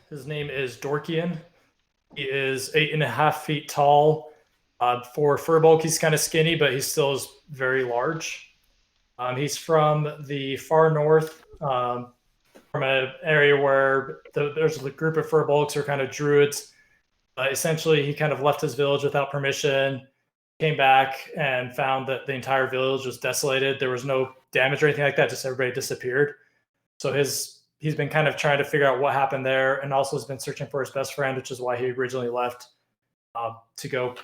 His name is Dorkian. He is 8.5 feet tall. For Furbolg, he's kind of skinny, but he still is very large. He's from the far north, from an area where there's a group of Furbolgs who are kind of druids. Essentially, he kind of left his village without permission, came back and found that the entire village was desolated. There was no damage or anything like that, just everybody disappeared. So he's been kind of trying to figure out what happened there, and also has been searching for his best friend, which is why he originally left, to go,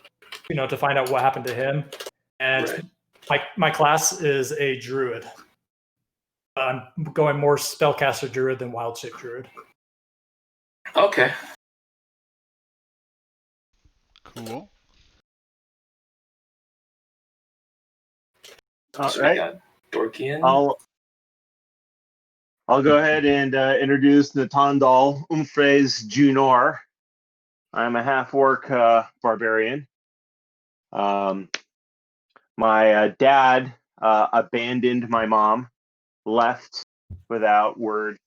to find out what happened to him. And my class is a druid. I'm going more spellcaster druid than wild shape druid. Okay. Cool. All right. Dorkian. I'll go ahead and introduce Natandal Umfres Junor. I'm a half-orc barbarian. My dad abandoned my mom, left without word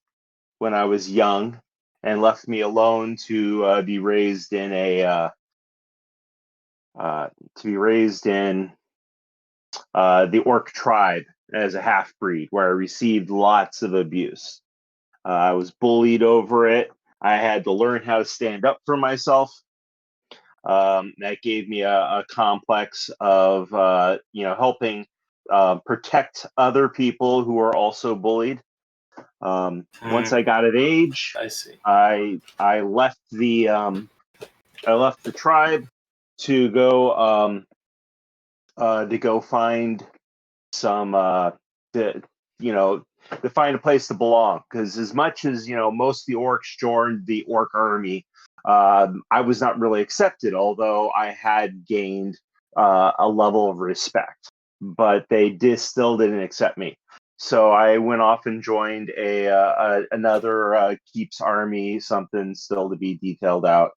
when I was young, and left me alone to be raised in the orc tribe as a half-breed, where I received lots of abuse. I was bullied over it. I had to learn how to stand up for myself. That gave me a complex of, helping protect other people who are also bullied. Once I got of age, I see. I left the tribe to go find some to find a place to belong, because as much as most of the orcs joined the orc army, I was not really accepted, although I had gained a level of respect, but they still didn't accept me. So I went off and joined another Keeps army, something still to be detailed out.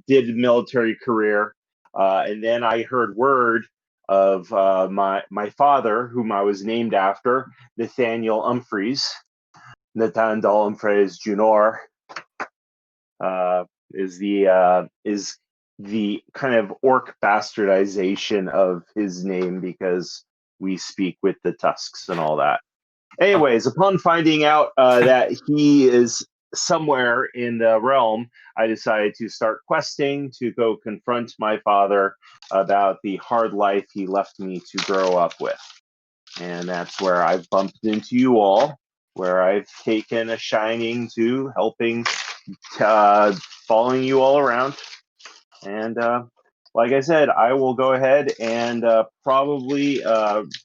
Did a military career, and then I heard word of my father, whom I was named after, Nathaniel Umphreys, Natandal Umphreys Junor, is the kind of orc bastardization of his name, because we speak with the tusks and all that. Anyways, upon finding out that he is somewhere in the realm, I decided to start questing to go confront my father about the hard life he left me to grow up with. And that's where I've bumped into you all, where I've taken a shining to helping, following you all around. And like I said, I will go ahead and probably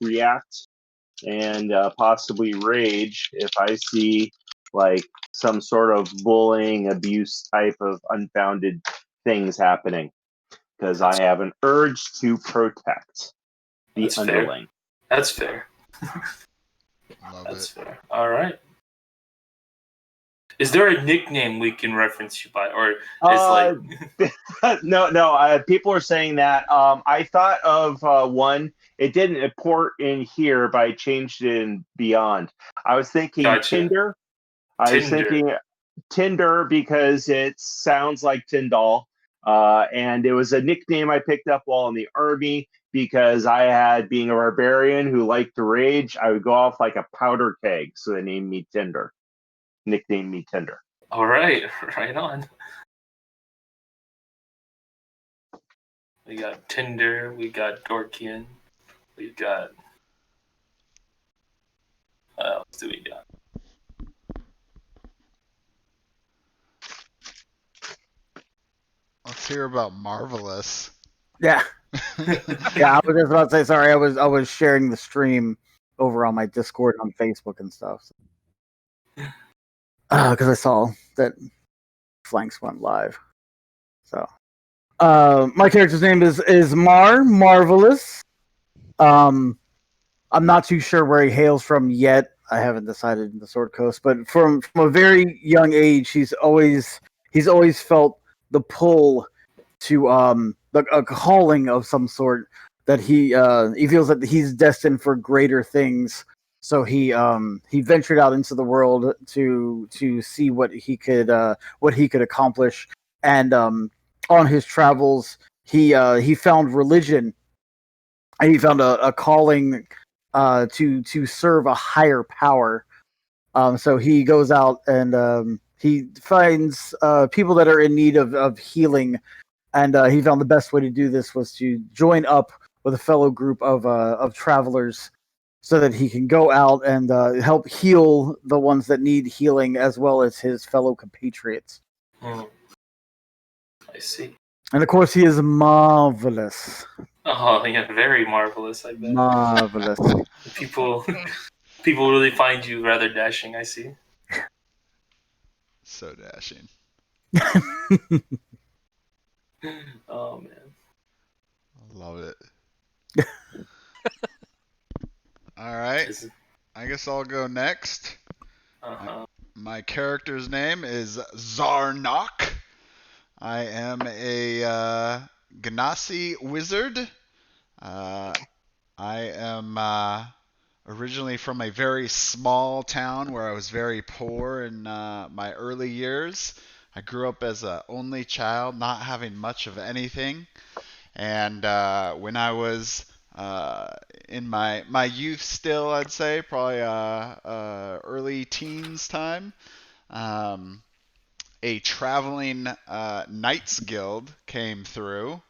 react and possibly rage if I see like some sort of bullying, abuse type of unfounded things happening, because I have an urge to protect the underling. That's fair. That's fair. All right. Is there a nickname we can reference you by, or is No. People are saying that. I thought of one. It didn't port in here, but I changed it in Beyond. I was thinking Tinder. I was thinking Tinder because it sounds like Tyndall. And it was a nickname I picked up while in the army, because I had, being a barbarian who liked to rage, I would go off like a powder keg. So they named me Tinder. Nicknamed me Tinder. All right. Right on. We got Tinder. We got Dorkian. We got... What else do we got? Let's hear about Marvelous. Yeah. Yeah, I was just about to say, sorry, I was sharing the stream over on my Discord on Facebook and stuff. Because I saw that Flanks went live. So my character's name is Marvelous. I'm not too sure where he hails from yet. I haven't decided in the Sword Coast, but from a very young age, he's always felt the pull to a calling of some sort, that he feels that he's destined for greater things So he ventured out into the world to see what he could accomplish, and on his travels he found religion, and he found a calling to serve a higher power. So he goes out and he finds people that are in need of healing, and he found the best way to do this was to join up with a fellow group of travelers, so that he can go out and help heal the ones that need healing, as well as his fellow compatriots. I see. And of course, he is marvelous. Oh, yeah, very marvelous, I bet. Marvelous. People really find you rather dashing, I see. So dashing. Oh, man. Love it. All right. I guess I'll go next. Uh-huh. My character's name is Zarnok. I am a Ganassi wizard. I am originally from a very small town where I was very poor in my early years. I grew up as an only child, not having much of anything. And when I was in my youth still, I'd say, probably early teens time, a traveling Knights Guild came through,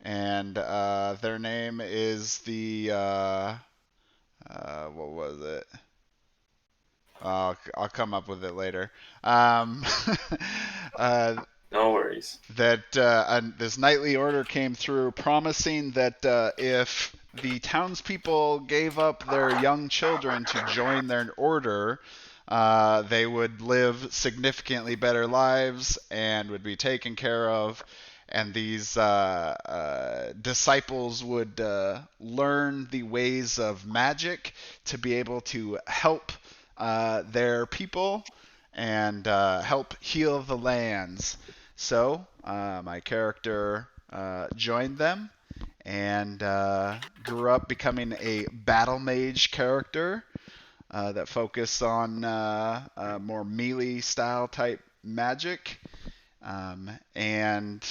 and their name is the what was it? I'll come up with it later. No worries. That this knightly order came through promising that if the townspeople gave up their young children to join their order, they would live significantly better lives and would be taken care of. And these disciples would learn the ways of magic to be able to help their people and help heal the lands. So my character joined them and grew up becoming a battle mage character that focused on more melee style type magic. And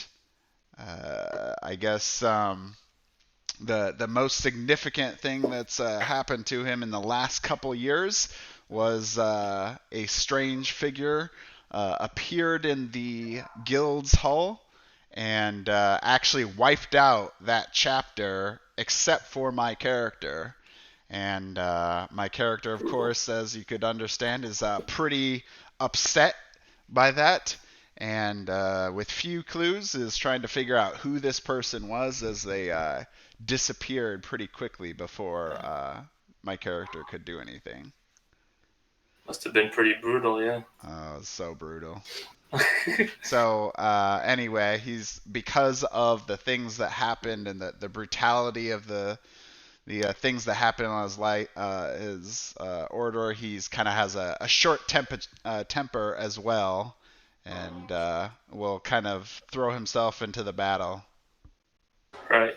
I guess the most significant thing that's happened to him in the last couple years was a strange figure appeared in the guild's hall and actually wiped out that chapter except for my character. And my character, of course, as you could understand, is pretty upset by that. And with few clues, is trying to figure out who this person was, as they disappeared pretty quickly before my character could do anything. Must have been pretty brutal, yeah. Oh, it was so brutal. So anyway, he's, because of the things that happened and the brutality of the things that happened on his order, he's kind of has a short temper as well, and will kind of throw himself into the battle. Right.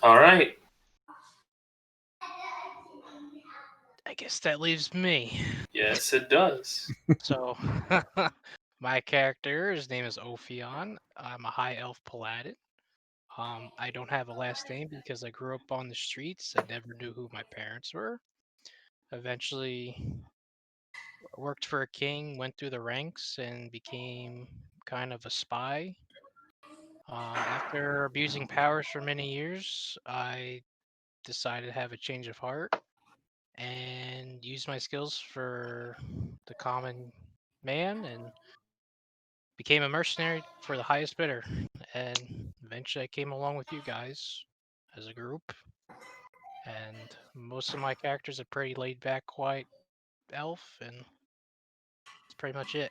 All right. I guess that leaves me. Yes, it does. So, my character, his name is Ophion. I'm a high elf paladin. I don't have a last name because I grew up on the streets. I never knew who my parents were. Eventually, worked for a king, went through the ranks, and became kind of a spy. After abusing powers for many years, I decided to have a change of heart and use my skills for the common man and became a mercenary for the highest bidder. And eventually I came along with you guys as a group. And most of my characters are pretty laid back, quiet elf, and that's pretty much it.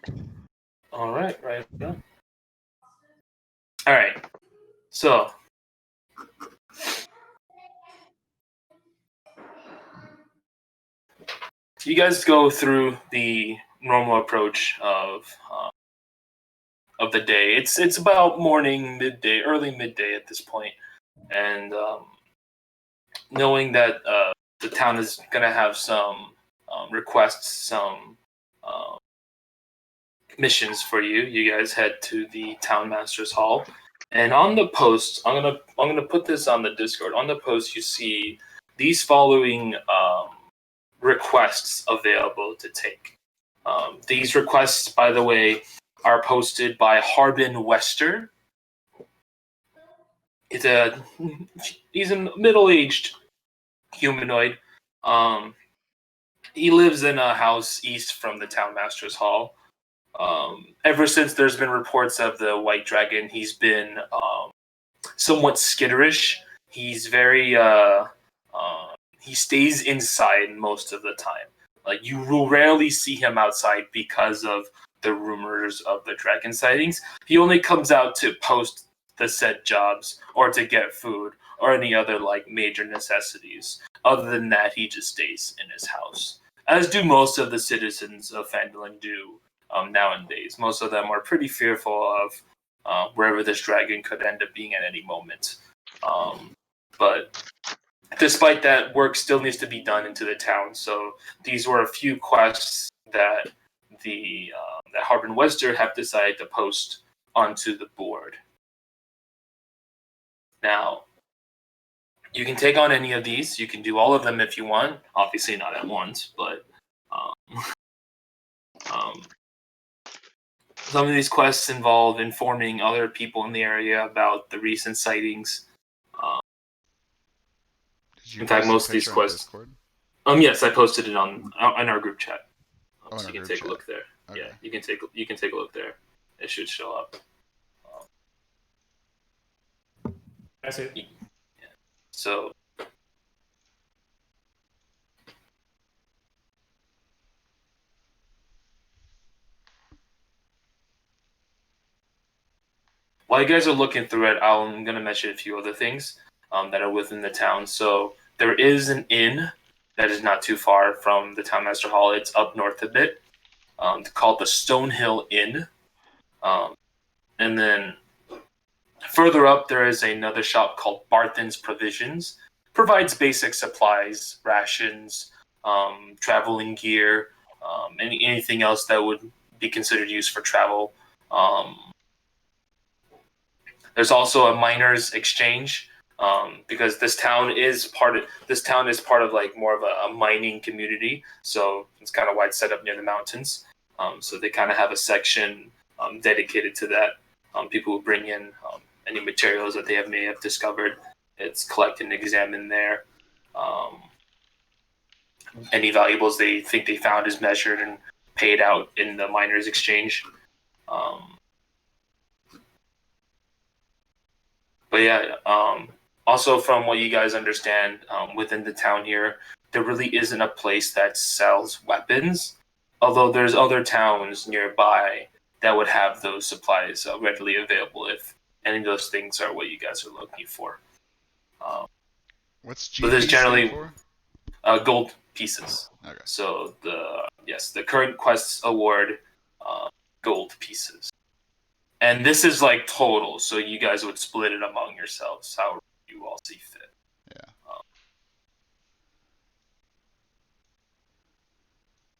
All right, right. All right. So, you guys go through the normal approach of the day. It's about morning, midday, early midday at this point, and knowing that the town is going to have some requests, some missions for you. You guys head to the town master's hall, and on the post, I'm gonna put this on the Discord. On the post, you see these following requests available to take. These requests, by the way, are posted by Harbin Wester. He's a middle-aged humanoid. He lives in a house east from the town master's hall. Ever since there's been reports of the white dragon, he's been somewhat skitterish. He's very he stays inside most of the time. Like, you will rarely see him outside because of the rumors of the dragon sightings. He only comes out to post the said jobs or to get food or any other like major necessities. Other than that, he just stays in his house, as do most of the citizens of Phandalin do nowadays. Most of them are pretty fearful of wherever this dragon could end up being at any moment. But despite that, work still needs to be done into the town. So these were a few quests that that Harbin Wester have decided to post onto the board. Now, you can take on any of these. You can do all of them if you want. Obviously not at once, but some of these quests involve informing other people in the area about the recent sightings. In fact, most of these quests. Yes, I posted it on our group chat, so you can take a look there. Okay. Yeah, you can take a look there. It should show up. I see it. Yeah. So. While you guys are looking through it, I'm going to mention a few other things that are within the town. So there is an inn that is not too far from the Town Master Hall. It's up north a bit, called the Stonehill Inn. And then further up, there is another shop called Barthen's Provisions. Provides basic supplies, rations, traveling gear, anything else that would be considered used for travel. There's also a miners' exchange, because this town is part of like more of a mining community. So it's kind of why it's set up near the mountains. So they kind of have a section dedicated to that. People will bring in any materials that they may have discovered. It's collected and examined there. Any valuables they think they found is measured and paid out in the miners' exchange. But yeah, also from what you guys understand, within the town here, there really isn't a place that sells weapons, although there's other towns nearby that would have those supplies readily available if any of those things are what you guys are looking for. What's GP there's generally for? Gold pieces. Okay. So the current quests award gold pieces. And this is like total, so you guys would split it among yourselves, however you all see fit. Yeah.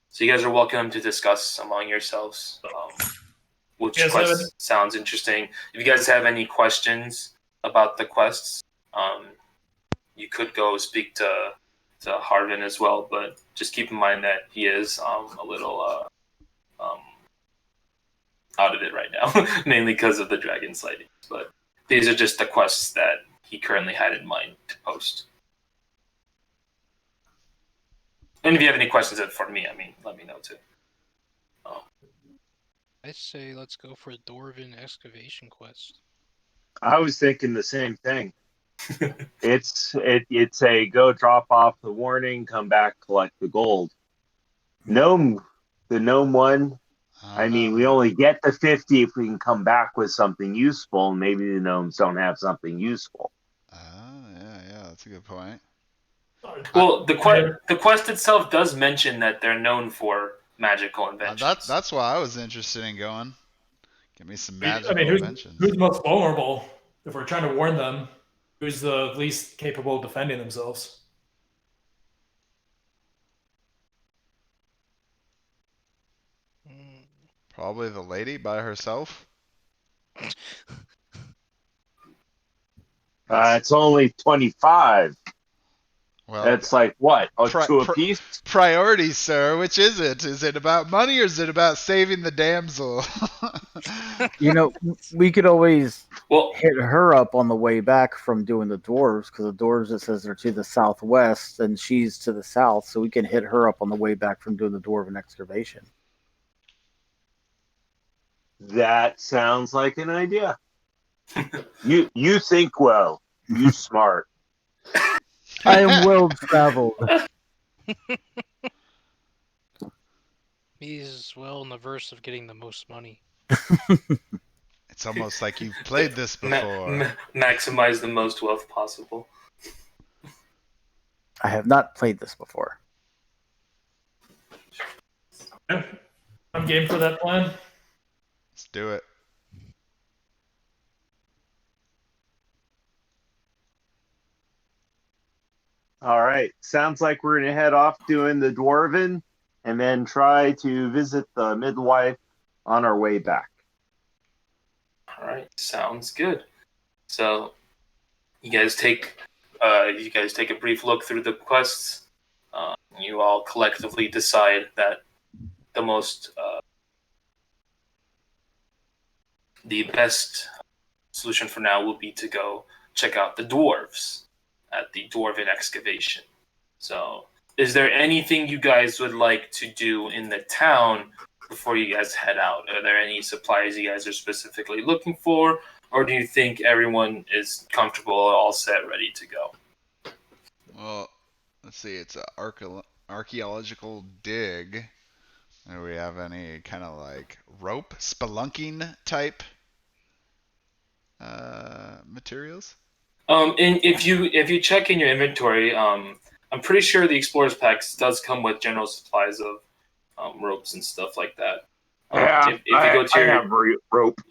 So you guys are welcome to discuss among yourselves which quest sounds interesting. If you guys have any questions about the quests, you could go speak to Harbin as well, but just keep in mind that he is a little out of it right now, mainly because of the dragon sightings. But these are just the quests that he currently had in mind to post. And if you have any questions for me, let me know too. I'd say let's go for a Dwarven excavation quest. I was thinking the same thing. It's a go drop off the warning, come back, collect the gold. The gnome one. We only get the 50 if we can come back with something useful, and maybe the gnomes don't have something useful. Yeah, that's a good point. Well, the quest itself does mention that they're known for magical inventions. That's why I was interested in going. Give me some magical inventions. Who's the most vulnerable? If we're trying to warn them, who's the least capable of defending themselves? Probably the lady by herself. It's only 25. Well, That's like what? pri- Two pri- apiece? priorities, sir. Which is it? Is it about money or is it about saving the damsel? You know, we could always Well, hit her up on the way back from doing the dwarves, because the dwarves, it says they're to the southwest and she's to the south, so we can hit her up on the way back from doing the dwarven excavation. That sounds like an idea. You think well. You smart. I am well traveled. He's well in the verse of getting the most money. It's almost like you've played this before. Maximize the most wealth possible. I have not played this before. Yeah. I'm game for that plan. Let's do it. All right. Sounds like we're gonna head off doing the dwarven, and then try to visit the midwife on our way back. All right, sounds good. So, you guys take a brief look through the quests. You all collectively decide that the best solution for now will be to go check out the dwarves at the dwarven excavation. So, is there anything you guys would like to do in the town before you guys head out? Are there any supplies you guys are specifically looking for, or do you think everyone is comfortable, all set, ready to go? Well, let's see. It's an archaeological dig. Do we have any kind of like rope spelunking type materials? And if you check in your inventory, I'm pretty sure the Explorers Packs does come with general supplies of ropes and stuff like that. If you go to I have rope.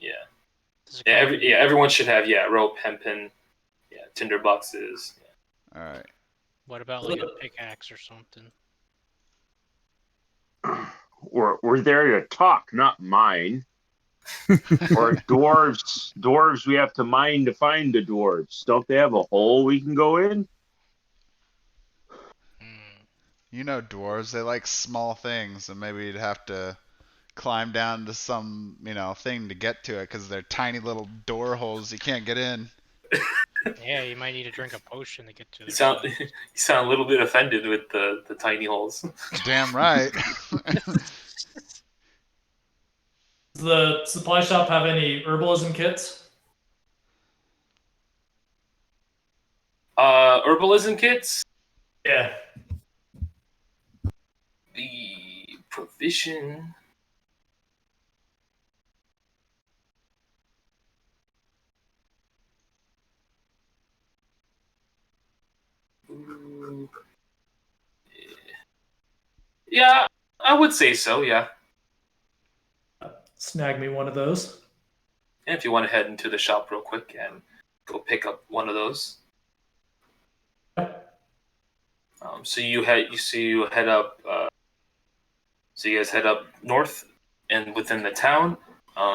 Everyone should have rope, hempen, tinder boxes. All right. What about like a pickaxe or something? We're there to talk, not mine. Or dwarves we have to mine to find the dwarves. Don't they have a hole we can go in? You know dwarves, they like small things, and maybe you'd have to climb down to some, thing to get to it, because they're tiny little door holes you can't get in. Yeah, you might need to drink a potion to get to You it. sound a little bit offended with the tiny holes. Damn right. Does the supply shop have any herbalism kits? Herbalism kits? Yeah. The provision. Ooh. Yeah, I would say so, yeah. Snag me one of those. And if you want to head into the shop real quick and go pick up one of those. So you head up. So you guys head up north, and within the town,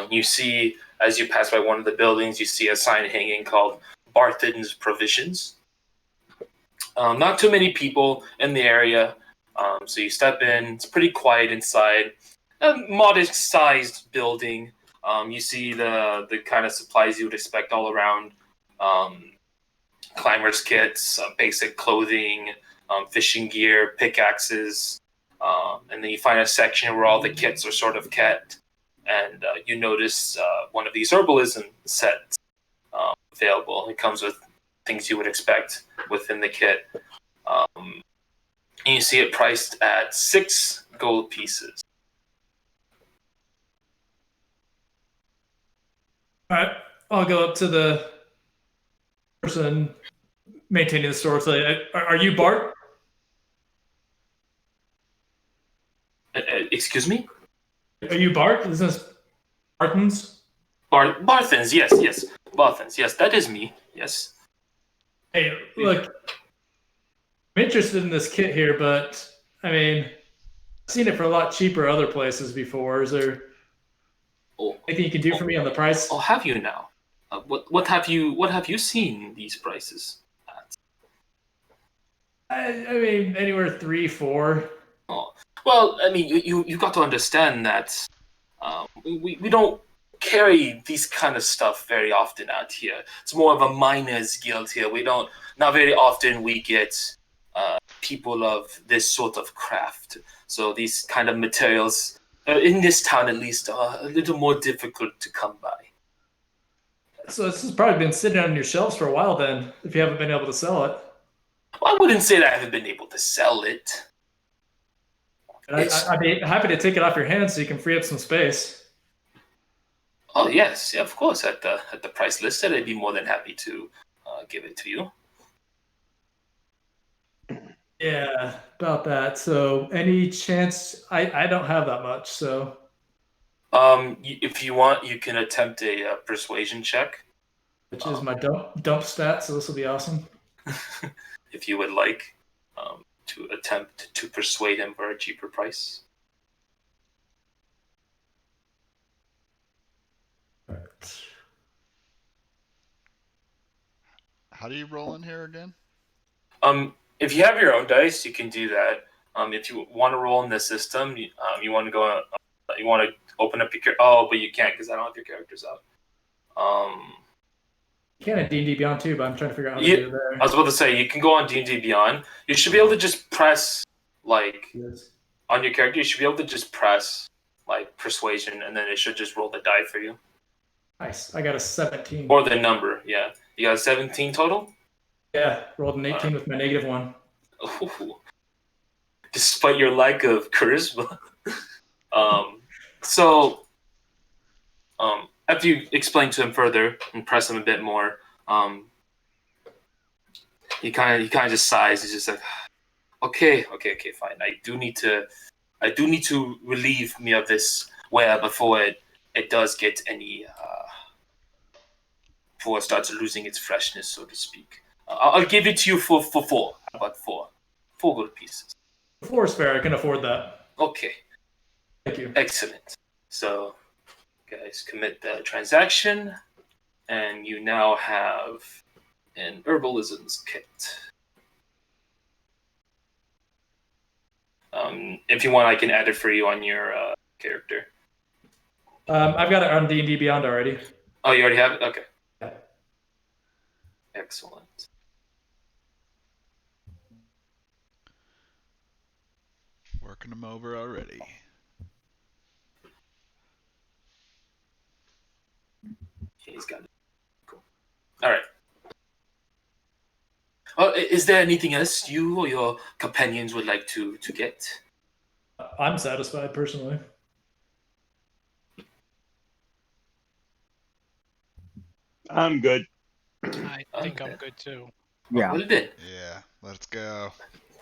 you see as you pass by one of the buildings, you see a sign hanging called Barthen's Provisions. Not too many people in the area, so you step in. It's pretty quiet inside. A modest-sized building. You see the kind of supplies you would expect all around. Climbers kits, basic clothing, fishing gear, pickaxes, and then you find a section where all the kits are sort of kept, and you notice one of these herbalism sets available. It comes with things you would expect within the kit, and you see it priced at 6 gold pieces. All right, I'll go up to the person maintaining the store. Say, are you Bart? Excuse me? Are you Bart? Is this Barthen's? Barthen's, yes. Barthen's, yes, that is me, yes. Hey, look, I'm interested in this kit here, but I mean, I've seen it for a lot cheaper other places before. Is there Oh, Anything you can do for me on the price? oh, have you now? What have you seen these prices at? I mean, anywhere 3, 4. Oh, well, I mean, you got to understand that we don't carry these kind of stuff very often out here. It's more of a miners guild here. Not very often we get people of this sort of craft. So these kind of materials, in this town at least, are a little more difficult to come by. So this has probably been sitting on your shelves for a while then, if you haven't been able to sell it. Well, I wouldn't say that I haven't been able to sell it. And I'd be happy to take it off your hands so you can free up some space. Oh yes, yeah, of course. At the price listed, I'd be more than happy to give it to you. Yeah, about that. So any chance I don't have that much, so If you want, you can attempt a persuasion check, which is my dump stat, so this will be awesome. if you would like, to attempt to persuade him for a cheaper price. Alright. How do you roll in here again? If you have your own dice, you can do that. If you want to roll in the system, you want to go, you want to open up your but you can't because I don't have your characters out. You can at D&D Beyond too, but I'm trying to figure out how to do it there. I was about to say you can go on D&D Beyond. You should be able to just press Yes. on your character. You should be able to just press persuasion, and then it should just roll the die for you Nice. I got a 17. or the number. Yeah, you got a 17 total. Yeah, rolled an 18 with my -1. Ooh. Despite your lack of charisma. So after you explain to him further and press him a bit more, he kind of just sighs. He's just like, okay, fine. I do need to relieve me of this wear before it does get any before it starts losing its freshness, so to speak. I'll give it to you for 4. How about 4? 4 gold pieces. 4 is fair. I can afford that. Okay. Thank you. Excellent. So, guys, commit the transaction, and you now have an herbalisms kit. If you want, I can add it for you on your character. I've got it on D&D Beyond already. Oh, you already have it? Okay. Yeah. Excellent. Working them over already. He's got it. Cool. All right. Is there anything else you or your companions would like to get? I'm satisfied personally. I'm good. I think I'm Okay. good too. Yeah. Well, then. Yeah, let's go.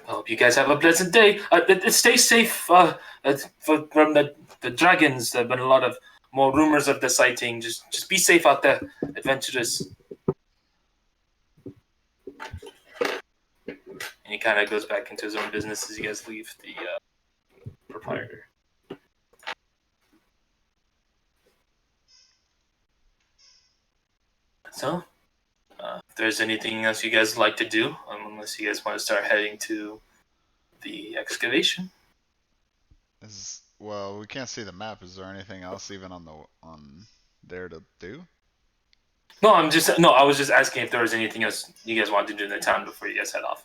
I hope you guys have a pleasant day. Stay safe from the dragons. There have been a lot of more rumors of the sighting. Just be safe out there, adventurers. And he kind of goes back into his own business as you guys leave the proprietor. So, if there's anything else you guys like to do, unless you guys want to start heading to the excavation. Well, we can't see the map. Is there anything else even on there to do? No, I was just asking if there was anything else you guys wanted to do in the town before you guys head off.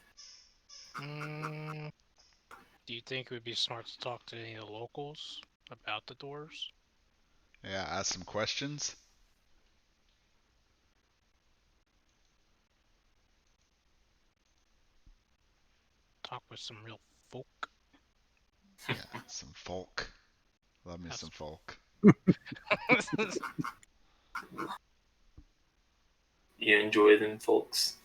Do you think it would be smart to talk to any of the locals about the doors? Yeah, ask some questions. Talk with some real folk? Yeah, some folk. Love me some folk. You enjoy them, folks.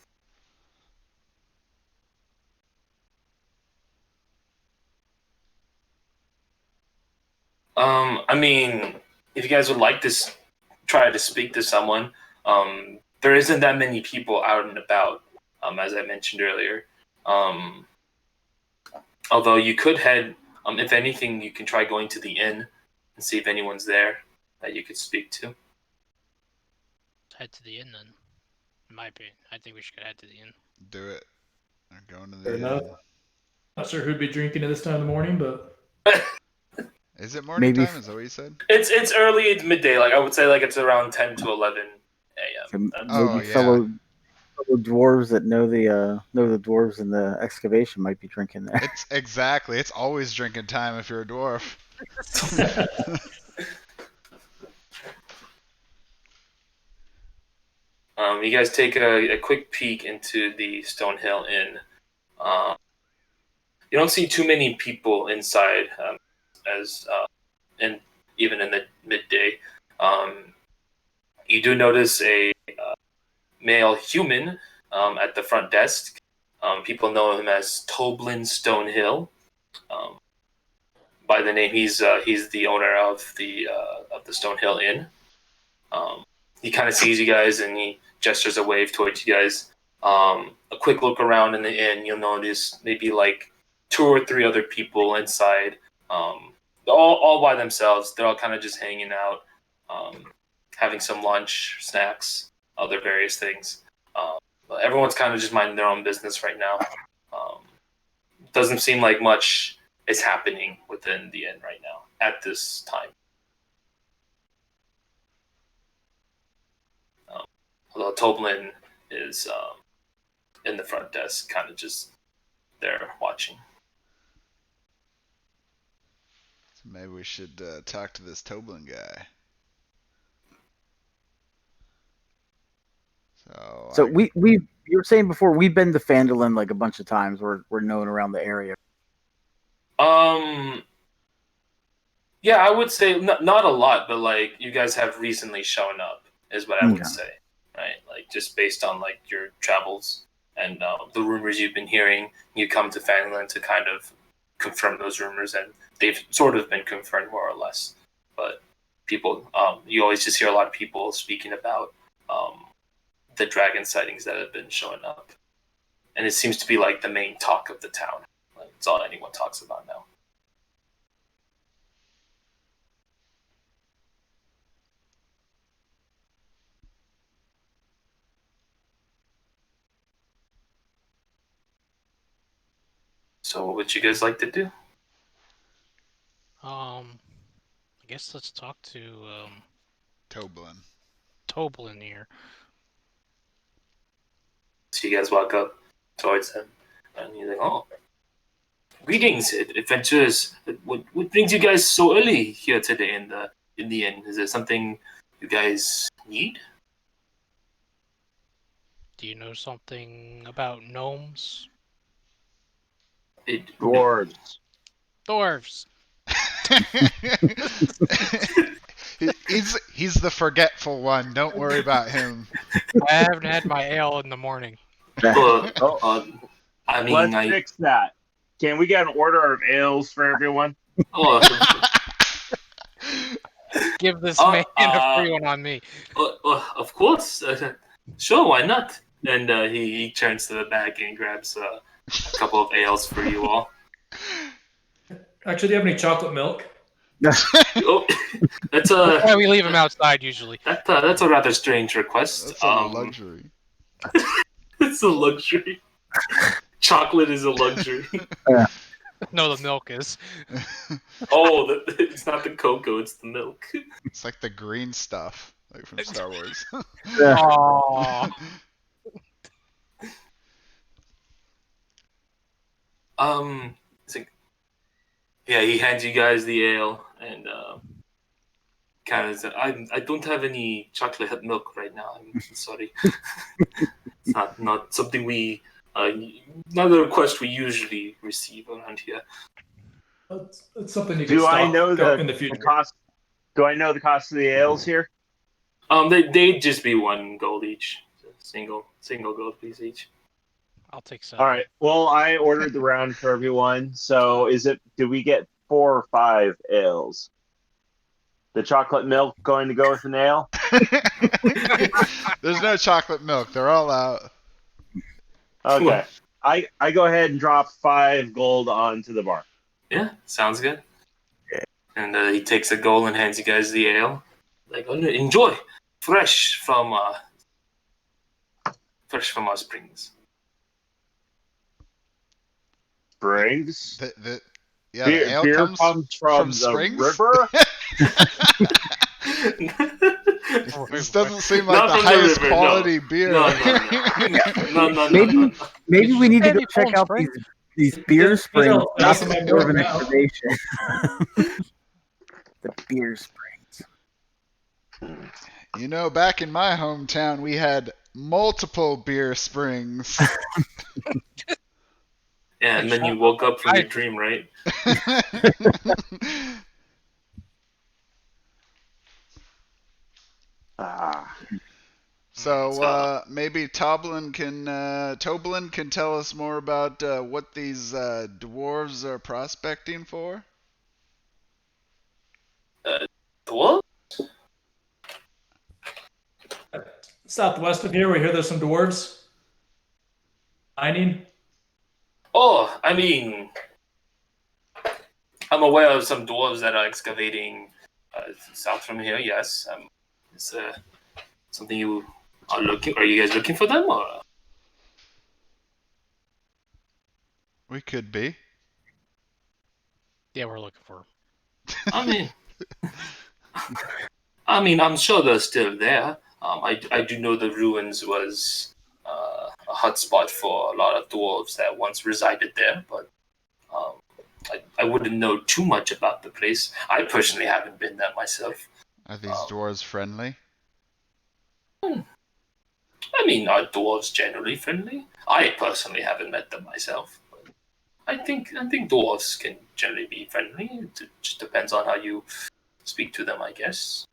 I mean, if you guys would like to try to speak to someone, there isn't that many people out and about, as I mentioned earlier. Although you could head, if anything, you can try going to the inn and see if anyone's there. that you could speak to. Head to the inn then. In my opinion, I think we should head to the inn. Do it. I'm going to Fair the enough. inn. Not sure who'd be drinking at this time of the morning, but Is it morning Maybe time? Is that what you said? It's early. It's midday. Like I would say, like it's around 10 to 11 a.m. maybe Oh, yeah. fellow dwarves that know the dwarves in the excavation might be drinking there. It's exactly. It's always drinking time if you're a dwarf. You guys take a quick peek into the Stonehill Inn. You don't see too many people inside, and even in the midday. You do notice a male human at the front desk. People know him as Toblin Stonehill. By the name, he's the owner of the Stonehill Inn. He kind of sees you guys and he gestures a wave towards you guys. A quick look around in the inn, you'll notice maybe like 2 or 3 other people inside, all by themselves. They're all kind of just hanging out, having some lunch, snacks, other various things. But everyone's kind of just minding their own business right now. Doesn't seem like much is happening within the inn right now at this time. Although Toblin is in the front desk, kind of just there watching. So maybe we should talk to this Toblin guy. So we you were saying before we've been to Phandalin like a bunch of times. We're known around the area. Yeah, I would say not a lot, but like you guys have recently shown up, is what I would say, right? Like just based on like your travels and the rumors you've been hearing, you come to Phandalin to kind of confirm those rumors, and they've sort of been confirmed more or less. But people, you always just hear a lot of people speaking about the dragon sightings that have been showing up, and it seems to be like the main talk of the town. Like, it's all anyone talks about now. So what would you guys like to do? I guess let's talk to Toblin. Toblin here. So you guys walk up towards him, and he's like, "Oh, greetings, adventurers! What brings you guys so early here today in the inn? Is there something you guys need?" Do you know something about gnomes? Dwarves. Dwarves. he's the forgetful one. Don't worry about him. I haven't had my ale in the morning. I mean, Let's fix that. Can we get an order of ales for everyone? Give this man a free one on me. Of course. Sure, why not? And he turns to the back and grabs a couple of ales for you all. actually, do you have any chocolate milk? Oh, that's Yeah, we leave him outside usually. That's a rather strange request. That's a luxury. It's a luxury. Chocolate is a luxury. No, the milk is. Oh, it's not the cocoa, it's the milk. It's like the green stuff, like from Star Wars. Aww. It's like, yeah, he hands you guys the ale and kind of says, I don't have any chocolate milk right now. I'm sorry. It's not something we not a request we usually receive around here. It's something you can Do I know in the future. cost? Do I know the cost of the ales here? They'd just be 1 gold each. Single gold piece each. I'll take 7. All right. Well, I ordered the round for everyone. So do we get 4 or 5 ales? The chocolate milk going to go with an ale? There's no chocolate milk. They're all out. Okay. I go ahead and drop 5 gold onto the bar. Yeah, sounds good. And he takes a gold and hands you guys the ale. Like, enjoy, fresh from our springs. Springs. The ale Beer comes comes from the springs? river. This doesn't seem like Not the from the highest river, no. quality beer. No. Maybe we need to go Candy check Poland out Spring? these beer These springs, are not awesome the at dwarven now. excavation. The beer springs. You know, back in my hometown, we had multiple beer springs. Yeah, and then you woke up from your dream, right? Ah, So maybe Toblin can tell us more about what these dwarves are prospecting for. What? Southwest of here, we hear there's some dwarves mining. Oh, I mean, I'm aware of some dwarves that are excavating south from here. Yes, it's something you are looking. Are you guys looking for them, or? We could be. Yeah, we're looking for 'em. I mean, I'm sure they're still there. I do know the ruins was a hotspot for a lot of dwarves that once resided there, but I wouldn't know too much about the place. I personally haven't been there myself. Are these dwarves friendly? I mean, are dwarves generally friendly? I personally haven't met them myself. But I think dwarves can generally be friendly. It just depends on how you speak to them, I guess.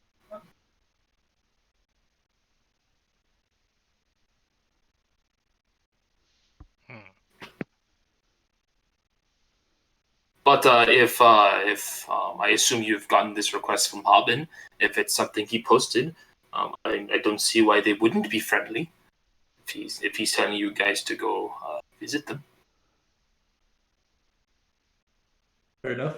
But if I assume you've gotten this request from Harbin, if it's something he posted, I don't see why they wouldn't be friendly. If he's telling you guys to go visit them. Fair enough.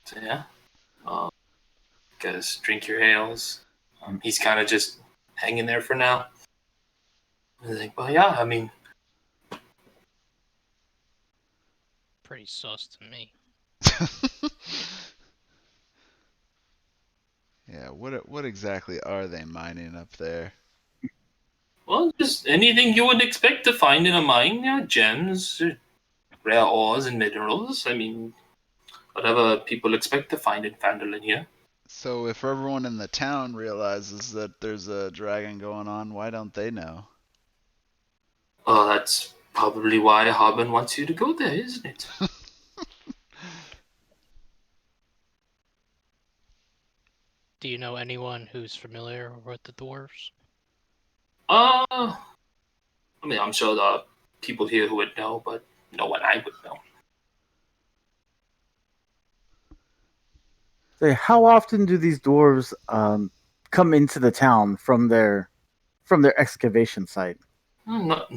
So yeah, guys, drink your ales. He's kind of just hanging there for now. I think, well, yeah, I mean, Pretty sus to me. Yeah, what exactly are they mining up there? well, just anything you would expect to find in a mine, yeah, gems, rare ores and minerals. I mean, whatever people expect to find in Phandalin here. So if everyone in the town realizes that there's a dragon going on, why don't they know? Well, that's probably why Harbin wants you to go there, isn't it? Do you know anyone who's familiar with the dwarves? I mean, I'm sure there are people here who would know, but no one I would know. Say, how often do these dwarves come into the town from their excavation site? Not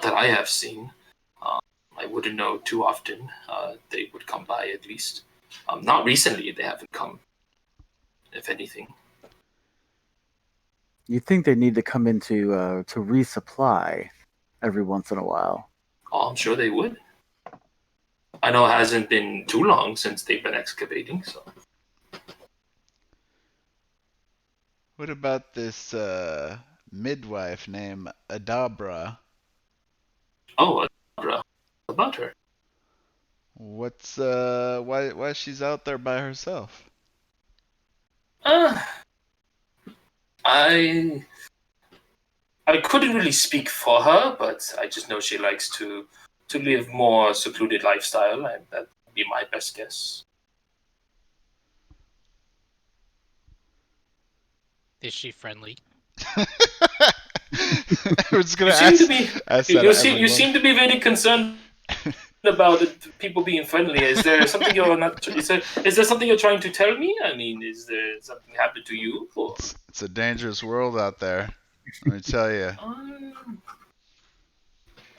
that I have seen. I wouldn't know too often. They would come by at least. Not recently. They haven't come. If anything. You think they need to come in to resupply every once in a while? Oh, I'm sure they would. I know it hasn't been too long since they've been excavating, so. What about this midwife named Adabra? Oh, Adabra. About her. What's why she's out there by herself? I couldn't really speak for her, but I just know she likes to live more secluded lifestyle, and that'd be my best guess. Is she friendly? I was gonna You ask, seem to be ask that you of seem everyone. to be very concerned about people being friendly. Is there something you're not? Is there something you're trying to tell me? I mean, is there something happened to you? Or? It's a dangerous world out there. Let me tell you.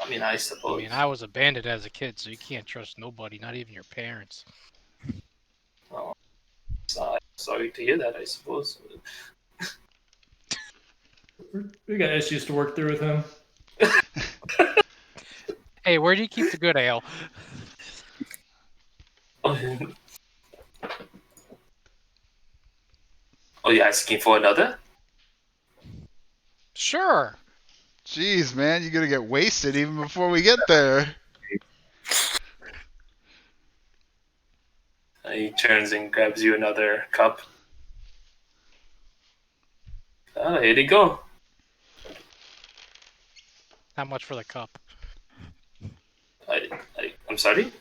I mean, I I suppose. mean, I was abandoned as a kid, so you can't trust nobody, not even your parents. Sorry to hear that, I suppose. We got issues to work through with him. Hey, where do you keep the good ale? Oh, you asking for another? Sure. Jeez, man, you're gonna get wasted even before we get there. He turns and grabs you another cup. Here you go. How much for the cup? I'm sorry?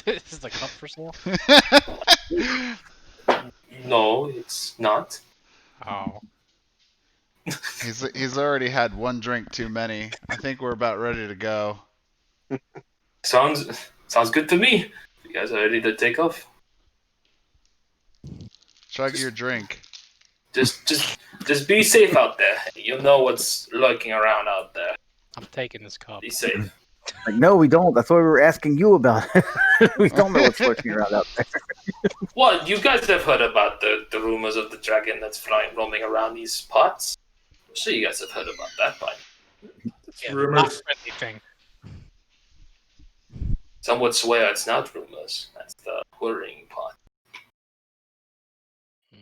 Is the cup for sale? No, it's not. Oh. He's already had one drink too many. I think we're about ready to go. Sounds good to me. You guys are ready to take off? Chug your drink. Just be safe out there. You know what's lurking around out there. I'm taking this cup. Be safe. Like, no, we don't. That's why we were asking you about it. We don't know what's lurking around out there. Well, you guys have heard about the rumors of the dragon that's roaming around these parts. I'm sure you guys have heard about that, but Yeah, Rumors. not friendly thing. some would swear it's not rumors. That's the worrying part. A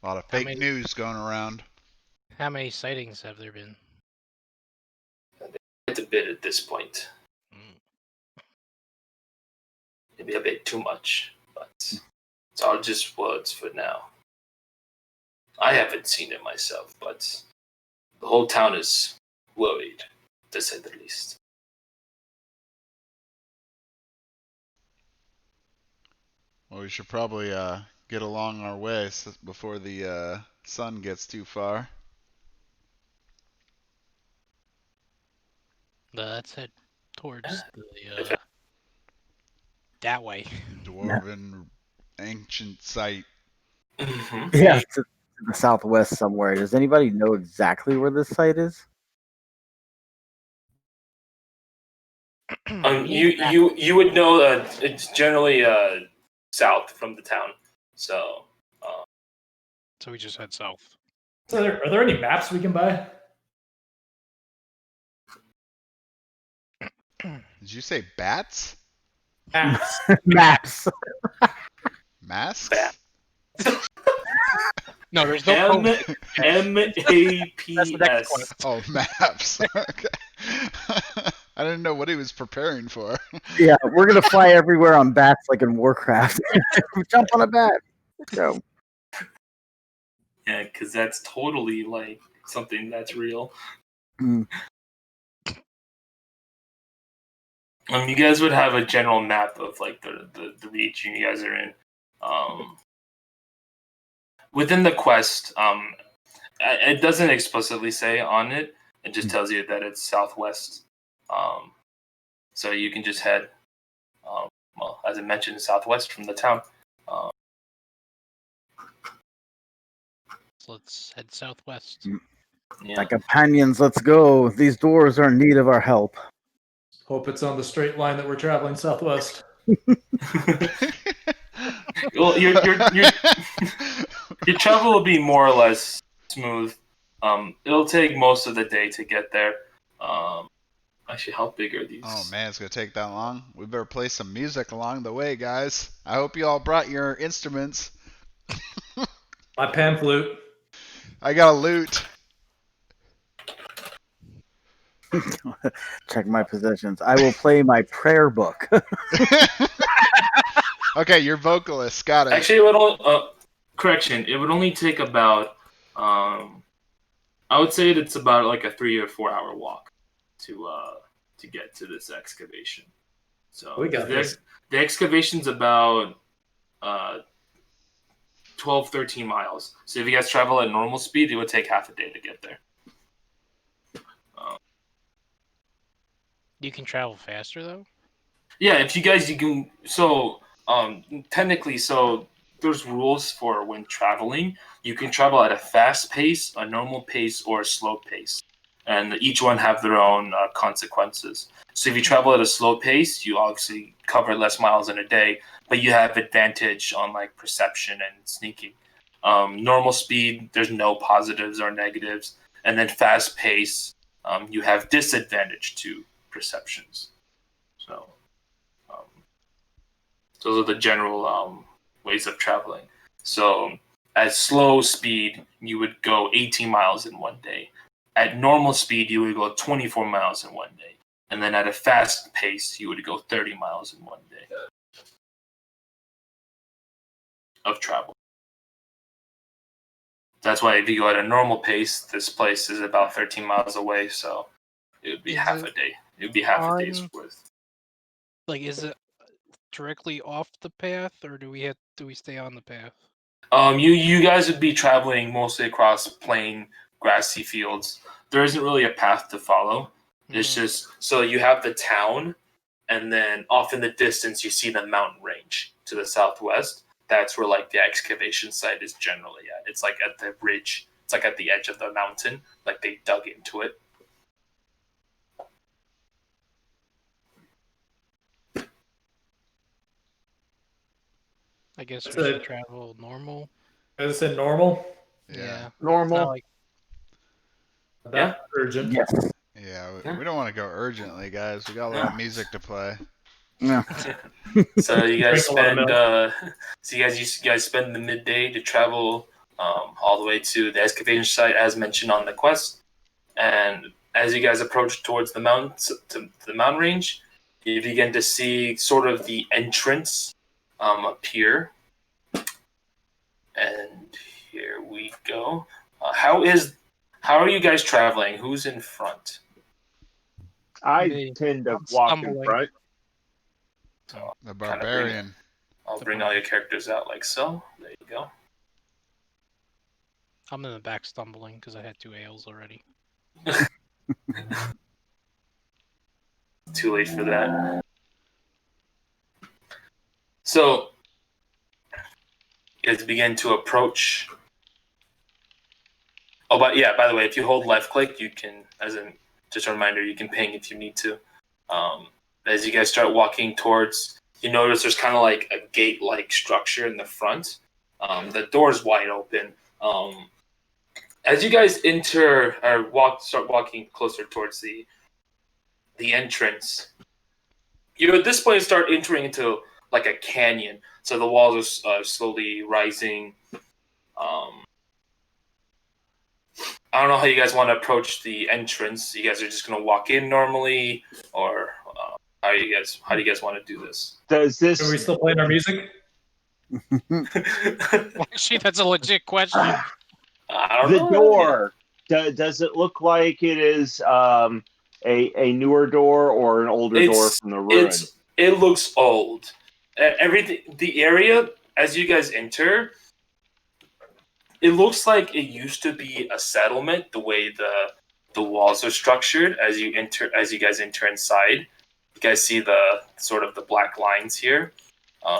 lot of How fake many- news going around. How many sightings have there been? It's a bit at this point. Mm. Maybe a bit too much, but it's all just words for now. I haven't seen it myself, but the whole town is worried, to say the least. Well, we should probably get along our way before the sun gets too far. Let's head towards the that way. Dwarven ancient site. Mm-hmm. Yeah, to the southwest somewhere. Does anybody know exactly where this site is? You would know that it's generally south from the town, so So we just head south. So are there any maps we can buy? Did you say bats? Maps. Maps. Masks? No, there's no M code. M A P That's the next S. Oh, maps. Okay. I didn't know what he was preparing for. Yeah, we're gonna fly everywhere on bats like in Warcraft. Jump on a bat. Let's go. Yeah, because that's totally like something that's real. Mm. You guys would have a general map of like the region you guys are in. Within the quest, it doesn't explicitly say on it. It just tells you that it's southwest. So you can just head, well, as I mentioned, southwest from the town. So let's head southwest. Yeah. My companions, let's go. These dwarves are in need of our help. Hope it's on the straight line that we're traveling southwest. Well, your travel will be more or less smooth. It'll take most of the day to get there. Actually, how big are these? Oh man, it's gonna take that long. We better play some music along the way, guys. I hope you all brought your instruments. My pan flute. I got a lute. Check my possessions. I will play my prayer book. Okay, you're vocalist. Got it. Actually, it would only, correction. It would only take about, I would say it's about like a 3 or 4 hour walk to get to this excavation. So We got this. The excavation's about 12, 13 miles. So if you guys travel at normal speed, it would take half a day to get there. You can travel faster though. Yeah, if you guys, you can. So technically, so there's rules for when traveling. You can travel at a fast pace, a normal pace, or a slow pace. and each one have their own consequences. So if you travel at a slow pace, you obviously cover less miles in a day, but you have advantage on like perception and sneaking. Normal speed, there's no positives or negatives, and then fast pace, you have disadvantage to perceptions. So those are the general ways of traveling. So at slow speed, you would go 18 miles in one day. At normal speed, you would go 24 miles in one day. And then at a fast pace, you would go 30 miles in one day of travel. That's why if you go at a normal pace, this place is about 13 miles away, so it would be half a day. It would be half a day's worth. Like, is it directly off the path, or do we stay on the path? You guys would be traveling mostly across plain, grassy fields. There isn't really a path to follow. It's just so you have the town, and then off in the distance you see the mountain range to the southwest. That's where like the excavation site is generally at. It's like at the ridge. It's like at the edge of the mountain. Like they dug into it. I guess we So- should travel normal. As I said, normal. Yeah. Normal. Not like That urgent. Yes. Yeah, we don't want to go urgently, guys. We got a lot of music to play. Yeah. So you guys Drink a lot of spend you guys spend the midday to travel all the way to the excavation site as mentioned on the quest. And as you guys approach towards the mountains to the mountain range, you begin to see sort of the entrance appear. And here we go. How are you guys traveling? Who's in front? I Me. tend to I'm walk in stumbling. front. So The barbarian. I'll bring all your characters out like so. There you go. I'm in the back stumbling because I had 2 ales already. Too late for that. So you guys begin to approach. Oh, but yeah, by the way, if you hold left click, you can, just a reminder, you can ping if you need to. As you guys start walking towards, you notice there's kind of like a gate-like structure in the front. The door's wide open. As you guys enter or start walking closer towards the entrance, you at this point start entering into like a canyon. So the walls are slowly rising. I don't know how you guys want to approach the entrance. You guys are just going to walk in normally, or how do you guys want to do this? Does this Are we still playing our music? Actually, that's a legit question. I don't the know. door? Does it look like it is a newer door or an older door from the ruin? It looks old. Everything, the area as you guys enter, it looks like it used to be a settlement. The way the walls are structured as you guys enter inside, you guys see the sort of the black lines here.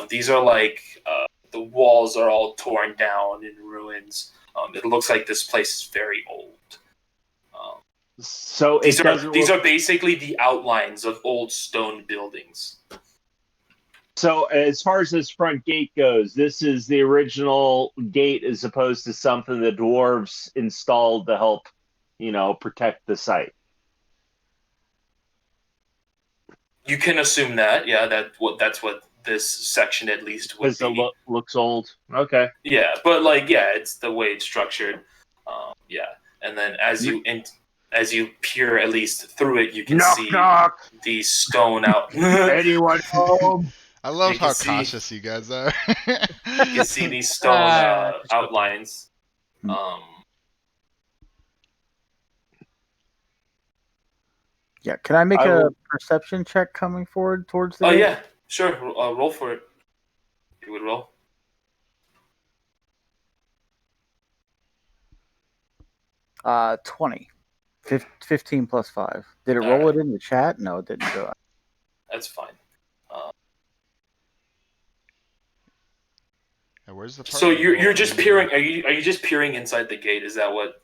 These are like the walls are all torn down in ruins. It looks like this place is very old. So These are basically the outlines of old stone buildings. So as far as this front gate goes, this is the original gate as opposed to something the dwarves installed to help, protect the site. You can assume that, yeah, that's what this section at least would Because be. it looks old. Okay. Yeah, but it's the way it's structured. Yeah, and then as you peer at least through it, you can see these stone out. Anyone home? I love You can how see- cautious you guys are. You can see these stone outlines. Yeah. Can I make I a will- perception check coming forward towards the Oh gate? yeah, sure. Roll for it. You would roll. 20. 15 plus 5. Did it All roll right. it in the chat? No, it didn't do it. That's fine. Yeah, where's the So party? you're just peering. Are you just peering inside the gate? Is that what?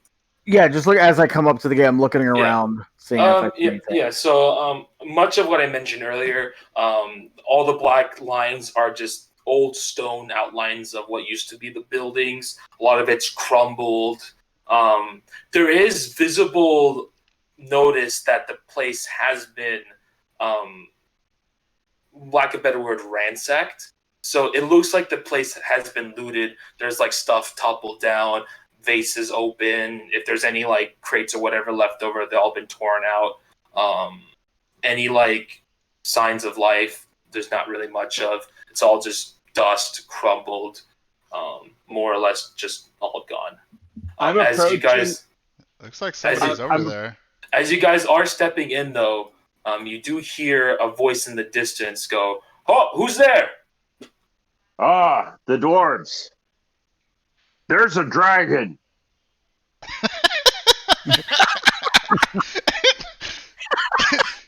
Yeah, just look as I come up to the gate. I'm looking around, seeing if I see anything. Yeah. So much of what I mentioned earlier, all the black lines are just old stone outlines of what used to be the buildings. A lot of it's crumbled. There is visible notice that the place has been, lack of a better word, ransacked. So it looks like the place has been looted. There's like stuff toppled down, vases open. If there's any like crates or whatever left over, they've all been torn out. Any like signs of life, there's not really much of. It's all just dust, crumbled, more or less just all gone. As you guys, looks like somebody's over there. As you guys are stepping in, though, you do hear a voice in the distance go, "Oh, who's there?" Ah, the dwarves. There's a dragon.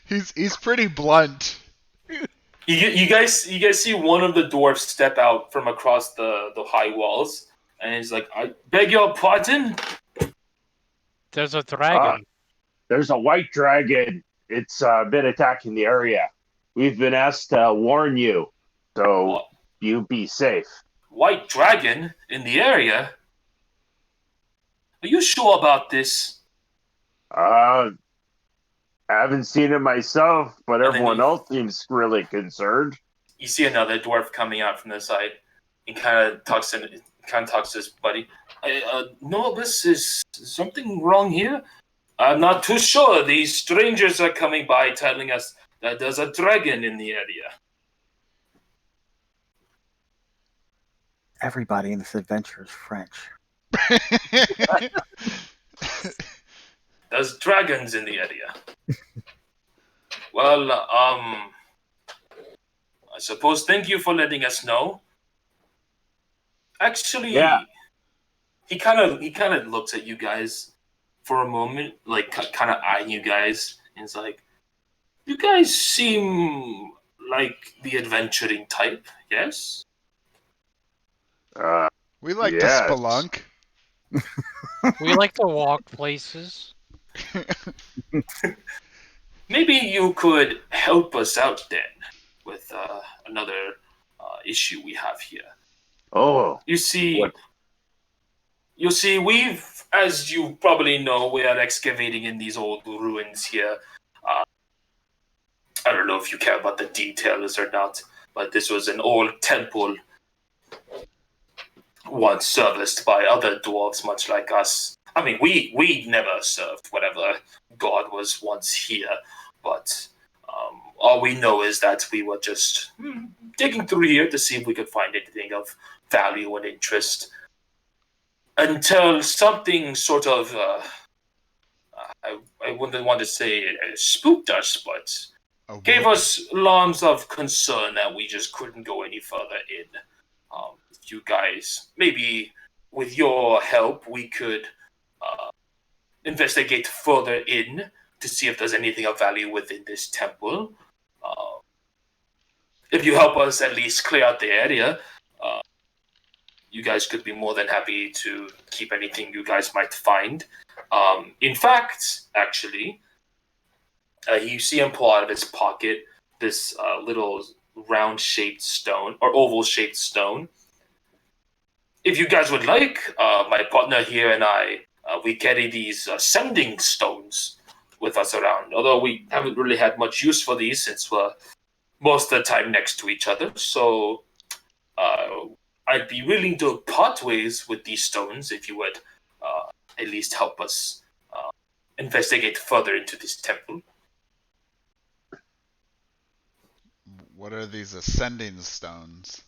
He's pretty blunt. You guys see one of the dwarves step out from across the high walls, and he's like, "I beg your pardon." There's a dragon. There's a white dragon. It's been attacking the area. We've been asked to warn you, so you be safe. White dragon in the area? Are you sure about this? I haven't seen it myself, but everyone else seems really concerned. You see another dwarf coming out from the side. He kind of talks to his buddy. No, this is something wrong here. I'm not too sure. These strangers are coming by telling us that there's a dragon in the area. Everybody in this adventure is French. There's dragons in the area. Well, I suppose thank you for letting us know. Actually, yeah. He kind of looks at you guys for a moment, like kind of eyeing you guys, and it's like, you guys seem like the adventuring type, yes? We like to spelunk. We like to walk places. Maybe you could help us out then with another issue we have here. Oh, you see, what? We've, as you probably know, we are excavating in these old ruins here. I don't know if you care about the details or not, but this was an old temple once serviced by other dwarves much like us. I mean, we never served whatever god was once here, but all we know is that we were just digging through here to see if we could find anything of value and interest. Until something sort of, I wouldn't want to say spooked us, but gave us alarms of concern that we just couldn't go any further in. You guys, maybe with your help, we could investigate further in to see if there's anything of value within this temple. If you help us at least clear out the area, you guys could be more than happy to keep anything you guys might find. In fact, actually, you see him pull out of his pocket this little round-shaped stone, or oval-shaped stone. If you guys would like, my partner here and I, we carry these sending stones with us around. Although we haven't really had much use for these since we're most of the time next to each other. So I'd be willing to part ways with these stones if you would at least help us investigate further into this temple. What are these ascending stones?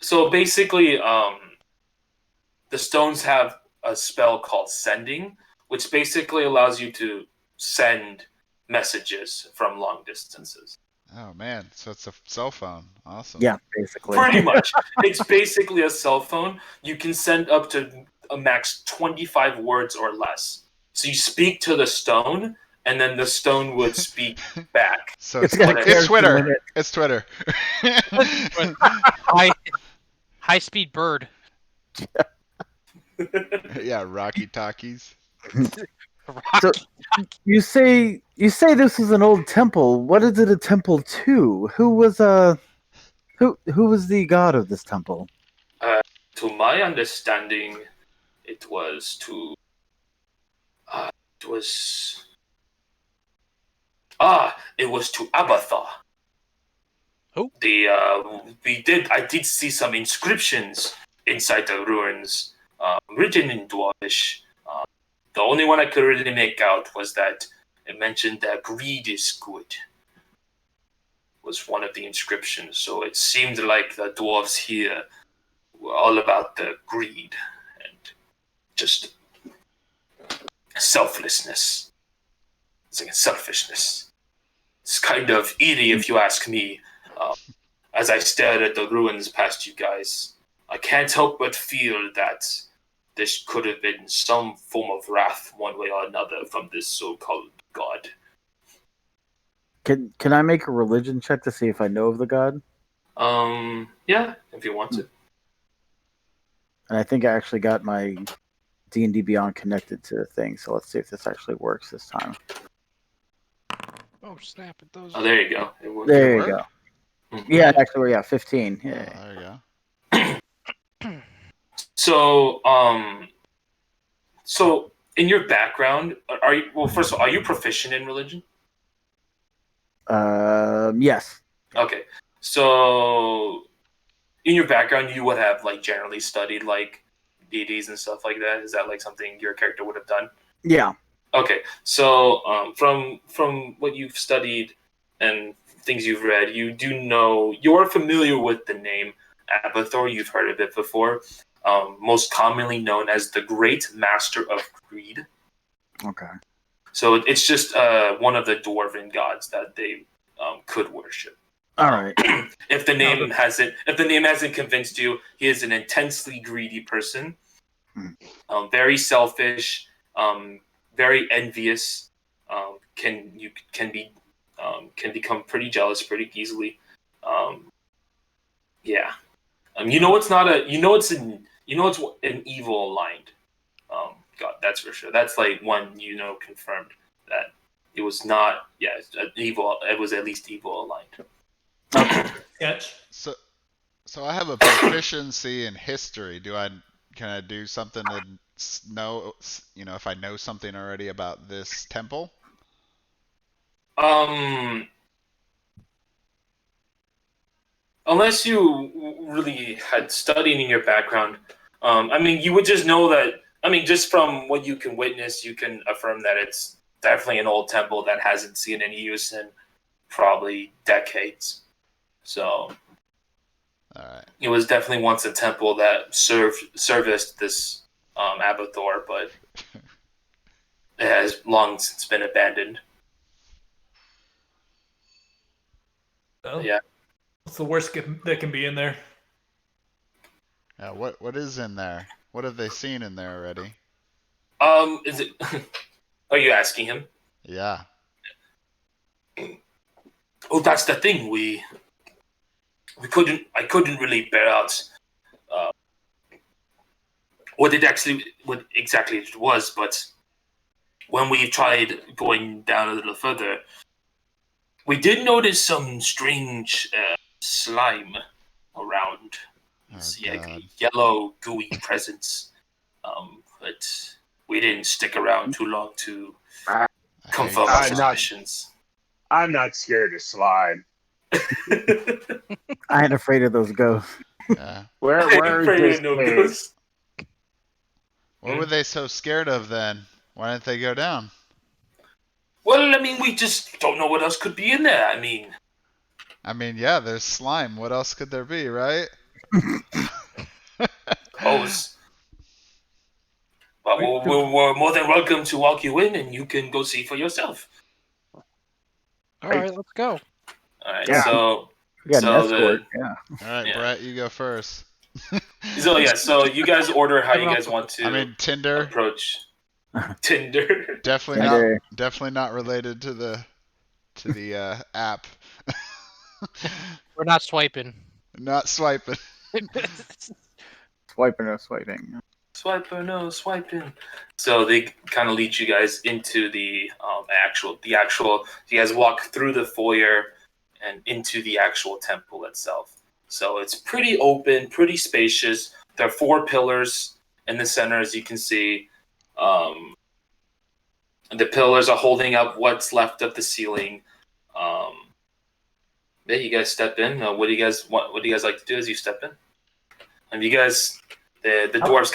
So basically, the stones have a spell called Sending, which basically allows you to send messages from long distances. Oh man, so it's a cell phone. Awesome. Yeah, basically. Pretty much. It's basically a cell phone. You can send up to a max 25 words or less. So you speak to the stone, and then the stone would speak back. So it's Twitter. It's Twitter. High speed bird. Yeah, Rocky Talkies. So you say this is an old temple. What is it a temple to? Who was the god of this temple? To my understanding, it was to. It was. It was to Abathar. Who? I did see some inscriptions inside the ruins, written in Dwarvish. The only one I could really make out was that it mentioned that greed is good. Was one of the inscriptions. So it seemed like the dwarves here were all about the greed and just selflessness. It's like selfishness. It's kind of eerie, if you ask me. As I stared at the ruins past you guys, I can't help but feel that this could have been some form of wrath, one way or another, from this so-called god. Can I make a religion check to see if I know of the god? Yeah, if you want to. And I think I actually got my D&D Beyond connected to the thing. So let's see if this actually works this time. Oh snap! It does. Oh, there you go. It worked. There you work? go. Mhm. Yeah, actually, yeah, 15. Oh, Yeah. there you go. So in your background, are you? Well, first of all, are you proficient in religion? Yes. Okay, so in your background, you would have like generally studied like deities and stuff like that. Is that like something your character would have done? Yeah. Okay, so from what you've studied and things you've read, you do know you're familiar with the name Abathor. You've heard of it before. Most commonly known as the Great Master of Greed. Okay. So it's just one of the dwarven gods that they could worship. All right. If the name hasn't convinced you, he is an intensely greedy person, very selfish, very envious. Can become pretty jealous pretty easily. Yeah. It's an evil aligned. God, that's for sure. That's like one confirmed that it was not. Yeah, evil. It was at least evil aligned. Sketch. So I have a proficiency in history. Can I do something to know, if I know something already about this temple? Unless you really had studied in your background, you would just know that. Just from what you can witness, you can affirm that it's definitely an old temple that hasn't seen any use in probably decades. So, All right. it was definitely once a temple that serviced this Abathor, but it has long since been abandoned. Oh, Yeah. what's the worst that can be in there? Yeah. What is in there? What have they seen in there already? Is it? Are you asking him? Yeah. Oh, that's the thing. I couldn't really bear out what exactly it was, but when we tried going down a little further, we did notice some strange slime around. See a yellow gooey presence, but we didn't stick around too long to confirm our suspicions. I'm not scared of slime. I ain't afraid of those ghosts. Yeah. Where is this cave? What were they so scared of then? Why didn't they go down? Well, we just don't know what else could be in there. Yeah, there's slime. What else could there be, right? Hose. But we're more than welcome to walk you in, and you can go see for yourself. All right, let's go. All right, Yeah. so We got an So escort. the- Yeah. All right, Yeah. Brett, you go first. so you guys order how you guys want to Tinder. approach Tinder. Definitely Tinder. definitely not related to the app. We're not swiping. Not swiping. Swiping or swiping. Swipe or no, swipe in. So they kind of lead you guys into the actual. You guys walk through the foyer and into the actual temple itself. So it's pretty open, pretty spacious. There are 4 pillars in the center, as you can see. The pillars are holding up what's left of the ceiling. Yeah, you guys step in. What do you guys want? What do you guys like to do as you step in? And you guys, the dwarves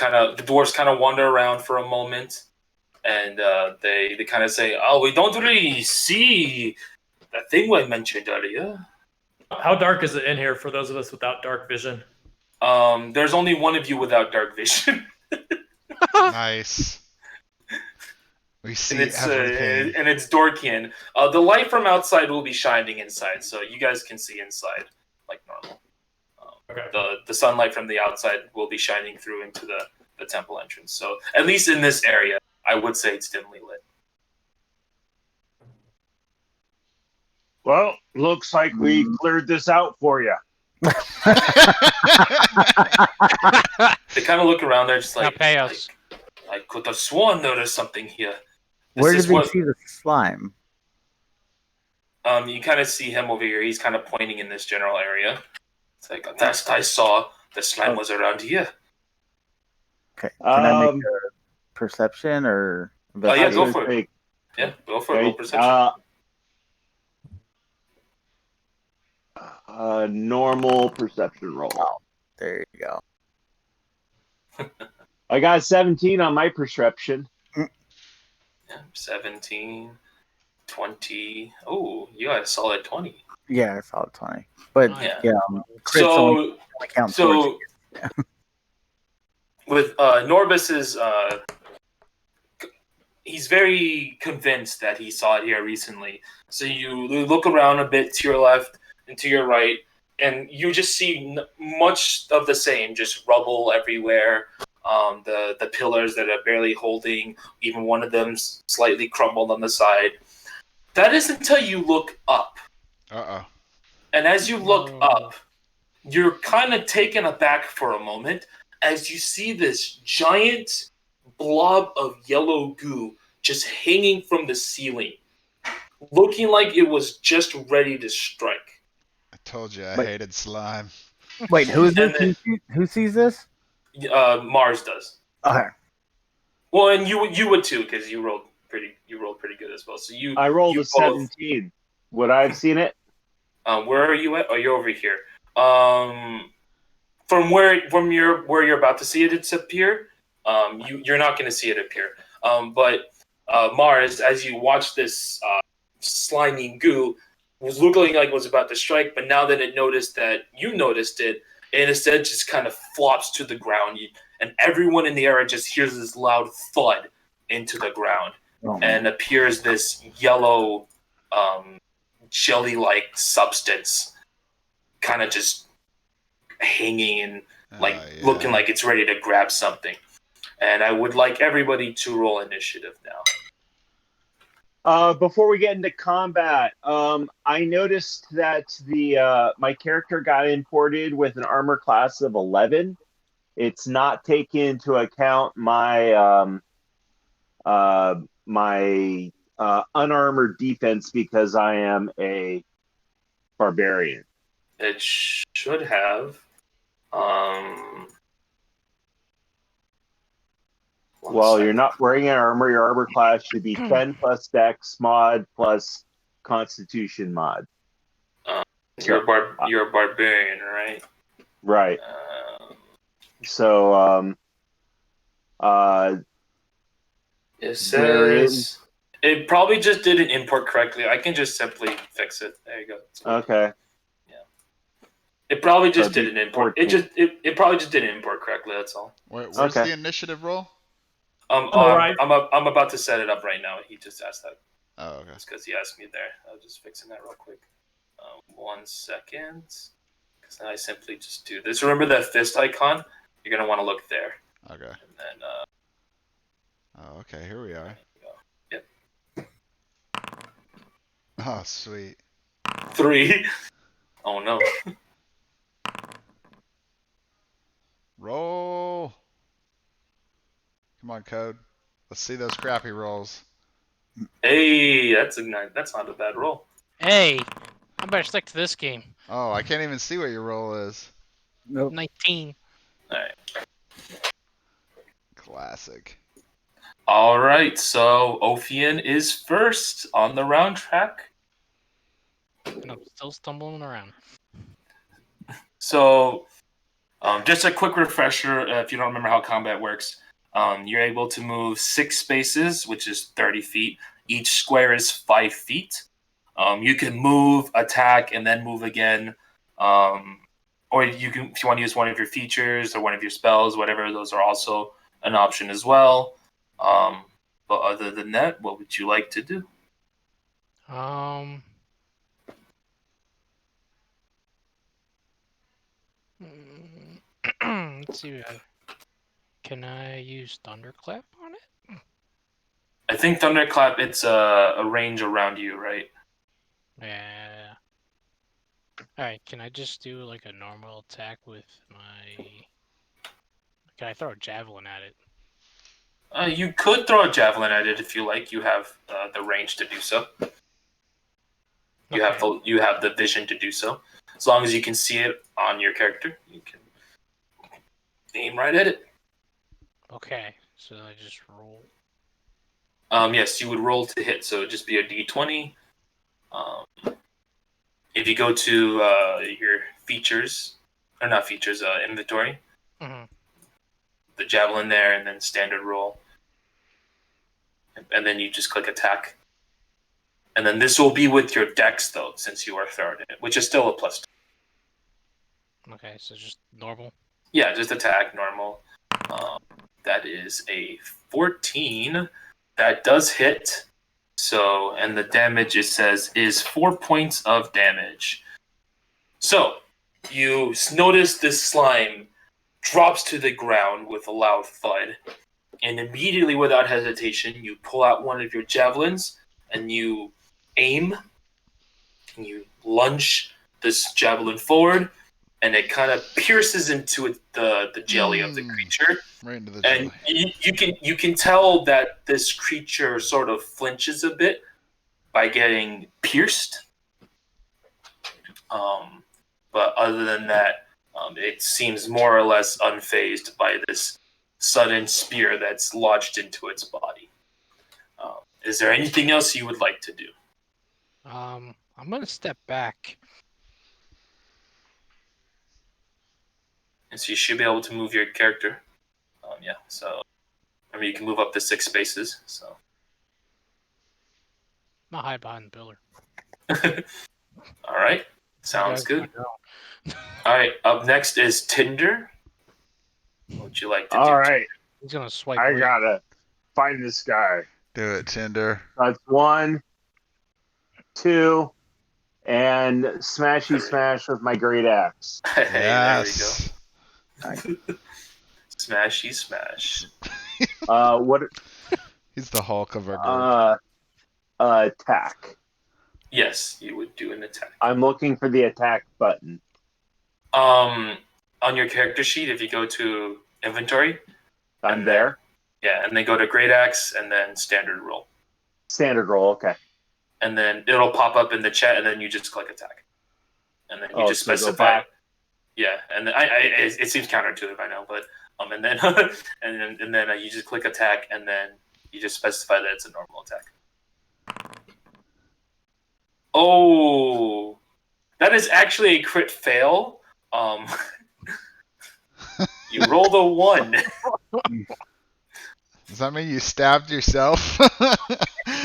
kind of wander around for a moment, and they kind of say, "Oh, we don't really see that thing I mentioned earlier." How dark is it in here for those of us without dark vision? There's only one of you without dark vision. Nice. We see everything. And it's Dorkian. The light from outside will be shining inside, so you guys can see inside like normal. Okay. The sunlight from the outside will be shining through into the temple entrance. So at least in this area, I would say it's dimly lit. Well, looks like we cleared this out for you. They kind of look around there, just Now like, pay us. I could have sworn there was something here. Where did is we what- see the slime? You kind of see him over here. He's kind of pointing in this general area. It's like, last I saw, the slime was around here. Okay. Can I Um, make a perception or? Oh, yeah, go I for it. think, Yeah, go for a okay, roll perception. normal perception roll. There you go. I got 17 on my perception. Yeah, 17, 20. Oh, you got a solid 20. Yeah, I saw 20. But Yeah. yeah, crits only So, count towards. so with Norbus's, he's very convinced that he saw it here recently. So you look around a bit to your left and to your right, and you just see much of the same, just rubble everywhere. The pillars that are barely holding, even one of them slightly crumbled on the side. That is until you look up. Uh-oh. And as you look up, you're kind of taken aback for a moment as you see this giant blob of yellow goo just hanging from the ceiling, looking like it was just ready to strike. I told you I Wait. hated slime. Wait, who is And this? Who sees this? Mars does. Okay. Well, and you would too, because you rolled pretty good as well. So I rolled you a both- 17. Would I have seen it? Where are you at? Oh, you're over here. From where you're about to see it appear, you're not going to see it appear. But Mars, as you watch this slimy goo, was looking like it was about to strike, but now that you noticed it, and instead just kind of flops to the ground, and everyone in the area just hears this loud thud into the ground, Oh, and appears this yellow, jelly-like substance, kind of just hanging and looking like it's ready to grab something. And I would like everybody to roll initiative now. Before we get into combat, I noticed that my character got imported with an armor class of 11. It's not taking into account my unarmored defense because I am a barbarian. It should have. Well, you're not wearing an armor. Your armor class should be 10 plus Dex mod plus Constitution mod. You're a barbarian, right? Right. So, it says it probably just didn't import correctly. I can just simply fix it. There you go. okay. It probably just That'd be didn't import. 14. It probably just didn't import correctly. That's all. Where's Okay. the initiative roll? Alright. I'm about to set it up right now. He just asked that. Oh, okay. That's because he asked me there. I was just fixing that real quick. 1 second. Because then I simply just do this. Remember that fist icon? You're going to want to look there. Okay. And then, Oh, okay. Here we are. Yep. Oh, sweet. 3. Oh, no. Roll. Come on, Code. Let's see those crappy rolls. Hey, that's not a bad roll. Hey, I better stick to this game. Oh, I can't even see what your roll is. Nope. 19. All right. Classic. All right. So Ophian is first on the round track. And I'm still stumbling around. So, just a quick refresher, if you don't remember how combat works, you're able to move 6 spaces, which is 30 feet. Each square is 5 feet. You can move, attack, and then move again. Or you can, if you want to use one of your features or one of your spells, whatever, those are also an option as well. But other than that, what would you like to do? Let's see. Can I use Thunderclap on it? I think Thunderclap, it's a range around you, right? Yeah. Alright, can I just do like a normal attack with my... Can I throw a javelin at it? You could throw a javelin at it if you like. You have the range to do so. You have the vision to do so. As long as you can see it on your character, you can aim right at it. Okay, so I just roll. Yes, you would roll to hit, so it'd just be a d20. If you go to your features, or not features, inventory, the javelin there, and then standard roll, and then you just click attack. And then this will be with your dex, though, since you are throwing it, which is still a +2. Okay, so just normal? Yeah, just attack, normal. That is a 14. That does hit. So, and the damage, it says, is 4 points of damage. So, you notice this slime drops to the ground with a loud thud. And immediately, without hesitation, you pull out one of your javelins and you aim. And you lunge this javelin forward. And it kind of pierces into the jelly of the creature. Right into the jelly. And you can tell that this creature sort of flinches a bit by getting pierced. But other than that, it seems more or less unfazed by this sudden spear that's lodged into its body. Is there anything else you would like to do? I'm gonna step back. And so you should be able to move your character. Yeah, so I mean, you can move up to 6 spaces. So I'm gonna hide behind the pillar. all right, sounds You good. guys go. All right, up next is Tinder. What would you like to do? All right, He's gonna swipe I right. gotta find this guy. Do it, Tinder. That's 1, 2, and smashy smash with my great axe. Hey, Yes. there we go. Smashy smash. What? He's the Hulk of our group. Attack. Yes, you would do an attack. I'm looking for the attack button. On your character sheet, if you go to inventory, I'm there. yeah, and then go to great axe and then standard roll, Standard roll. Okay. and then it'll pop up in the chat, and then you just click attack, and then you just so go specify. back. Yeah, and then it seems counterintuitive, I know, but and then and then you just click attack, and then you just specify that it's a normal attack. Oh, that is actually a crit fail. You rolled a 1. Does that mean you stabbed yourself?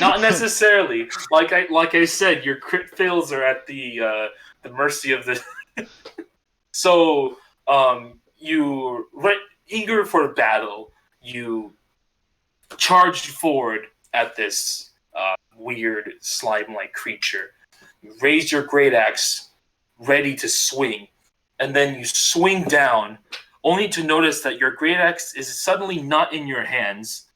Not necessarily. Like I said, your crit fails are at the mercy of the. So, you eager for battle, you charged forward at this weird slime-like creature. You raise your great axe, ready to swing, and then you swing down, only to notice that your great axe is suddenly not in your hands,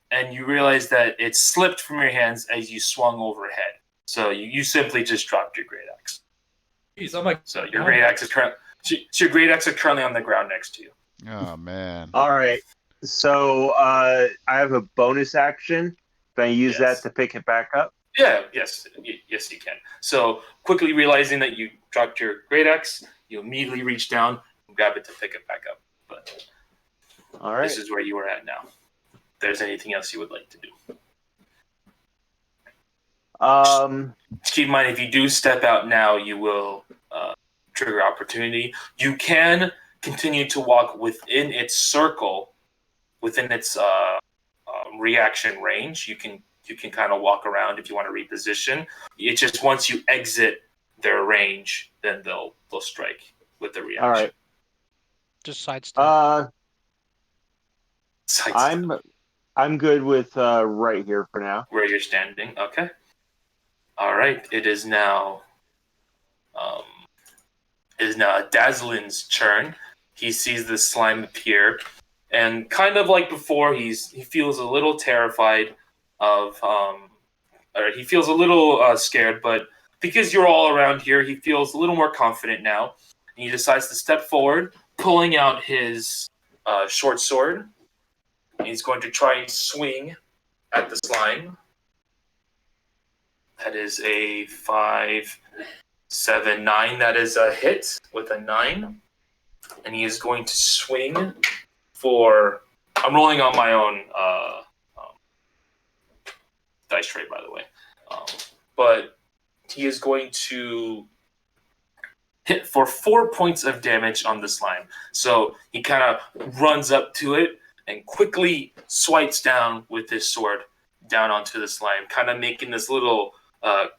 and you realize that it slipped from your hands as you swung overhead. So you simply just dropped your great axe. Jeez, I'm like, So your great axe is currently on the ground next to you. Oh man. All right. So I have a bonus action. Can I use Yes. that to pick it back up? Yes, you can. So quickly realizing that you dropped your great axe, you immediately reach down and grab it to pick it back up. But All right. this is where you are at now. If there's anything else you would like to do. Just keep in mind, if you do step out now, you will trigger opportunity. You can continue to walk within its circle, within its reaction range. You can kind of walk around if you want to reposition. It's just once you exit their range, then they'll strike with the reaction. All right. Just sidestep. I'm good with right here for now. Where you're standing. Okay. All right. It is now Dazlin's turn. He sees the slime appear, and kind of like before, he feels a little terrified of or he feels a little scared, but because you're all around here, he feels a little more confident now. And he decides to step forward, pulling out his short sword. He's going to try and swing at the slime. That is a 5, 7, 9. That is a hit with a 9. And he is going to swing for... I'm rolling on my own dice tray, by the way. But he is going to hit for 4 points of damage on the slime. So he kind of runs up to it and quickly swipes down with his sword down onto the slime, kind of making this little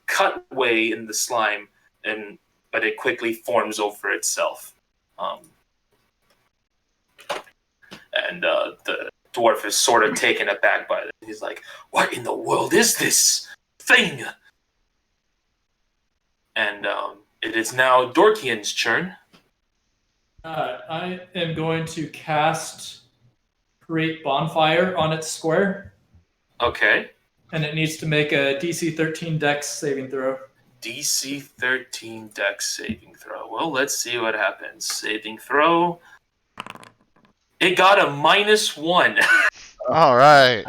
cutway in the slime, but it quickly forms over itself. And the dwarf is sort of taken aback by it. He's like, "What in the world is this thing?" And it is now Dorkian's turn. I am going to cast Create Bonfire on its square, Okay. and it needs to make a DC 13 Dex saving throw. DC 13 Dex saving throw. Well, let's see what happens. Saving throw. It got a -1. All right.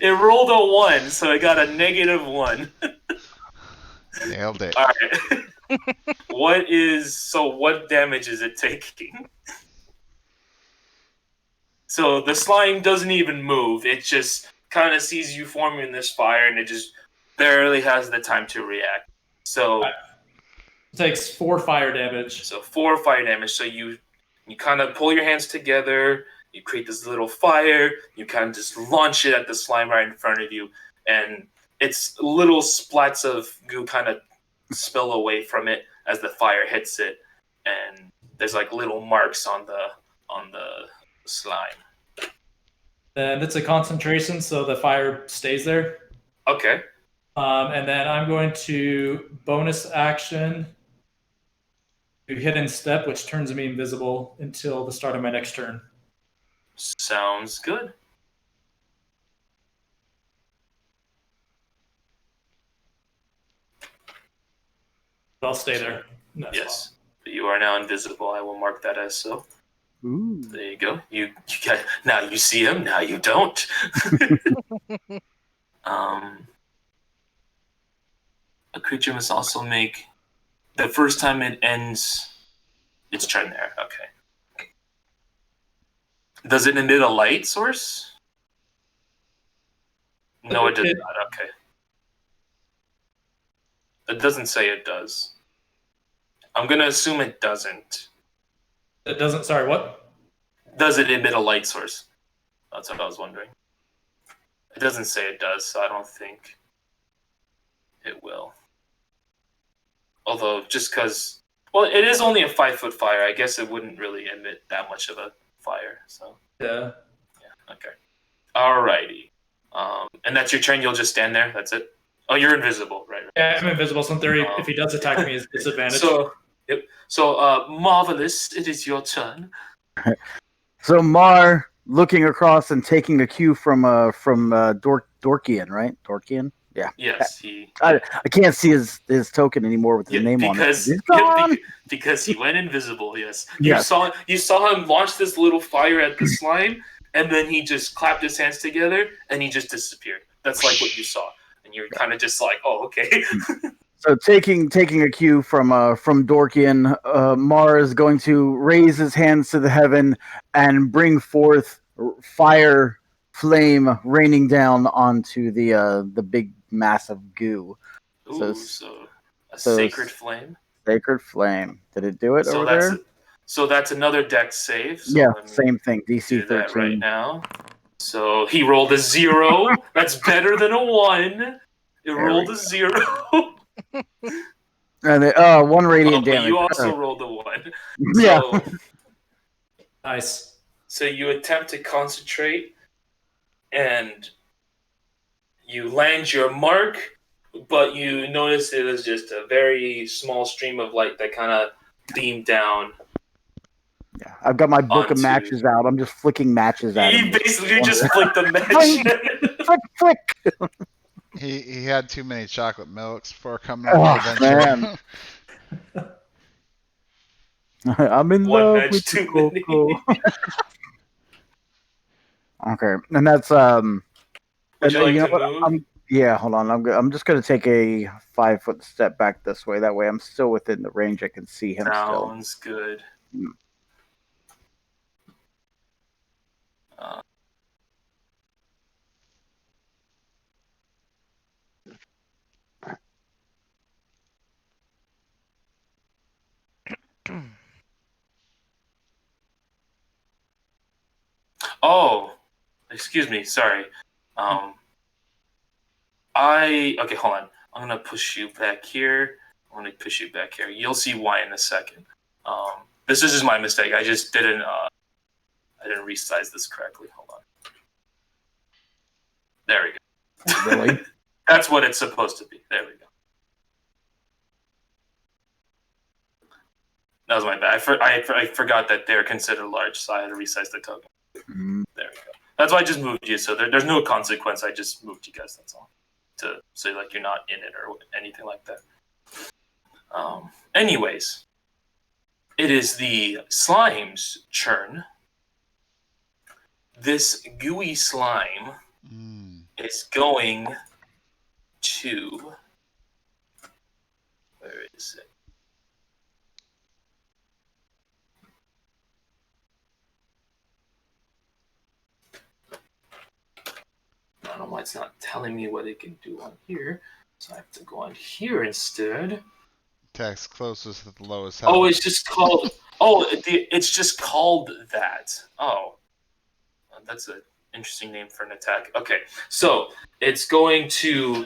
It rolled a 1, so it got a -1. Nailed it. All right. What damage is it taking? So the slime doesn't even move. It just kind of sees you forming this fire, and it just barely has the time to react. So it takes 4 fire damage. So 4 fire damage. So you kind of pull your hands together. You create this little fire. You kind of just launch it at the slime right in front of you, and its little splats of goo kind of spill away from it as the fire hits it, and there's like little marks on the slime. And it's a concentration, so the fire stays there. Okay. And then I'm going to bonus action to Hidden Step, which turns me invisible until the start of my next turn. Sounds good. I'll stay there. That's Yes. You are now invisible. I will mark that as so. Ooh. There you go. You got, now you see him. Now you don't. A creature must also make the first time it ends its turn there. Okay. Does it emit a light source? No, it does not. Okay. It doesn't say it does. I'm gonna assume it doesn't. It doesn't. Sorry, what? Does it emit a light source? That's what I was wondering. It doesn't say it does, so I don't think it will. Although, just because, well, it is only a 5-foot fire, I guess it wouldn't really emit that much of a fire. So Yeah. Okay. Alrighty. And that's your turn. You'll just stand there. That's it. Oh, you're invisible, right? Yeah, I'm invisible, so in theory, if he does attack me, it's disadvantage. So, yep. So, Marvelous, it is your turn. So Mar looking across and taking a cue from Dorkian, right? Dorkian? Yeah. Yes, I can't see his token anymore with his name on it. He's gone. Because he went invisible. Yes. Yes. You saw him launch this little fire at the slime, and then he just clapped his hands together, and he just disappeared. That's like what you saw, and you're kind of just like, oh, okay. So taking a cue from Dorkian, Mar is going to raise his hands to the heaven and bring forth fire flame raining down onto the big mass of goo. Ooh, so sacred flame. Sacred flame. Did it do it So over that's there? So that's another dex save. So Yeah, let me same thing. do DC that 13. right now. So he rolled a 0. That's better than a 1. It rolled a 0. And one radiant But damage. you also rolled a 1. Yeah. So, Nice. so you attempt to concentrate, and you land your mark, but you notice it was just a very small stream of light that kind of beamed down. Yeah, I've got my book of Onto- matches out. I'm just flicking matches at him. You basically just flicked the match. Flick, flick. He had too many chocolate milks before coming Oh, up eventually. man. I'm in One love match with too the many. Coco. Okay, and that's Would you like know to what? move? Yeah, hold on. I'm just gonna take a 5-foot step back this way. That way, I'm still within the range. I can see him still. Sounds good. Oh, excuse me. Sorry. Okay, hold on. I'm gonna push you back here. You'll see why in a second. This is just my mistake. I just didn't. I didn't resize this correctly. Hold on. There we go. Really? That's what it's supposed to be. There we go. That was my bad. I forgot that they're considered large, so I had to resize the token. Mm. There we go. That's why I just moved you. So there's no consequence. I just moved you guys. That's all. To say like you're not in it or anything like that. Anyways, it is the slime's turn. This gooey slime is going to. Where is it? I don't know why it's not telling me what it can do on here. So I have to go on here instead. Attacks closest at the lowest health. Oh, it's just called. It's just called that. Oh, that's an interesting name for an attack. Okay, so it's going to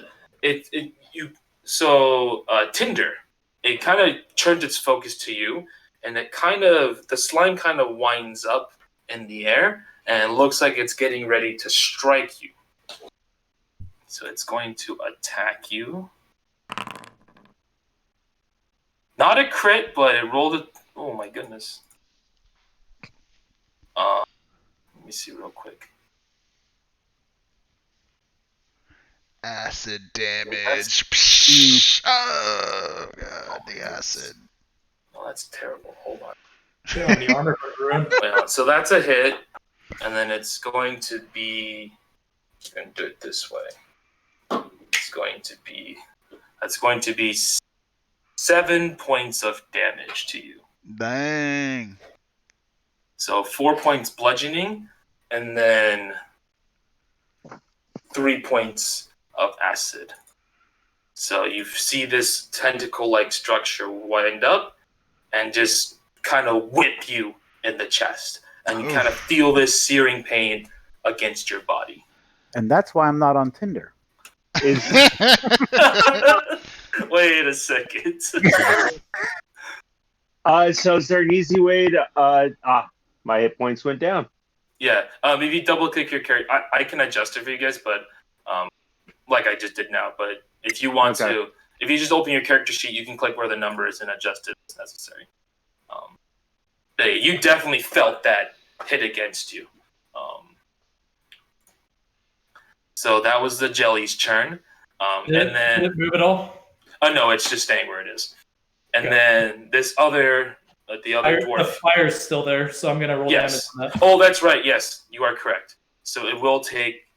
Tinder. It kind of turns its focus to you, and the slime kind of winds up in the air, and it looks like it's getting ready to strike you. So it's going to attack you. Not a crit, but it rolled it. Oh my goodness. Let me see real quick. Acid damage. Oh god, the acid. Oh, that's terrible. Hold on. Shit on the armor for ruin. Wait, so that's a hit, and then it's going to be. I'm going to do it this way. That's going to be 7 points of damage to you. Dang. So 4 points bludgeoning, and then 3 points of acid. So you see this tentacle-like structure wind up and just kind of whip you in the chest. And you kind of feel this searing pain against your body. And that's why I'm not on Tinder. Wait a second. So is there an easy way to my hit points went down. Yeah. If you double click your character, I can adjust it for you guys, but like I just did now. But if you want to, if you just open your character sheet, you can click where the number is and adjust it as necessary. You definitely felt that hit against you. So that was the jelly's turn. And then did it move at all? Oh no, it's just staying where it is. And then this other The other The dwarf. fire's still there, so I'm gonna roll damage Yes. on that. Oh, that's right. Yes, you are correct. So it will take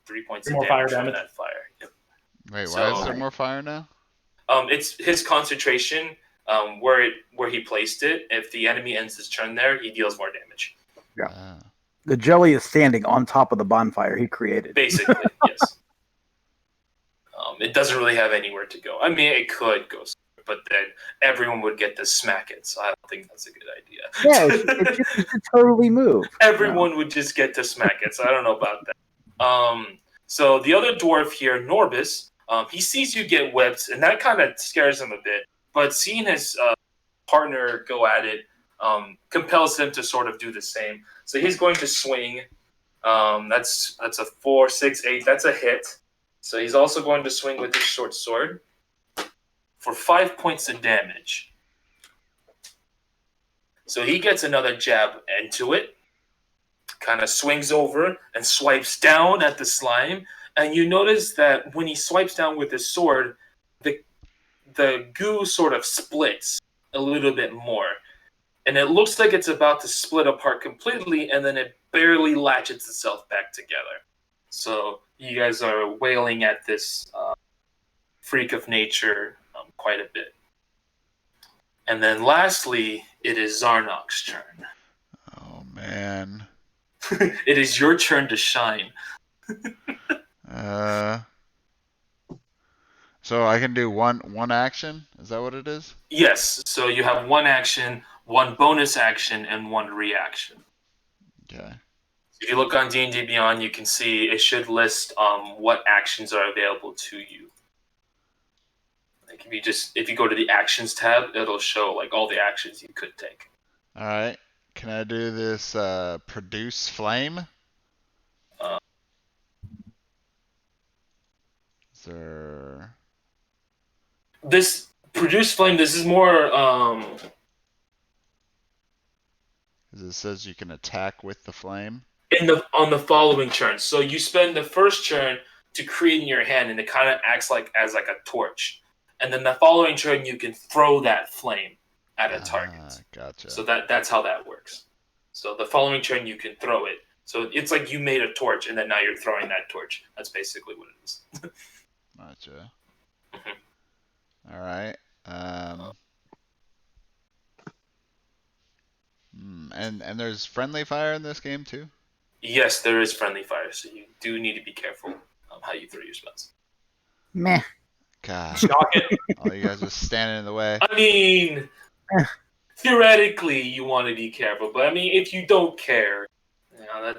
3 points Three of more fire damage from damage. that fire. Yep. Wait, So- why is there more fire now? It's his concentration where he placed it. If the enemy ends his turn there, he deals more damage. Yeah. Ah. The jelly is standing on top of the bonfire he created. Basically, yes. It doesn't really have anywhere to go. I mean, it could go, but then everyone would get to smack it. So I don't think that's a good idea. Yeah, it should totally move. Everyone would just get to smack it. So I don't know about that. So the other dwarf here, Norbis, he sees you get whipped, and that kind of scares him a bit. But seeing his partner go at it compels him to sort of do the same. So he's going to swing. That's a 4, 6, 8. That's a hit. So he's also going to swing with his short sword for 5 points of damage. So he gets another jab into it, kind of swings over and swipes down at the slime. And you notice that when he swipes down with his sword, the goo sort of splits a little bit more. And it looks like it's about to split apart completely, and then it barely latches itself back together. So you guys are wailing at this freak of nature quite a bit. And then lastly, it is Zarnok's turn. Oh man. It is your turn to shine. So I can do one action? Is that what it is? Yes, so you have one action, one bonus action, and one reaction. Okay. If you look on D&D Beyond, you can see it should list what actions are available to you. Like if you go to the actions tab, it'll show like all the actions you could take. All right. Can I do this produce flame? Is there... This produce flame. This is more. It says you can attack with the flame. On the following turn. So you spend the first turn to create in your hand, and it kind of acts as a torch. And then the following turn, you can throw that flame at a target. Gotcha. So that's how that works. So the following turn, you can throw it. So it's like you made a torch, and then now you're throwing that torch. That's basically what it is. Gotcha. Mhm. All right. And there's friendly fire in this game too? Yes, there is friendly fire, so you do need to be careful how you throw your spells. Meh. God. Shock it. All you guys are standing in the way. I mean, theoretically, you want to be careful, but I mean, if you don't care,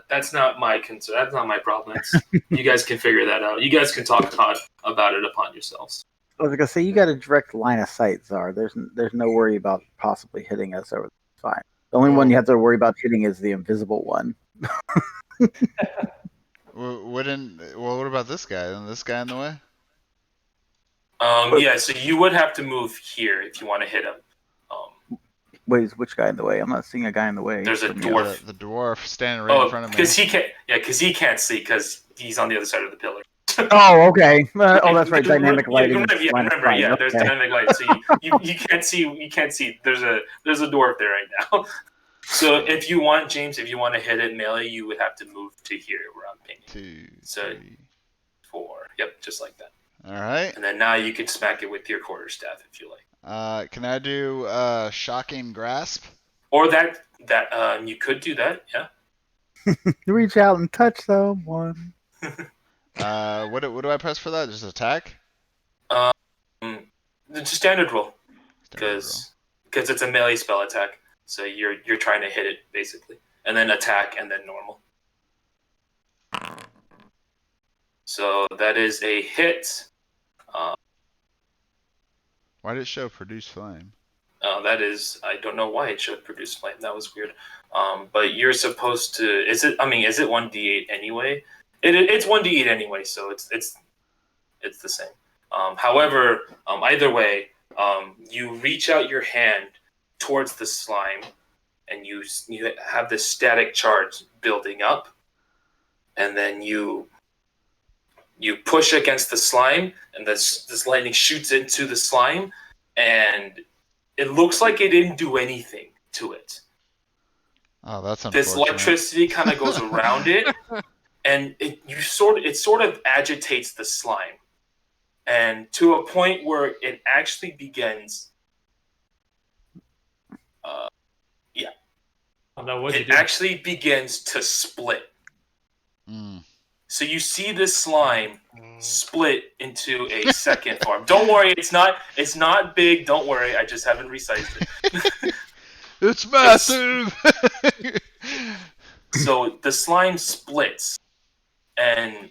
that's not my concern. That's not my problem. You guys can figure that out. You guys can talk about it upon yourselves. I was gonna say you got a direct line of sight, Czar. There's no worry about possibly hitting us over. Fine. The only one you have to worry about hitting is the invisible one. What about this guy? Isn't this guy in the way? Yeah, so you would have to move here if you want to hit him. Wait, is which guy in the way? I'm not seeing a guy in the way. There's a dwarf. The dwarf standing right in front of me. Because he can't see because he's on the other side of the pillar. Oh, okay. Oh, that's right. Dynamic lighting. Remember, there's dynamic light, so you can't see. You can't see. There's a dwarf there right now. So if you want, James, if you want to hit it melee, you would have to move to here where I'm pinging. 2, So 3. 4. Yep, just like that. All right. And then now you can smack it with your quarterstaff if you like. Can I do shocking grasp? Or that you could do that. Yeah. Reach out and touch someone. What do I press for that? Just attack? It's a standard roll because it's a melee spell attack. So you're trying to hit it basically, and then attack, and then normal. So that is a hit. Why did it show produce flame? That is, I don't know why it showed produce flame. That was weird. But you're supposed to. Is it 1d8 anyway? It's 1d8 anyway, so it's the same. However, either way, you reach out your hand towards the slime, and you have this static charge building up, and then you push against the slime, and this lightning shoots into the slime, and it looks like it didn't do anything. to it. Oh, that's This unfortunate. electricity kind of goes around it, and it sort of agitates the slime, and to a point where it actually begins. It actually begins to split. Mm. So you see this slime split into a second form. Don't worry, it's not big. Don't worry, I just haven't resized it. It's massive. So the slime splits, and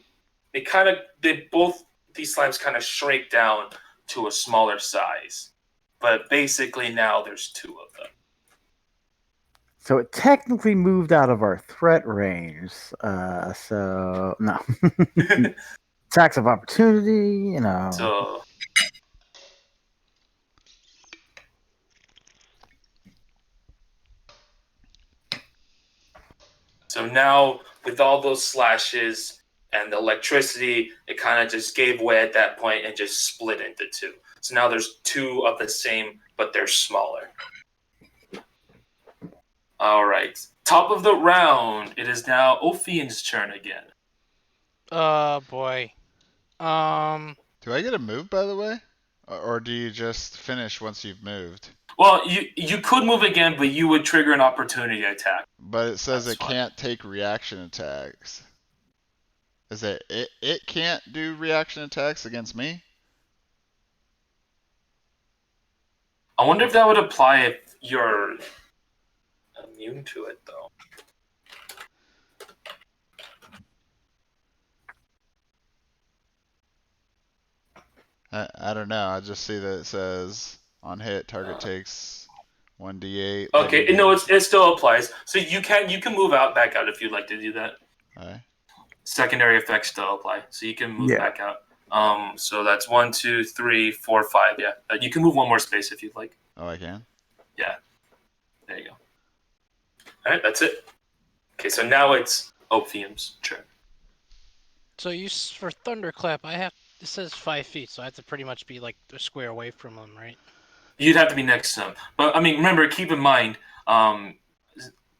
both these slimes kind of shrink down to a smaller size. But basically now there's two of them. So it technically moved out of our threat range. So no. Attacks of opportunity, So now with all those slashes and the electricity, it kind of just gave way at that point and just split into two. So now there's two of the same, but they're smaller. All right. Top of the round. It is now Ophian's turn again. Oh boy. Do I get a move, by the way? Or do you just finish once you've moved? Well, you could move again, but you would trigger an opportunity attack. But it says That's it fine. can't take reaction attacks. Is it can't do reaction attacks against me? I wonder if that would apply if you're immune to it, though. I don't know. I just see that it says on hit target takes 1d8. Okay, no, it still applies. So you can move back out if you'd like to do that. Okay. Secondary effects still apply, so you can move back out. So that's 1, 2, 3, 4, 5. Yeah, you can move one more space if you'd like. Oh, I can? Yeah. There you go. All right, that's it. Okay, so now it's Ophium's turn. So for Thunderclap, it says 5 feet, so I have to pretty much be like a square away from him, right? You'd have to be next to him. But, I mean, remember, keep in mind,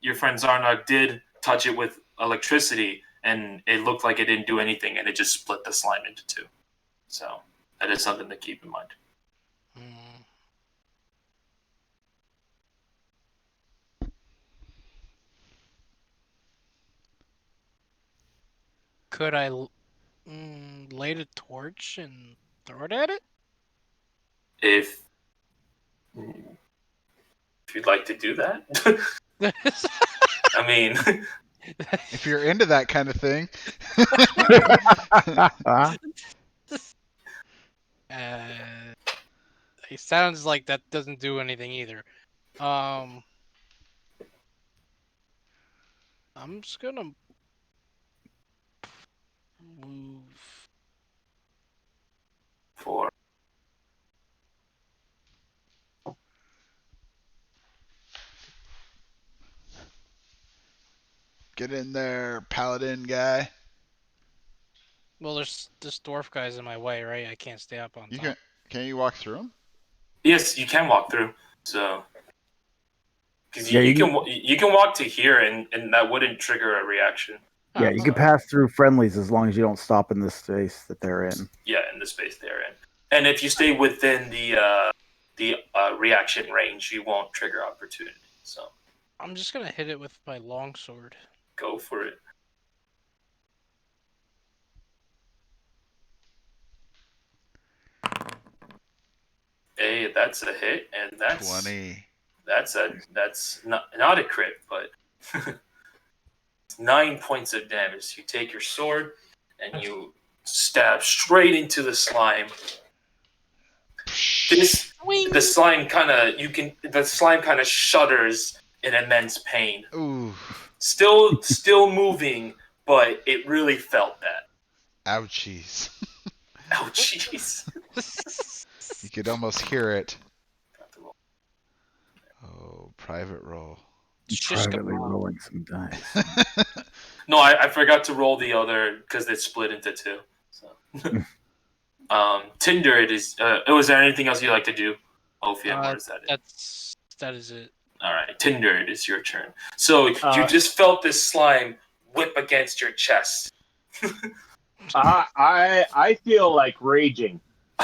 your friend Zarnog did touch it with electricity, and it looked like it didn't do anything, and it just split the slime into two. So that is something to keep in mind. Could I light a torch and throw it at it? If you'd like to do that. I mean, if you're into that kind of thing. It sounds like that doesn't do anything either. I'm just gonna move 4. Get in there, paladin guy. Well, this dwarf guy's in my way, right? I can't stay up on top. Can you walk through him? Yes, you can walk through. So, because you can walk to here, and that wouldn't trigger a reaction. Yeah, you can pass through friendlies as long as you don't stop in the space that they're in. Yeah, in the space they're in, and if you stay within the reaction range, you won't trigger opportunity. So, I'm just gonna hit it with my longsword. Go for it. Hey, that's a hit, and that's 20. That's not a crit, but 9 points of damage. You take your sword and you stab straight into the slime. The slime kind of shudders in immense pain. Ooh. Still moving, but it really felt that. Ouchies. Ouchies. You could almost hear it. Oh, private roll. Privately rolling some dice. No, I forgot to roll the other because it split into two. So. Tinder, it is. Was there anything else you'd like to do, Ophium, or is that it? That is it. All right, Tinder, it is your turn. So you just felt this slime whip against your chest. I feel like raging.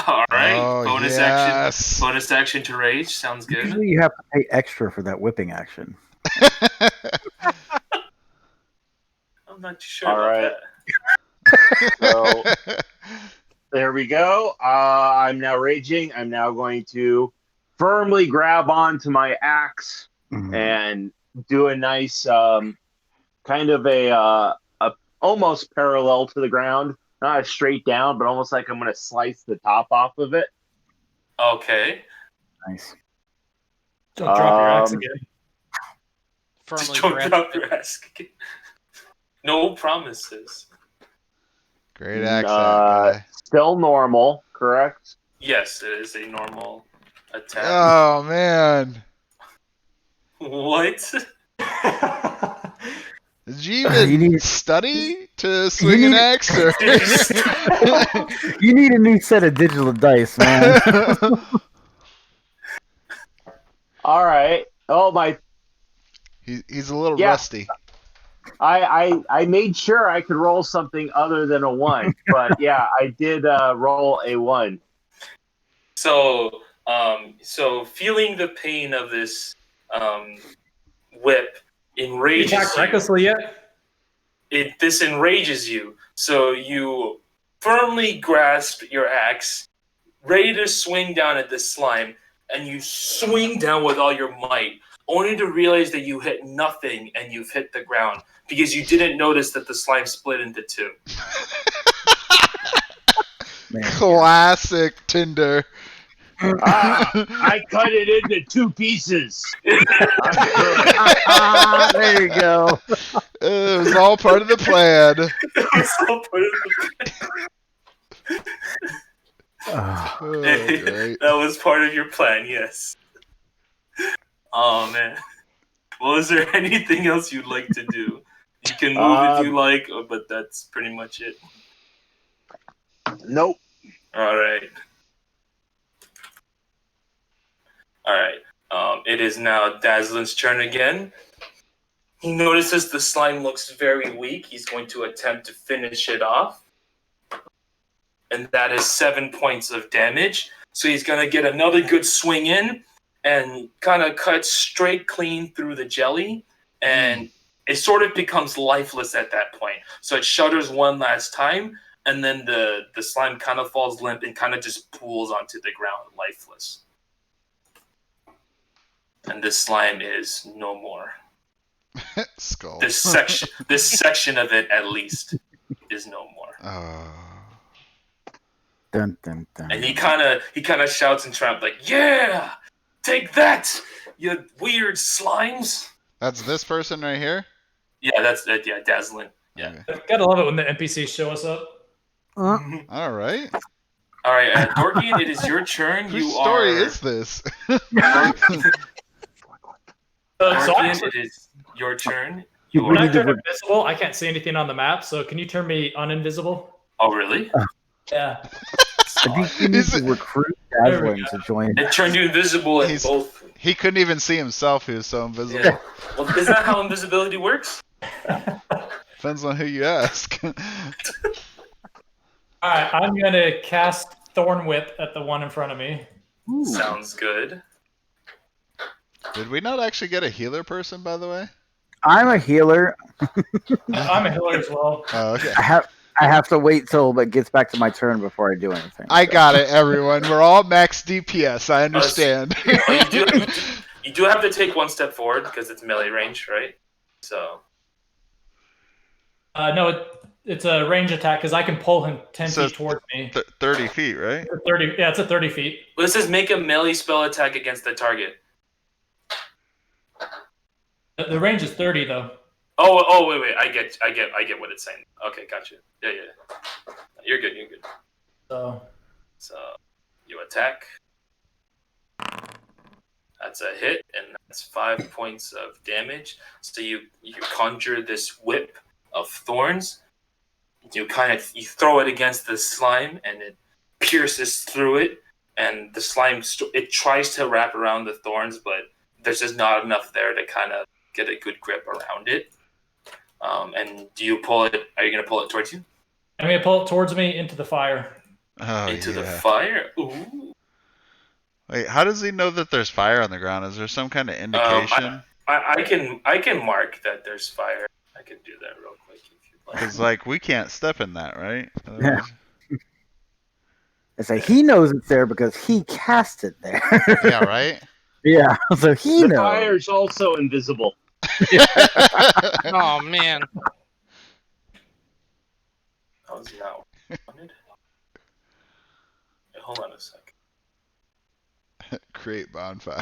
All right, Oh, bonus yes. action to rage. Sounds good. Usually you have to pay extra for that whipping action. I'm not too sure All about right. that. So there we go. I'm now raging. I'm now going to firmly grab onto my axe and do a nice kind of a almost parallel to the ground, not a straight down, but almost like I'm going to slice the top off of it. Okay. Nice. Don't drop your axe again. Just Firmly don't grab drop your axe again. No promises. Great accent, guy. Still normal, correct? Yes, it is a normal attack. Oh, man. What? Did you even study to swing an axe? Or... You need a new set of digital dice, man. All right. Oh, my. He's a little rusty. I made sure I could roll something other than a 1, but yeah, I did roll a 1. So feeling the pain of this whip enrages you attack you. recklessly yet? This enrages you, so you firmly grasp your axe, ready to swing down at this slime, and you swing down with all your might, only to realize that you hit nothing and you've hit the ground because you didn't notice that the slime split into 2. Classic Tinder. I cut it into 2 pieces. There you go. It was all part of the plan. It was all part of the plan. That was part of your plan, yes. Oh, man. Well, is there anything else you'd like to do? You can move if you like, but that's pretty much it. Nope. All right. It is now Dazzlin's turn again. He notices the slime looks very weak. He's going to attempt to finish it off. And that is 7 points of damage. So he's going to get another good swing in and kind of cut straight clean through the jelly. And it sort of becomes lifeless at that point. So it shudders one last time. And then the slime kind of falls limp and kind of just pools onto the ground lifeless. And this slime is no more. Skull. This section of it, at least, is no more. Dun, dun, dun. And he kind of shouts in triumph, like, "Yeah, take that, you weird slimes!" That's this person right here. Yeah, that's Dazzlin. Yeah, Okay. Gotta love it when the NPCs show us up. All right. All right, Dorkian, it is your turn. Whose story is this? Dorkian, it is your turn. You When I are. turn invisible, I can't see anything on the map. So can you turn me uninvisible? Oh, really? Yeah. I think you need to recruit Dazzling to join. It turned you invisible in He's- both. He couldn't even see himself. He was so invisible. Yeah. Well, is that how invisibility works? Depends on who you ask. All right, I'm gonna cast Thorn Whip at the one in front of me. Sounds good. Did we not actually get a healer person, by the way? I'm a healer. I'm a healer as well. Oh, okay. I have to wait till it gets back to my turn before I do anything. I got it, everyone. We're all max DPS. I understand. You do have to take one step forward because it's melee range, right? So. No, it's a range attack because I can pull him 10 So feet towards me. 30 feet, right? 30. Yeah, it's at 30 feet. Well, it says make a melee spell attack against the target. The range is 30 though. Oh, wait. I get what it's saying. Okay, gotcha. Yeah. You're good. So So you attack. That's a hit, and that's 5 points of damage. So you conjure this whip of thorns. You throw it against the slime, and it pierces through it. And the slime it tries to wrap around the thorns, but there's just not enough there to kind of get a good grip around it. And do you pull it? Are you going to pull it towards you? I'm going to pull it towards me into the fire. Oh, Into the yeah. fire? Ooh. Wait, how does he know that there's fire on the ground? Is there some kind of indication? I can mark that there's fire. I can do that real quick if you'd like. Because, like, we can't step in that, right? Yeah. It's like he knows it's there because he cast it there. Yeah, right? Yeah, so he The knows. fire's also invisible. Oh man. How's that wanted? Wait, hold on a second. Create bonfire.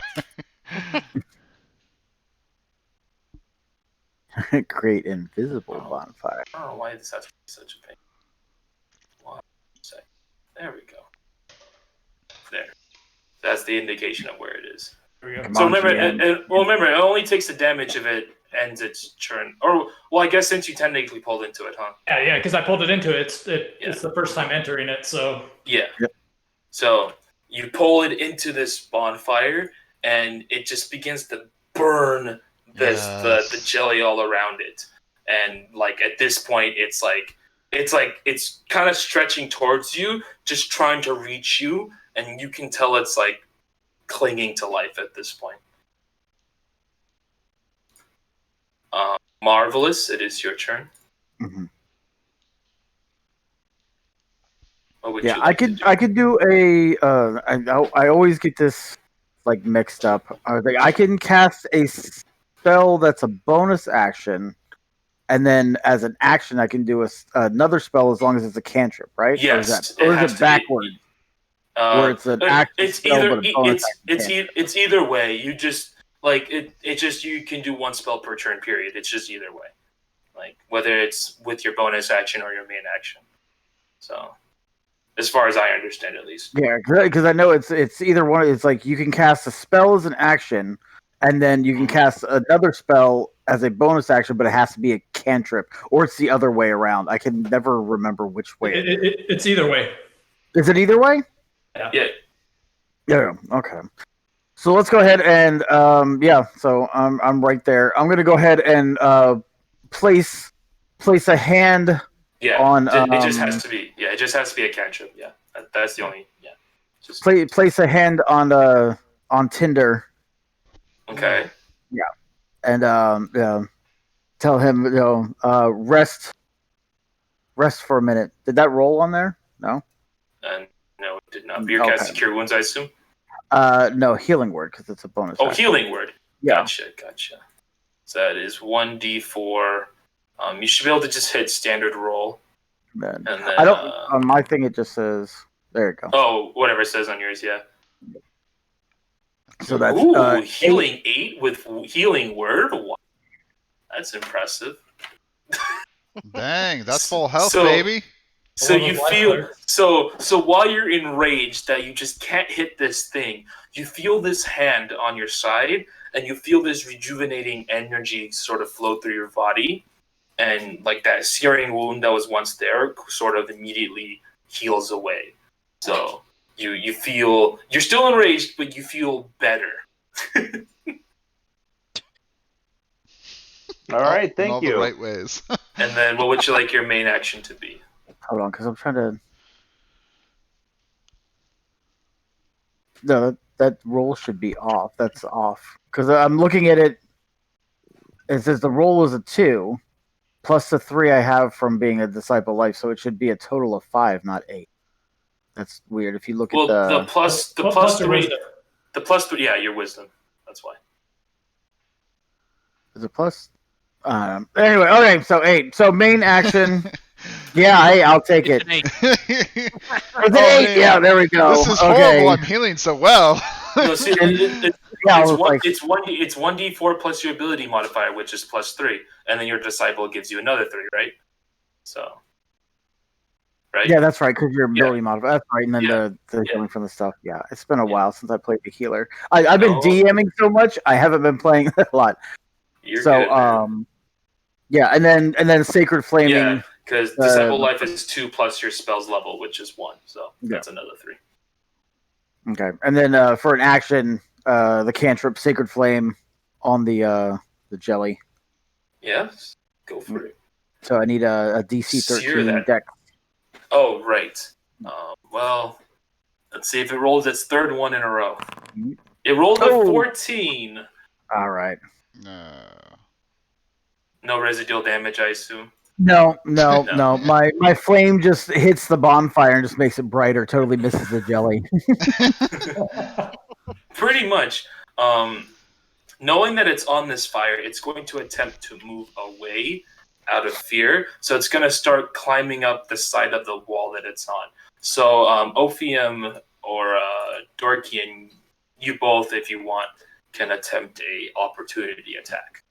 Create invisible bonfire. I don't know why this has to be such a pain. 1 second. There we go. There. That's the indication of where it is. There we go. Come So on, remember, GM. remember, it only takes the damage if it ends its turn. Or, well, I guess since you technically pulled into it, huh? Yeah, because I pulled it into it. It's the first time entering it, so... Yeah. Yep. So you pull it into this bonfire, and it just begins to burn the jelly all around it. And like at this point, it's kind of stretching towards you, just trying to reach you, and you can tell it's like clinging to life at this point. Marvelous, it is your turn. Mm-hmm. What would Yeah, you I like to could do? I could do a. I always get this like mixed up. I can cast a spell that's a bonus action, and then as an action, I can do another spell as long as it's a cantrip, right? Yes, or has is to it be- backwards? Where it's an action spell, but a bonus action. it's either way. You just like it. It just you can do one spell per turn. Period. It's just either way, like whether it's with your bonus action or your main action. So, as far as I understand, at least. Yeah, because I know it's either one. It's like you can cast a spell as an action, and then you can cast another spell as a bonus action, but it has to be a cantrip, or it's the other way around. I can never remember which way. It's either way. Is it either way? Yeah. Yeah. Okay. So let's go ahead and So I'm right there. I'm gonna go ahead and place a hand. Yeah. On, it just has to be. Yeah. It just has to be a cantrip. Yeah. That's the only. Yeah. Just place a hand on Tinder. Okay. Yeah. And tell him rest for a minute. Did that roll on there? No. And no, it did not. But you're casting Cure Wounds, I assume. No, healing word because it's a bonus. Oh, action. healing word. Yeah. Gotcha. So that is 1d4. You should be able to just hit standard roll. And then I don't. On my thing, it just says. There you go. Oh, whatever it says on yours, yeah. So that's healing 8 with healing word. Wow. That's impressive. Dang, that's full health, So- baby. So One of you those life feel clerics. so while you're enraged that you just can't hit this thing, you feel this hand on your side, and you feel this rejuvenating energy sort of flow through your body, and like that searing wound that was once there sort of immediately heals away. So you feel you're still enraged, but you feel better. All right, In thank all you. the right ways. And then what would you like your main action to be? Hold on, because I'm trying to. No, that roll should be off. That's off because I'm looking at it. It says the roll is a 2, plus the 3 I have from being a disciple life, so it should be a total of 5, not 8. That's weird. If you look Well, at the plus your 3, wisdom. the plus 3, yeah, your wisdom. That's why. is it plus? Anyway, okay, so 8. So main action. Yeah, hey, I'll take it. It's an 8. It's an Oh, 8. man. Yeah, there we go. This is okay. horrible. I'm healing so well. No, see, Yeah, I was like, it's 1d4 plus your ability modifier, which is plus 3, and then your disciple gives you another 3, right? So, right? yeah, that's right, because your ability modifier. That's right, and then Yeah. the healing from the stuff. Yeah, it's been a Yeah. while since I played the healer. I've been No. DMing so much, I haven't been playing a lot. You're So, good, man. yeah, and then Sacred Flaming. Yeah, because disciple life is 2 plus your spell's level, which is 1, so that's another 3. Okay, and then for an action, the cantrip Sacred Flame on the jelly. Yes, go for it. So I need a DC Sear 13 that. deck. Oh, right. Well, let's see if it rolls its third one in a row. It rolled a 14. All right. No. No residual damage, I assume. No. No. My flame just hits the bonfire and just makes it brighter. Totally misses the jelly. Pretty much. Knowing that it's on this fire, it's going to attempt to move away out of fear. So it's going to start climbing up the side of the wall that it's on. So Ophium or Dorkian, you both, if you want, can attempt a opportunity attack.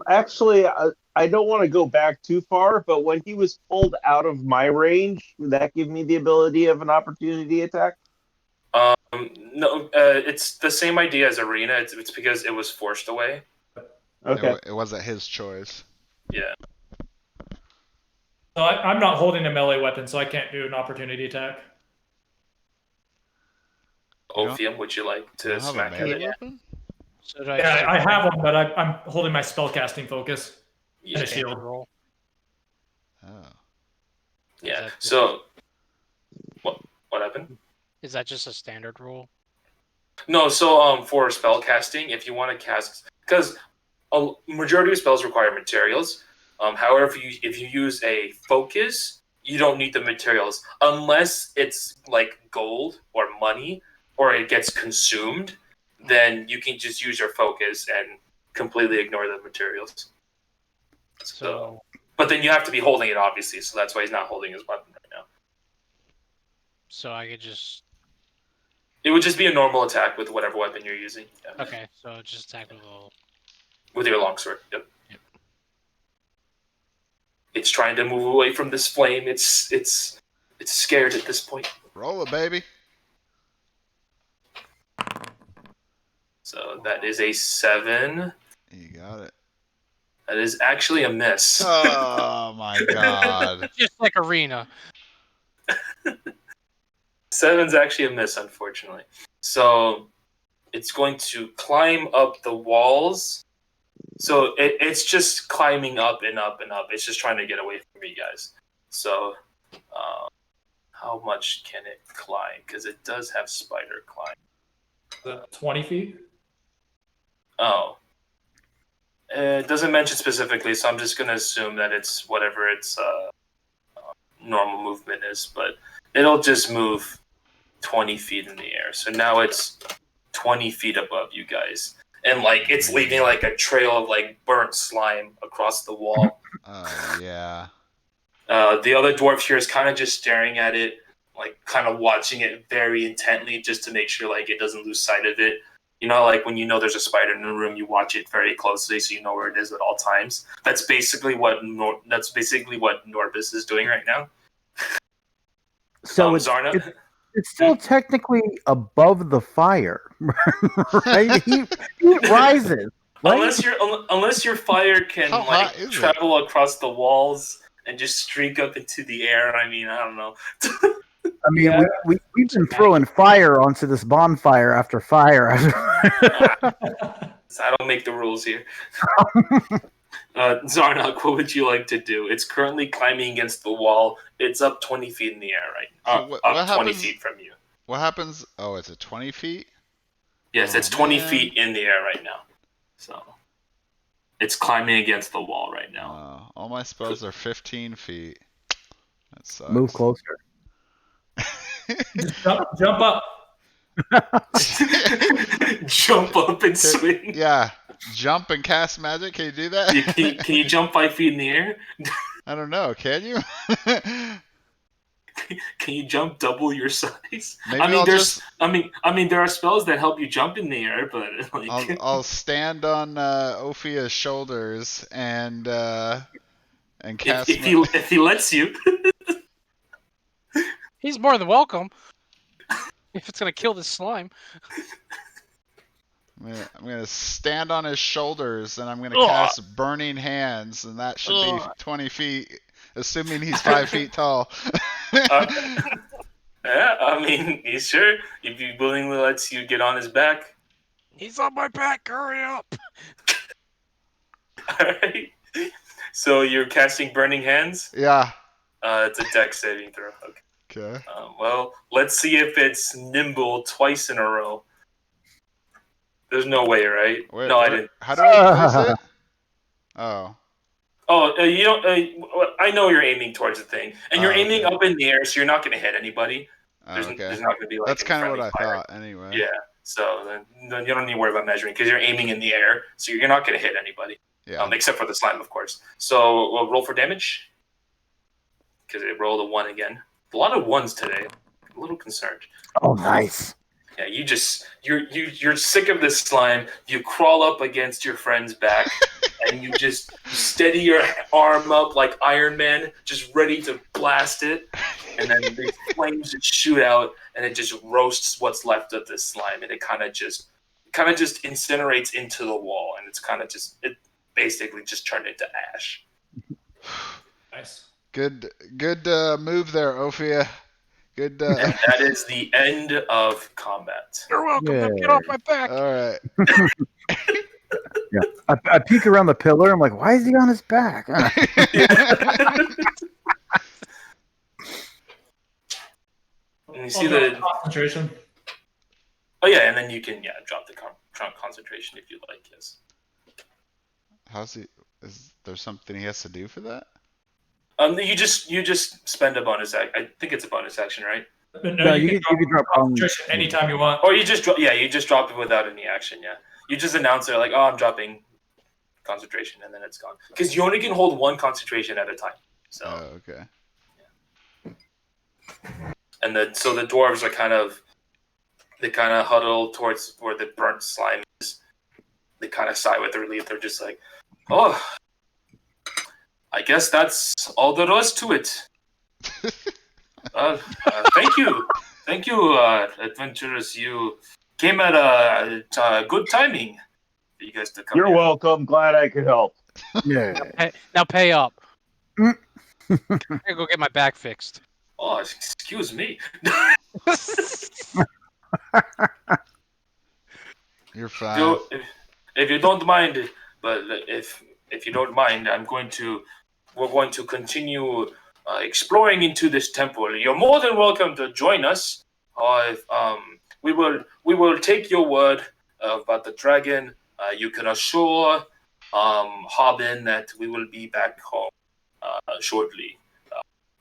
Actually, I don't want to go back too far, but when he was pulled out of my range, would that give me the ability of an opportunity attack? No, it's the same idea as Arena. It's because it was forced away. Okay. It wasn't his choice. Yeah. So I'm not holding a melee weapon, so I can't do an opportunity attack. Ophium, would you like You to don't have a smack melee him? weapon? So do Yeah, I have one, but I'm holding my spellcasting focus. Yeah. And a shield. roll. Oh. Yeah. Is that So, what happened? Is that just a standard roll? No. So, for spell casting, if you want to cast, because a majority of spells require materials. However, if you use a focus, you don't need the materials unless it's like gold or money or it gets consumed. Then you can just use your focus and completely ignore the materials. So, but then you have to be holding it, obviously. So that's why he's not holding his weapon right now. So I could just... It would just be a normal attack with whatever weapon you're using. Yeah. Okay, so just attack With your longsword. Yep. Yep. It's trying to move away from this flame. It's scared at this point. Roll it, baby. So that is a 7. You got it. That is actually a miss. Oh my god. just like Arena. 7's actually a miss, unfortunately. So it's going to climb up the walls. So it's just climbing up and up and up. It's just trying to get away from you guys. So how much can it climb? Because it does have spider climb. 20 feet? Oh. It doesn't mention specifically, so I'm just going to assume that it's whatever its normal movement is. But it'll just move 20 feet in the air. So now it's 20 feet above you guys. And like it's leaving like a trail of like burnt slime across the wall. Oh yeah. The other dwarf here is kind of just staring at it, like kind of watching it very intently just to make sure like it doesn't lose sight of it. You know, like when you know there's a spider in the room, you watch it very closely so you know where it is at all times. That's basically what Norbis is doing right now. So it's Zarna. It's still technically above the fire, right? He rises. Right? Unless your fire can How hot is it? travel across the walls and just streak up into the air. I mean, I don't know. I mean, we've been throwing fire onto this bonfire after fire. I don't make the rules here. Zarnak, what would you like to do? It's currently climbing against the wall. It's up 20 feet in the air right now. So what 20 happens- feet from you. What happens? Oh, it's at 20 feet? Yes, Oh, it's 20 man. feet in the air right now. So it's climbing against the wall right now. All my spells are 15 feet. That sucks. Move closer. Jump up. Jump up and swing. Yeah. Jump and cast magic. Can you do that? Can you jump 5 feet in the air? I don't know. Can you? Can you jump double your size? Maybe I mean, I'll there's. just- I mean, there are spells that help you jump in the air, but like. I'll stand on Ophia's shoulders and cast. if he lets you. He's more than welcome. If it's gonna kill this slime. I'm gonna stand on his shoulders and I'm gonna Ugh. cast Burning Hands, and that should be Ugh. 20 feet, assuming he's 5 feet tall. Yeah, I mean, he's sure. If he willingly lets you get on his back. He's on my back. Hurry up. All right. So you're casting Burning Hands? Yeah. It's a dex saving throw. Okay. Okay. Well, let's see if it's nimble twice in a row. There's no way, right? Wait, no, I what? didn't. How do I place it? Oh. Oh, you don't. I know you're aiming towards the thing, and you're aiming okay. up in the air, so you're not going to hit anybody. There's Okay. not going to be like. That's kind of what friendly I fire. thought, anyway. Yeah. So then you don't need to worry about measuring because you're aiming in the air, so you're not going to hit anybody. Yeah. Except for the slime, of course. So we'll roll for damage because it rolled a 1 again. A lot of 1s today. I'm a little concerned. Oh, nice. Yeah, you're sick of this slime. You crawl up against your friend's back, and you just steady your arm up like Iron Man, just ready to blast it. And then the flames just shoot out, and it just roasts what's left of this slime, and it kind of just incinerates into the wall, and it basically just turned into ash. Nice. Good move there, Ophia. Good. And that is the end of combat. You're welcome. Yeah. Now get off my back. All right. Yeah. I peek around the pillar. I'm like, why is he on his back? And you see the concentration. Oh yeah, and then you can drop the concentration if you like. Yes. How's he? Is there something he has to do for that? You just spend a bonus. I think it's a bonus action, right? No, you can drop concentration anytime you want. Or you just drop it without any action. Yeah, you just announce it like, oh, I'm dropping concentration, and then it's gone. Because you only can hold one concentration at a time. So. Oh, okay. Yeah. And so the dwarves are kind of huddle towards where the burnt slime is. They kind of sigh with relief. They're just like, oh, I guess that's all there was to it. Thank you, adventurers. You came at a good timing for you guys to come. You're here. welcome. Glad I could help. Yeah. Now pay up. I gotta go get my back fixed. Oh, excuse me. You're fine. So, if you don't mind, but if you don't mind, we're going to continue exploring into this temple. You're more than welcome to join us. We will take your word about the dragon. You can assure Harbin that we will be back home shortly.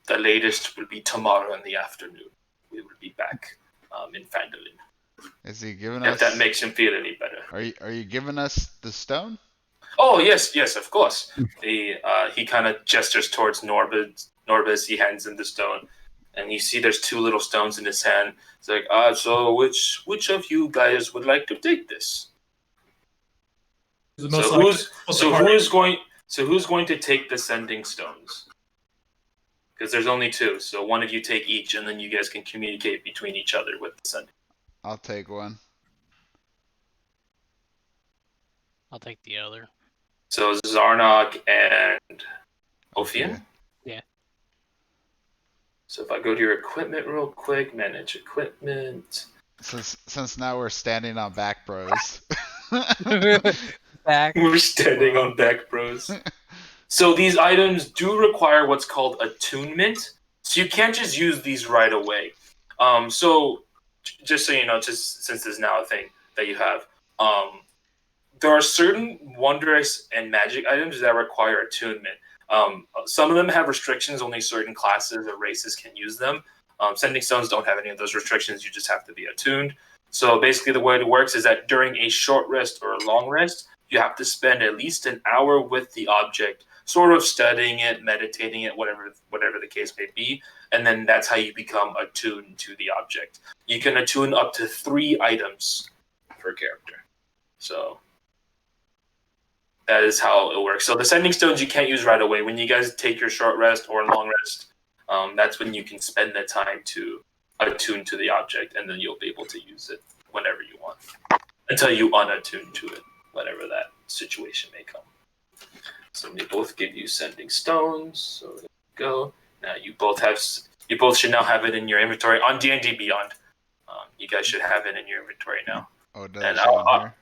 The latest will be tomorrow in the afternoon. We will be back in Phandalin. Is he giving If us? that makes him feel any better. Are you giving us the stone? Oh yes, of course. He kind of gestures towards Norbis. He hands him the stone, and you see there's 2 little stones in his hand. It's like, so which of you guys would like to take this? Who's going to take the sending stones? Because there's only 2, so one of you take each, and then you guys can communicate between each other with the sending. I'll take one. I'll take the other. So Zarnog and Ophian? Yeah. So if I go to your equipment real quick, manage equipment. Since now we're standing on back bros. Back. We're standing on back bros. So these items do require what's called attunement. So you can't just use these right away. So just so you know, just since this is now a thing that you have, there are certain wondrous and magic items that require attunement. Some of them have restrictions, only certain classes or races can use them. Sending stones don't have any of those restrictions, you just have to be attuned. So basically the way it works is that during a short rest or a long rest, you have to spend at least an hour with the object, sort of studying it, meditating it, whatever the case may be, and then that's how you become attuned to the object. You can attune up to 3 items per character. So that is how it works. So the sending stones you can't use right away. When you guys take your short rest or long rest, that's when you can spend the time to attune to the object, and then you'll be able to use it whenever you want, until you unattune to it, whatever that situation may come. So they both give you sending stones. So there you go. Now you both have You both should now have it in your inventory on D&D Beyond. You guys should have it in your inventory now. Oh, it does And show on here.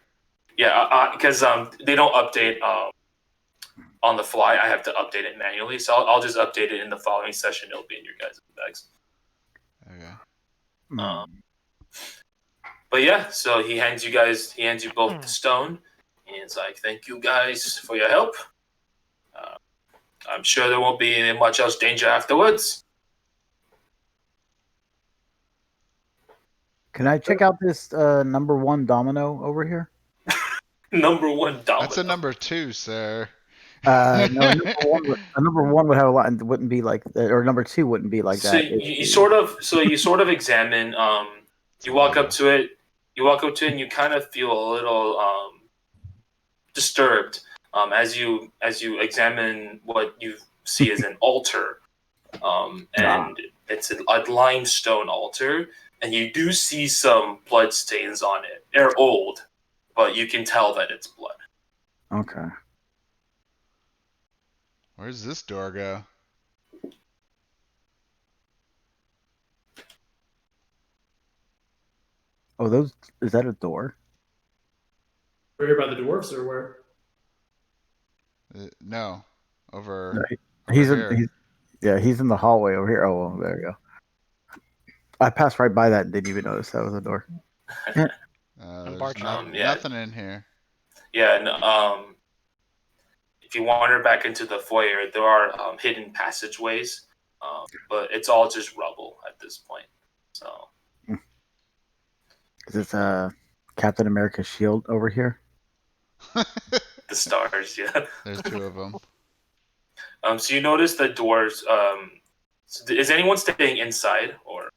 Yeah, because they don't update on the fly. I have to update it manually, so I'll just update it in the following session. It'll be in your guys' bags. Okay. But yeah, so he hands you both the stone, and it's like, thank you guys for your help. I'm sure there won't be much else danger afterwards. Can I check out this number 1 domino over here? Number 1 domino. That's a number 2, sir. No, number one would have a lot, and wouldn't be like that, or number 2 wouldn't be like So that. you sort of examine. You walk up to it. And you kind of feel a little disturbed as you examine what you see as an altar, and it's a limestone altar, and you do see some blood stains on it. They're old, but you can tell that it's blood. Okay. Where's this door go? Oh, is that a door? We're here by the dwarves, or where? No, over. No, over here. he's in the hallway over here. Oh, well, there you go. I passed right by that and didn't even notice that was a door. There's Barthen. nothing in here. Yeah, and if you wander back into the foyer, there are hidden passageways, but it's all just rubble at this point. So. Is this Captain America's shield over here? The stars, yeah. There's 2 of them. So you notice the doors. Is anyone staying inside, or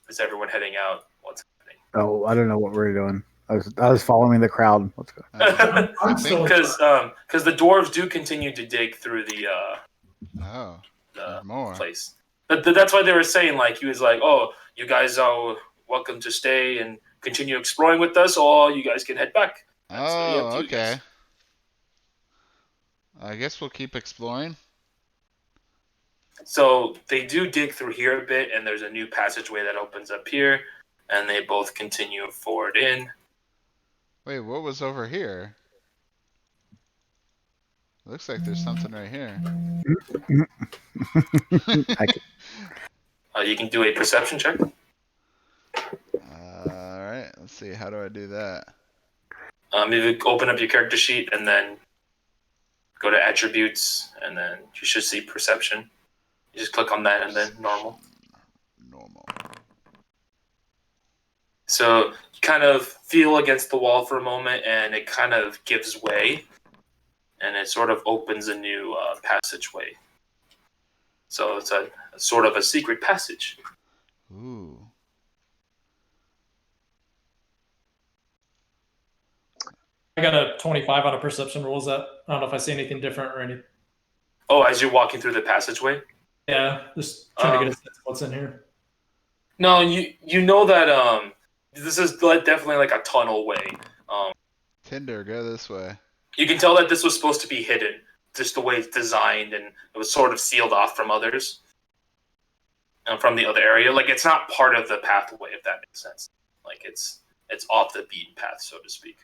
is everyone heading out? What's happening? Oh, I don't know what we're doing. I was following the crowd. Let's go. I'm still Because the dwarves do continue to dig through the more place. That's why they were saying, like, he was like, "Oh, you guys are welcome to stay and continue exploring with us, or you guys can head back." That's really up to you okay. guys. I guess we'll keep exploring. So they do dig through here a bit, and there's a new passageway that opens up here, and they both continue forward in. Wait, what was over here? Looks like there's something right here. You can do a perception check. Alright, let's see. How do I do that? You open up your character sheet and then go to attributes, and then you should see perception. You just click on that and then normal. Normal. So you kind of feel against the wall for a moment, and it kind of gives way, and it sort of opens a new passageway. So it's a sort of a secret passage. Ooh. I got a 25 on a perception roll. Is that? I don't know if I see anything different or anything. Oh, as you're walking through the passageway? Yeah, just trying to get a sense of what's in here. No, you know that this is definitely like a tunnel way. Tinder, go this way. You can tell that this was supposed to be hidden, just the way it's designed, and it was sort of sealed off from others, from the other area. Like, it's not part of the pathway, if that makes sense. Like, it's off the beaten path, so to speak.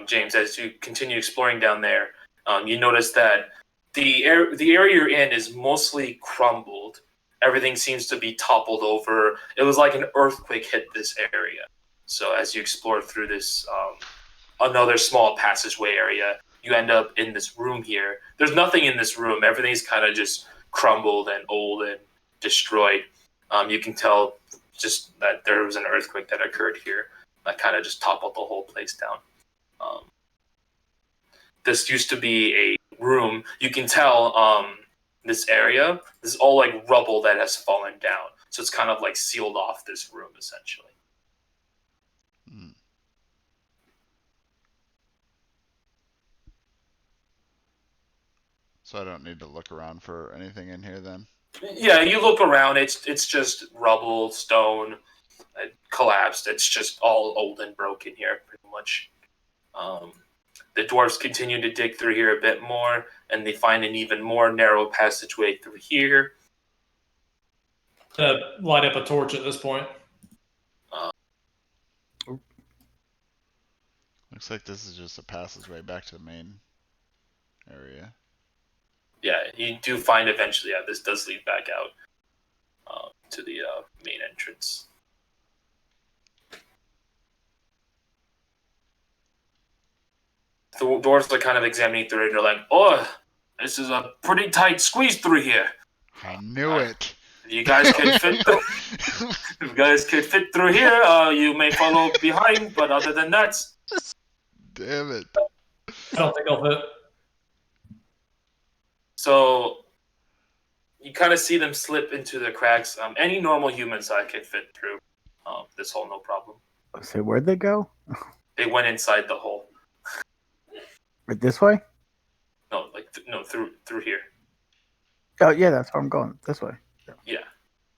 James, as you continue exploring down there, you notice that the area you're in is mostly crumbled. Everything seems to be toppled over. It was like an earthquake hit this area. So as you explore through this another small passageway area, you end up in this room here. There's nothing in this room. Everything's kind of just crumbled and old and destroyed. You can tell just that there was an earthquake that occurred here that kind of just toppled the whole place down. This used to be a room. You can tell this area, this is all like rubble that has fallen down. So it's kind of like sealed off this room, essentially. So I don't need to look around for anything in here then? Yeah, you look around. It's just rubble, stone, collapsed. It's just all old and broken here, pretty much. The dwarves continue to dig through here a bit more, and they find an even more narrow passageway through here. Light up a torch at this point. Looks like this is just a passageway back to the main area. Yeah, you do find eventually, this does lead back out to the main entrance. The dwarves are kind of examining through it, and they're like, "Oh, this is a pretty tight squeeze through here. I knew it. If you guys could fit through, if you guys could fit through here, you may follow behind, but other than that..." Damn it. I don't think I'll fit. So you kind of see them slip into the cracks. Any normal human side could fit through this hole, no problem. So where'd they go? They went inside the hole. Right this way? No, through here. Oh yeah, that's where I'm going. This way. Yeah.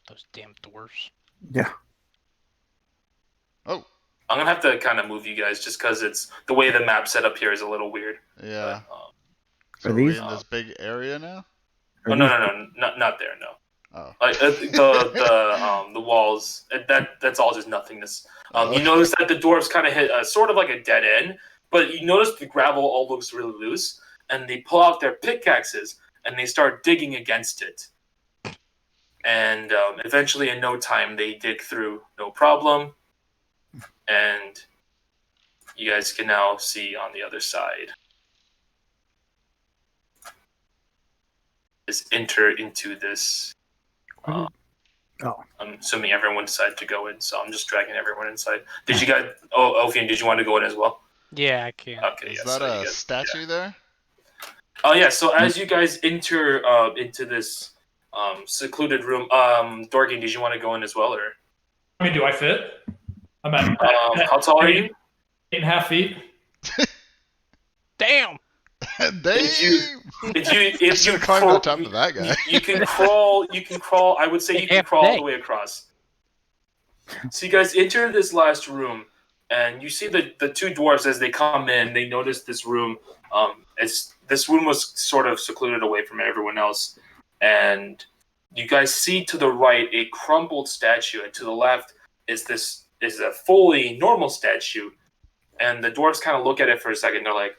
Those damn dwarves. Yeah. Oh. I'm gonna have to kind of move you guys just because it's the way the map set up here is a little weird. Yeah. But, So Are are we these- in this big area now? no, not there. No. Oh. Like the walls. That's all just nothingness. You notice that the dwarves kind of hit sort of like a dead end, but you notice the gravel all looks really loose, and they pull out their pickaxes and they start digging against it. And eventually, in no time, they dig through, no problem. And you guys can now see on the other side. Is enter into this. Oh. I'm assuming everyone decided to go in, so I'm just dragging everyone inside. Did you guys? Oh, Ophian, did you want to go in as well? Yeah, I can. Okay. Is yeah, that so you a guys- statue there? Oh yeah. So as you guys enter into this secluded room, Dorgan, did you want to go in as well, or I mean, do I fit? I'm at how tall are you? 8.5 feet. Damn. Damn! If you Climb crawl, on top of that guy. you can crawl. You can crawl. I would say you can Half crawl all day. the way across. So you guys enter this last room, and you see the two dwarves as they come in. They notice this room. This room was sort of secluded away from everyone else, and you guys see to the right a crumbled statue, and to the left is a fully normal statue. And the dwarves kind of look at it for a second. They're like,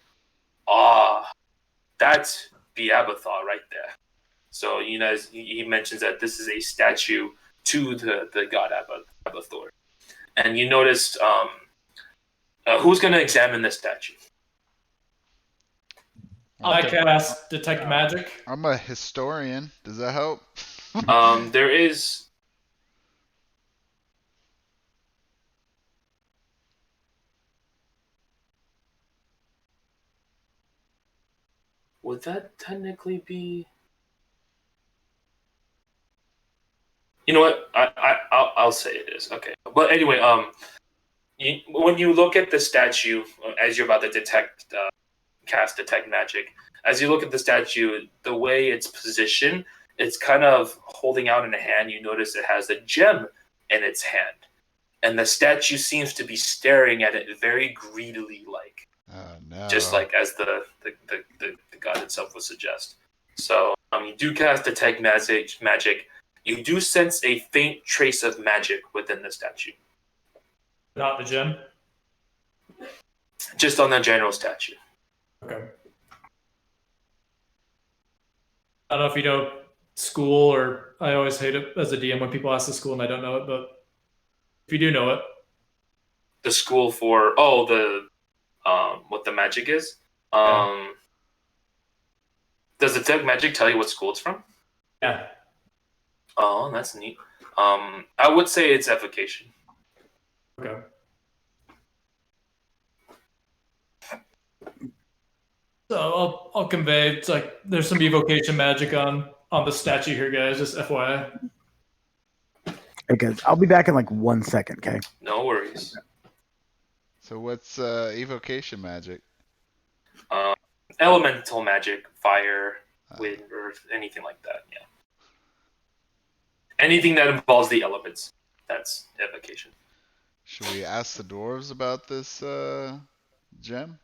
"Ah, that's Biabathar right there." So you guys, he mentions that this is a statue to the god Abathor. And you noticed who's going to examine this statue? I cast Detect Magic. I'm a historian. Does that help? There is. Would that technically be? You know what? I'll say it is. Okay. But anyway, when you look at the statue as you're about to cast Detect Magic, as you look at the statue, the way it's positioned, it's kind of holding out in a hand. You notice it has a gem in its hand, and the statue seems to be staring at it very greedily, like. Oh no. Just like as the god itself would suggest. So you do cast Detect Magic. You do sense a faint trace of magic within the statue. Not the gem. Just on the general statue. Okay. I don't know if you know school, or I always hate it as a DM when people ask the school and I don't know it, but if you do know it. The school for what the magic is. Does Detect Magic tell you what school it's from? Yeah. Oh, that's neat. I would say it's Evocation. Okay. So I'll convey. It's like there's some evocation magic on the statue here, guys. Just FYI. Hey guys, I'll be back in like 1 second. Okay. No worries. So what's evocation magic? Elemental magic, fire, wind, earth, anything like that. Yeah. Anything that involves the elements. That's evocation. Should we ask the dwarves about this gem?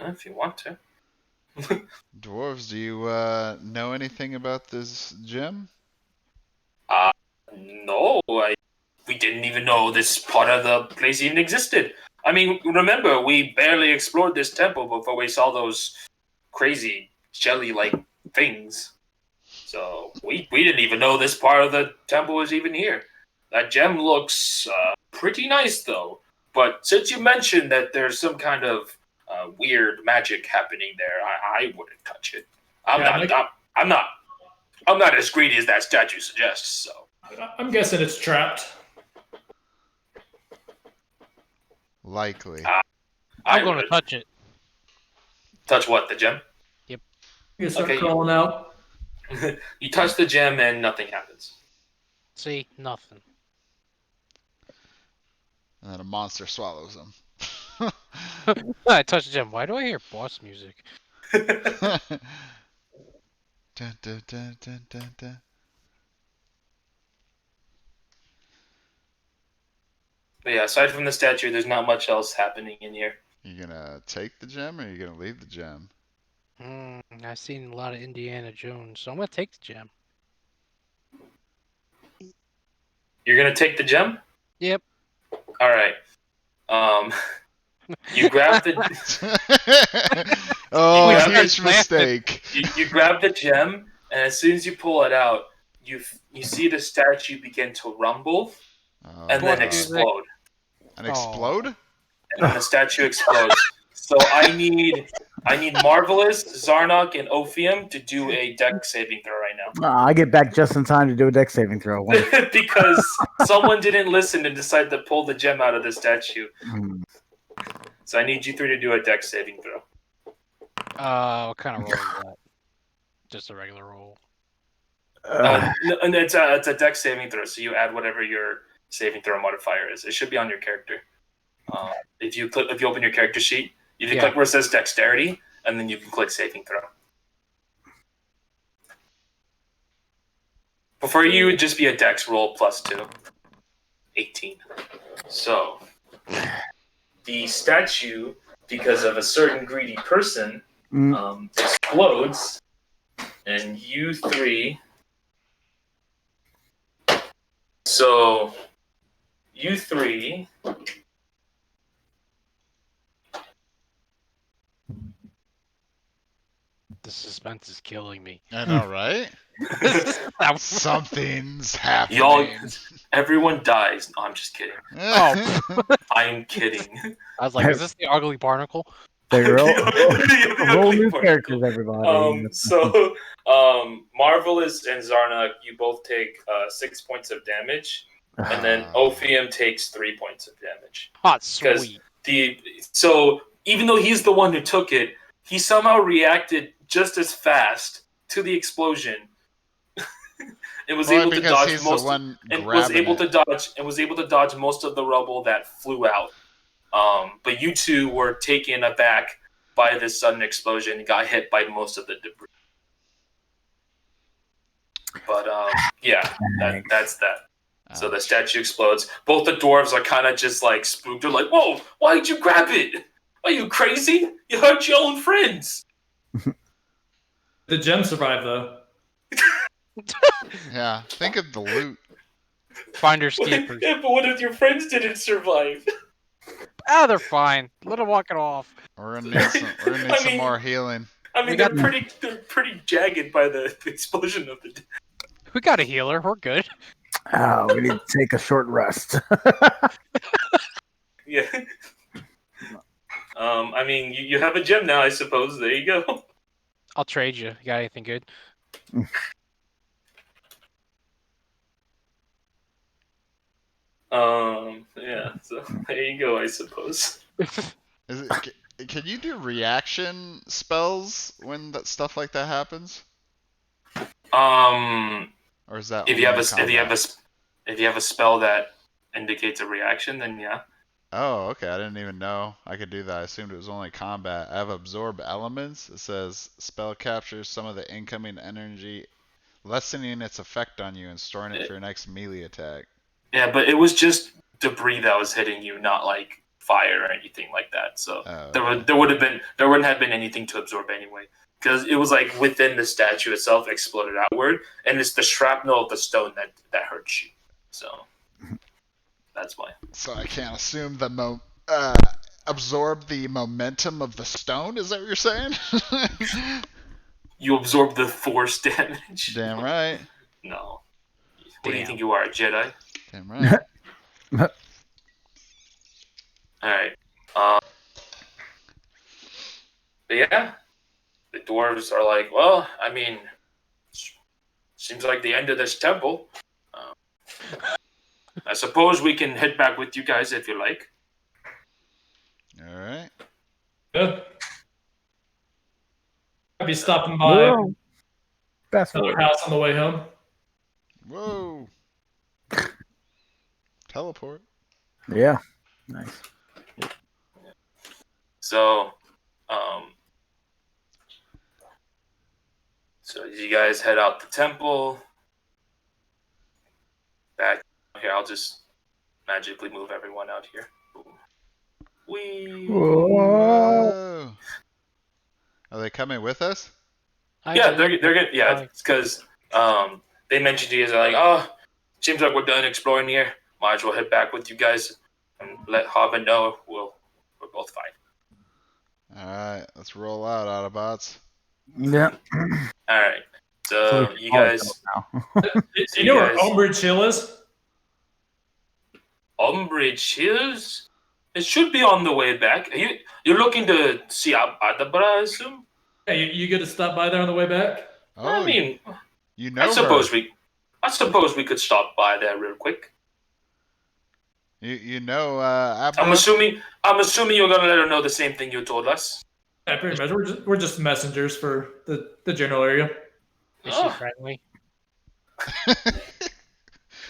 If you want to. Dwarves, do you know anything about this gem? No, we didn't even know this part of the place even existed. I mean, remember, we barely explored this temple before we saw those crazy jelly-like things. So we didn't even know this part of the temple was even here. That gem looks pretty nice, though. But since you mentioned that there's some kind of weird magic happening there, I wouldn't touch it. I'm not as greedy as that statue suggests. So I'm guessing it's trapped. Likely. I'm I going to would touch it. touch what, the gem? You start Okay, crawling out. You touch the gem and nothing happens. See, nothing. And then a monster swallows him. I touched the gem. Why do I hear boss music? Dun, dun, dun, dun, dun, dun. But yeah, aside from the statue, there's not much else happening in here. You gonna take the gem or are you gonna leave the gem? I've seen a lot of Indiana Jones, so I'm going to take the gem. You're gonna take the gem? Yep. All right. You grab the Oh, You grab huge the- mistake. you grab the gem, and as soon as you pull it out, you see the statue begin to rumble Oh, and then God. explode. And explode? And then the statue explodes. So I need Marvelous, Zarnok, and Ophium to do a dex saving throw right now. I get back just in time to do a dex saving throw. Because someone didn't listen and decided to pull the gem out of the statue. So I need you three to do a dex saving throw. What kind of roll is that? Just a regular roll. And it's a dex saving throw, so you add whatever your saving throw modifier is. It should be on your character. If you open your character sheet, you can click where it says dexterity, and then you can click saving throw. Before you would just be a dex roll +2. 18. So the statue, because of a certain greedy person, explodes, and you three. So you three. The suspense is killing me. I know, right? Something's happening. Y'all, everyone dies. No, I'm just kidding. Oh. I'm kidding. I was like, is this the ugly barnacle? Roll new characters, everybody. So, Marvelous and Zarnok, you both take 6 points of damage, and then Ophium takes 3 points of damage. Hot, sweet. So even though he's the one who took it, he somehow reacted just as fast to the explosion. And was able to dodge most. And was able to dodge most of the rubble that flew out. But you two were taken aback by this sudden explosion and got hit by most of the debris. But that's that. So the statue explodes. Both the dwarves are kind of just like spooked. They're like, "Whoa! Why did you grab it? Are you crazy? You hurt your own friends." The gem survived, though. Yeah, think of the loot. Finders keepers. Yeah, but what if your friends didn't survive? They're fine. Let them walk it off. We're gonna need some more healing. I mean, they're pretty jagged by the explosion of the. We got a healer. We're good. We need to take a short rest. Yeah. I mean, you have a gem now, I suppose. There you go. I'll trade you. You got anything good? Yeah. So there you go, I suppose. Can you do reaction spells when stuff like that happens? Or is that if you have a spell that indicates a reaction, then yeah. Oh, okay. I didn't even know I could do that. I assumed it was only combat. I have absorb elements. It says spell captures some of the incoming energy, lessening its effect on you and storing it for your next melee attack. Yeah, but it was just debris that was hitting you, not like fire or anything like that. So Oh, there wouldn't have been anything to absorb anyway, because it was like within the statue itself exploded outward, and it's the shrapnel of the stone that hurts you. So that's why. so I can't assume the absorb the momentum of the stone. Is that what you're saying? You absorb the force damage. Damn right. No. What do you Damn. think you are, a Jedi? Damn right. All right. But yeah, the dwarves are like, well, I mean, seems like the end of this temple. I suppose we can head back with you guys if you like. All right. Yeah. I'll be stopping by Whoa. Fast another forward. house on the way home. Whoa. Teleport. Yeah. Nice. So, so you guys head out the temple. Back here, I'll just magically move everyone out here. Boom. Whee! Whoa. Whoa. Are they coming with us? Yeah, they're good. Yeah, Bye. it's because they mentioned to you guys, they're like, oh, seems like we're done exploring here. Might as well head back with you guys and let Hobbit know we're both fine. All right. Let's roll out, Autobots. Yeah. All right. So you guys, Now. Do you know where guys- Umbrage Hill is? Umbridge Hills. It should be on the way back. You're looking to see Adabra, I assume. Yeah, you get to stop by there on the way back. Oh, I mean, you know I suppose her. we could stop by there real quick. You know Abra? I'm assuming you're gonna let her know the same thing you told us. Yeah, pretty much. We're just messengers for the general area. Is she Oh. friendly?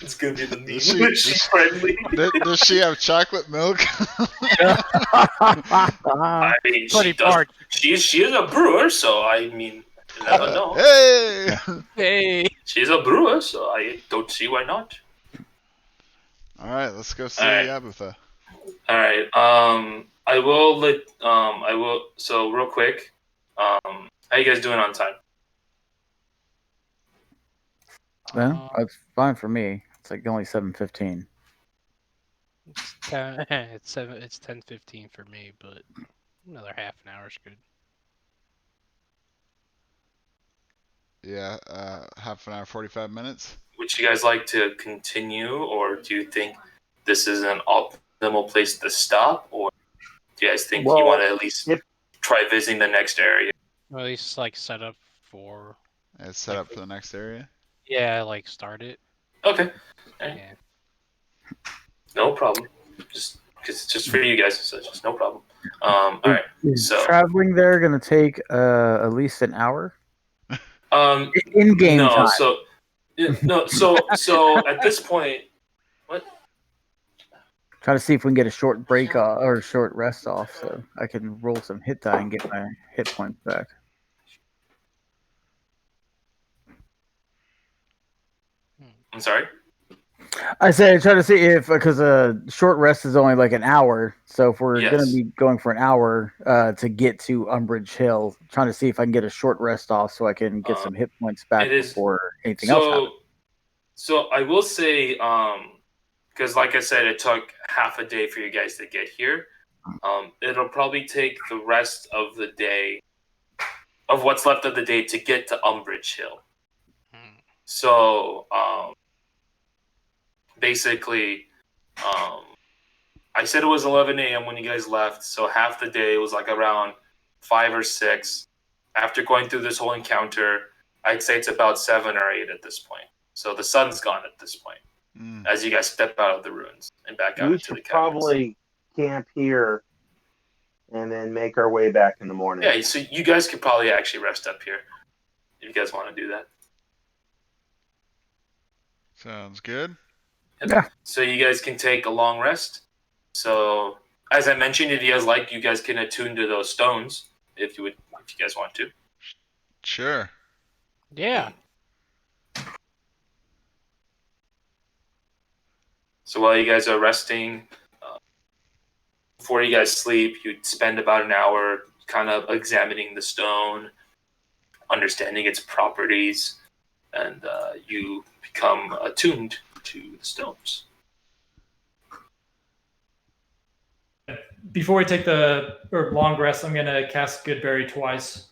It's gonna be the Is she- meme. She's friendly. Does she have chocolate milk? I mean, she Funny does. part. She is a brewer, so I mean, you never know. Hey! Hey. She's a brewer, so I don't see why not. All right, let's go see All right. Abatha. All right. So real quick, how you guys doing on time? Well, that's fine for me. It's like only 7:15. It's 10:15 for me, but another half an hour is good. Yeah, half an hour, 45 minutes. Would you guys like to continue, or do you think this is an optimal place to stop, or do you guys think you Well, want to at least if- try visiting the next area? Or at least like set up for It's set up for the next area. like start it. Okay, Yeah. no problem. Just because it's just for you guys, so it's just no problem. All right. Is So- traveling there gonna take at least an hour No, in game time? So at this point, what? Try to see if we can get a short break or a short rest off, so I can roll some hit die and get my hit points back. I'm sorry. I said try to see if because a short rest is only like an hour, so if we're Yes. gonna be going for an hour to get to Umbridge Hill, trying to see if I can get a short rest off so I can get some hit points back it is- before anything else happens. So I will say, because like I said, it took half a day for you guys to get here. It'll probably take the rest of the day, of what's left of the day, to get to Umbridge Hill. Hmm. So basically, I said it was 11 a.m. when you guys left, so half the day was like around 5 or 6. After going through this whole encounter, I'd say it's about 7 or 8 at this point. So the sun's gone at this point as you guys step out of the ruins and back out We into the should caverns. probably camp here and then make our way back in the morning. Yeah, so you guys could probably actually rest up here if you guys want to do that. Sounds good. Yeah. So you guys can take a long rest. So as I mentioned, if you guys like, you guys can attune to those stones if you guys want to. Sure. Yeah. So while you guys are resting, before you guys sleep, you'd spend about an hour kind of examining the stone, understanding its properties, and you become attuned to the stones. Before we take the long rest, I'm going to cast Goodberry twice.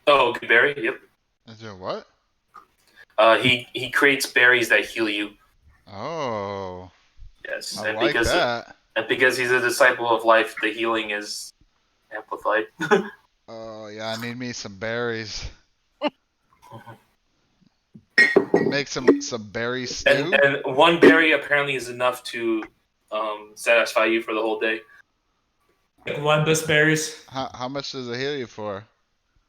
Oh, good berry. Yep. Is there what? He creates berries that heal you. Oh, Yes, I like that. And because he's a disciple of life, the healing is amplified. Oh yeah, I need me some berries. Make some berry stew. And one berry apparently is enough to satisfy you for the whole day. Like Lembus berries. How much does it heal you for?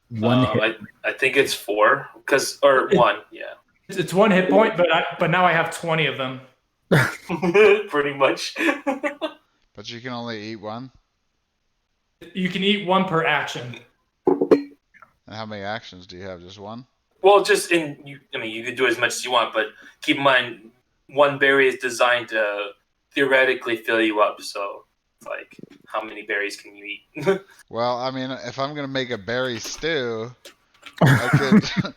One hit. I think it's 4, or 1. Yeah, It's 1 hit point, but now I have 20 of them. pretty much. But you can only eat one. You can eat 1 per action. And how many actions do you have? Just one? Well, just you can do as much as you want, but keep in mind, one berry is designed to theoretically fill you up. So, like, how many berries can you eat? Well, I mean, if I'm gonna make a berry stew, I could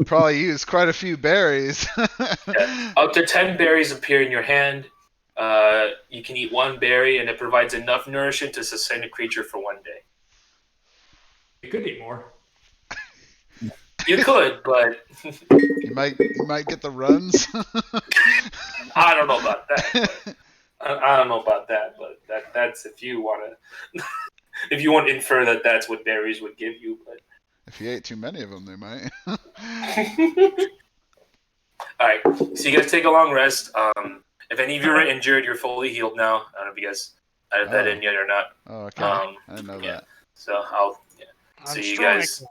probably use quite a few berries. Yeah. Up to 10 berries appear in your hand. You can eat 1 berry, and it provides enough nourishment to sustain a creature for 1 day. You could eat more. You could, but you might get the runs. I don't know about that. I don't know about that, but that's if you want to. If you want to infer that that's what berries would give you, but if you ate too many of them, they might. All right, so you guys take a long rest. If any of you are injured, you're fully healed now. I don't know if you guys added that in yet or not. Oh, okay. I didn't know that. So I'll. Yeah. I'm So you strong. guys,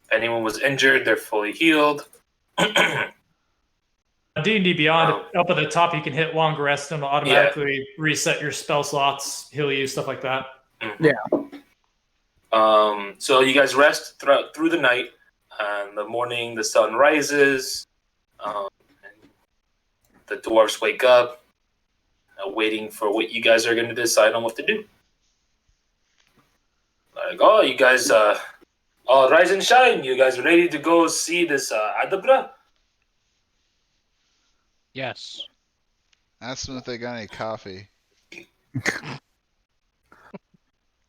if anyone was injured, they're fully healed. D&D Beyond, up at the top, you can hit long rest and it'll automatically reset your spell slots, heal you, stuff like that. Mm-hmm. Yeah. So you guys rest through the night. In the morning, the sun rises. And the dwarves wake up, waiting for what you guys are going to decide on what to do. Like, oh, you guys, all rise and shine. You guys are ready to go see this Adabra? Yes. Ask them if they got any coffee. Do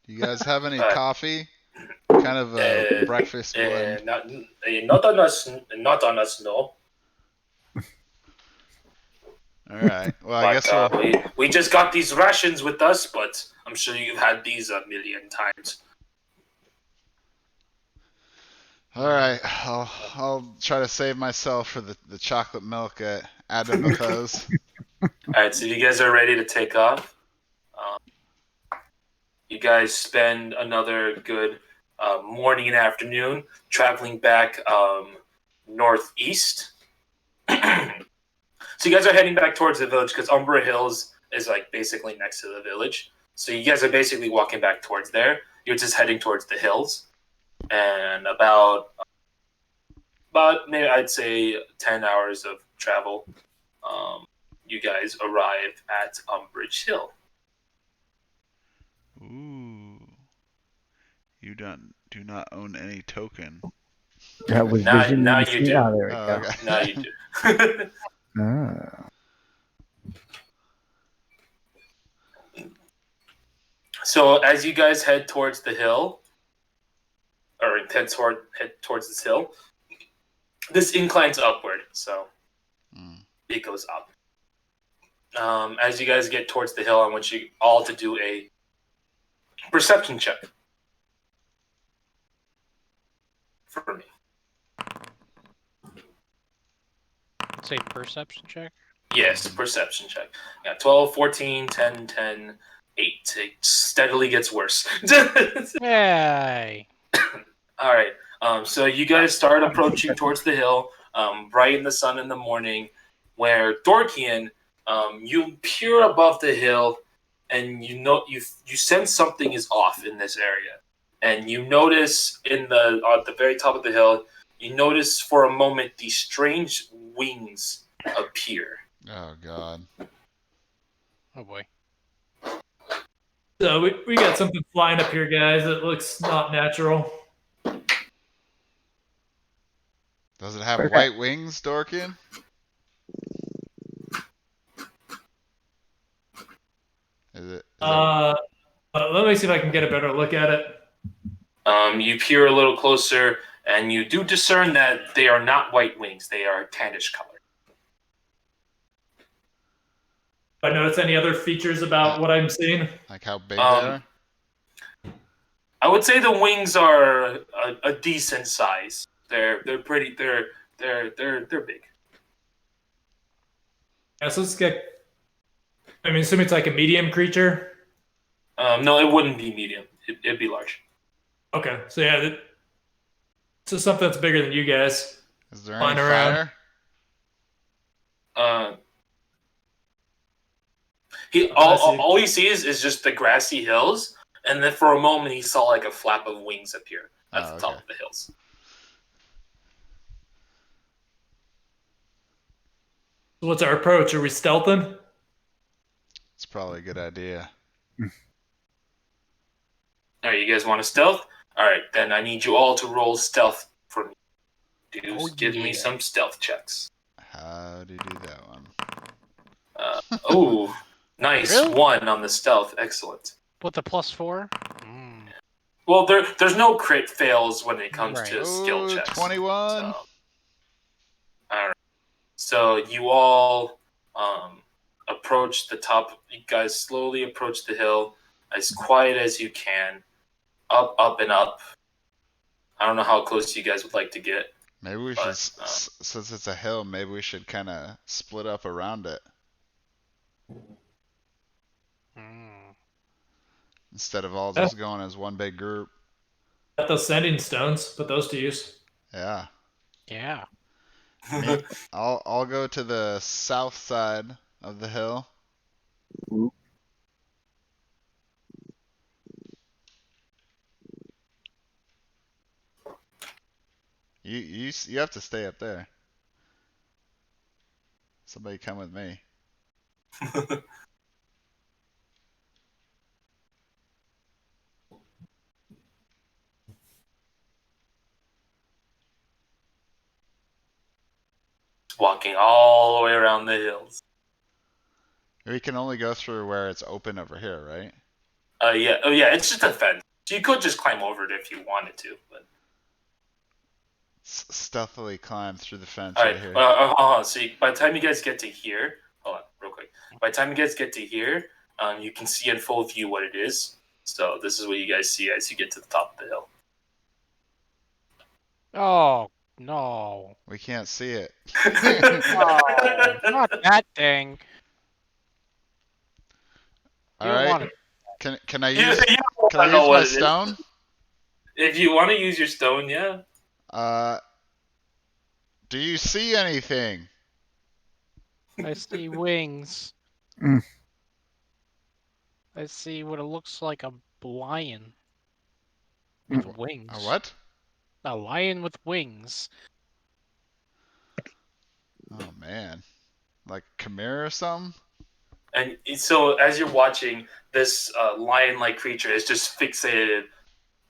you guys have any coffee? Kind of a breakfast blend. Not on us. Not on us. No. All right. Well, I guess we just got these rations with us, but I'm sure you've had these a million times. All right. I'll try to save myself for the chocolate milk at Adamathos. All right. So you guys are ready to take off. You guys spend another good morning and afternoon traveling back northeast. So you guys are heading back towards the village because Umbra Hills is like basically next to the village. So you guys are basically walking back towards there. You're just heading towards the hills, and about maybe I'd say 10 hours of travel. You guys arrive at Umbridge Hill. Ooh. You do not own any token. That was Now vision. you do. Oh, there we Oh, go. okay. Now you do. Ah. So as you guys head towards the hill, or head towards this hill, this inclines upward, so it goes up. As you guys get towards the hill, I want you all to do a perception check for me. Say perception check. Yes, perception check. Yeah, 12, 14, 10, 10, 8. It steadily gets worse. Yay! All right. So you guys start approaching towards the hill, bright in the sun in the morning, where Dorkian, you peer above the hill, and you sense something is off in this area, and you notice at the very top of the hill, you notice for a moment these strange wings appear. Oh God. Oh boy. So we got something flying up here, guys. It looks not natural. Does it have Okay. white wings, Dorkian? Let me see if I can get a better look at it. You peer a little closer, and you do discern that they are not white wings. They are tannish color. I notice any other features about what I'm seeing? Like how big they are? I would say the wings are a decent size. They're pretty. They're big. Yeah, so let's get. I mean, assuming it's like a medium creature. No, it wouldn't be medium. It'd be large. Okay, so yeah, so something that's bigger than you guys. Is there flying any around. fire? All he sees is just the grassy hills, and then for a moment he saw like a flap of wings appear at the top of the hills. So what's our approach? Are we stealthing? It's probably a good idea. All right, you guys want to stealth? All right, then I need you all to roll stealth for me. Give me some stealth checks. How do you do that one? Oh, nice. Really? 1 on the stealth. Excellent. With the +4? Well, there's no crit fails when it comes Right. to skill checks. 21. So, all right. So you all approach the top. You guys slowly approach the hill as quiet as you can. Up, and up. I don't know how close you guys would like to get. Maybe we should, since it's a hill, maybe we should kind of split up around it. Instead of all just going as one big group. Got those sending stones. Put those to use. Yeah. Yeah. I'll go to the south side of the hill. You have to stay up there. Somebody come with me. Walking all the way around the hills. We can only go through where it's open over here, right? Yeah. Oh, yeah. It's just a fence. You could just climb over it if you wanted to, but. Stealthily climb through the fence All right right. here. So by the time you guys get to here, hold on, real quick. By the time you guys get to here, you can see in full view what it is. So this is what you guys see as you get to the top of the hill. Oh, no. We can't see it. Oh, not that thing. All You don't right. want Can I You use don't can I know use what my it is. stone? If you want to use your stone, yeah. Do you see anything? I see wings. Mm. I see what it looks like a lion with wings. A what? A lion with wings. Oh man, like Chimera or something? And so as you're watching, this lion-like creature is just fixated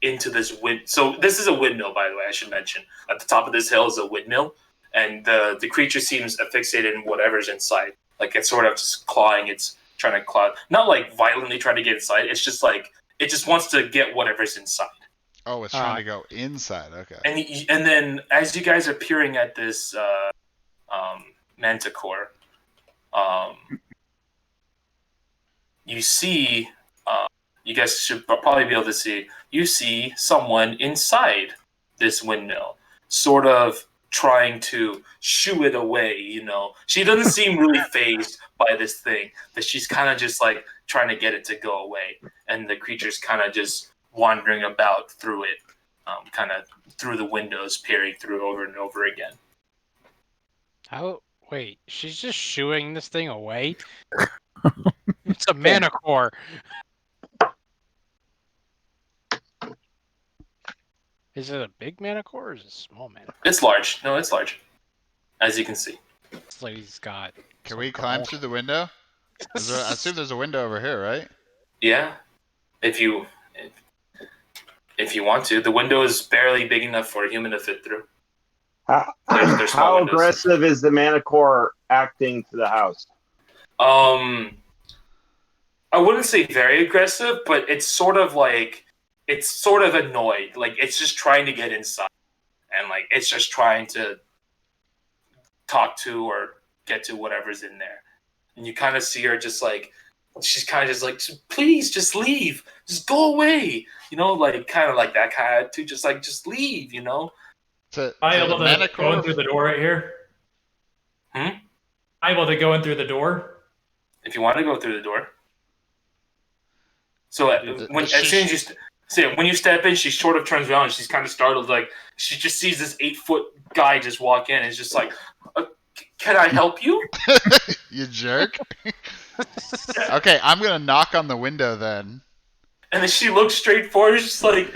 into this wind. So this is a windmill, by the way, I should mention. At the top of this hill is a windmill, and the creature seems fixated in whatever's inside. Like it's sort of just clawing. It's trying to claw, not like violently trying to get inside. It's just like it just wants to get whatever's inside. Oh, it's trying to go inside. Okay. And then as you guys are peering at this Manticore, you see, you guys should probably be able to see, you see someone inside this windmill, sort of trying to shoo it away, you know. She doesn't seem really phased by this thing, but she's kind of just like trying to get it to go away. And the creature's kind of just wandering about through it, kind of through the windows, peering through over and over again. How? Wait, she's just shooing this thing away? It's a Manticore. Is it a big Manticore or is it a small Manticore? It's large. No, it's large. As you can see. This lady's got... Can we climb through the window? I assume there's a window over here, right? Yeah. if you want to. The window is barely big enough for a human to fit through. They're small How windows. aggressive is the Manticore acting to the house? I wouldn't say very aggressive, but it's sort of annoyed. Like it's just trying to get inside, and like it's just trying to talk to or get to whatever's in there. And you kind of see her just like, she's kind of just like, please, just leave, just go away. You know, like kind of like that kind of attitude, just like, just leave. You know. Am I able to go in through the door right here? I'm able to go in through the door? If you want to go through the door. So when you step in, she sort of turns around and she's kind of startled. Like she just sees this 8-foot guy just walk in and is just like, can I help you? You jerk. Okay, I'm going to knock on the window then. And then she looks straight forward. She's just like,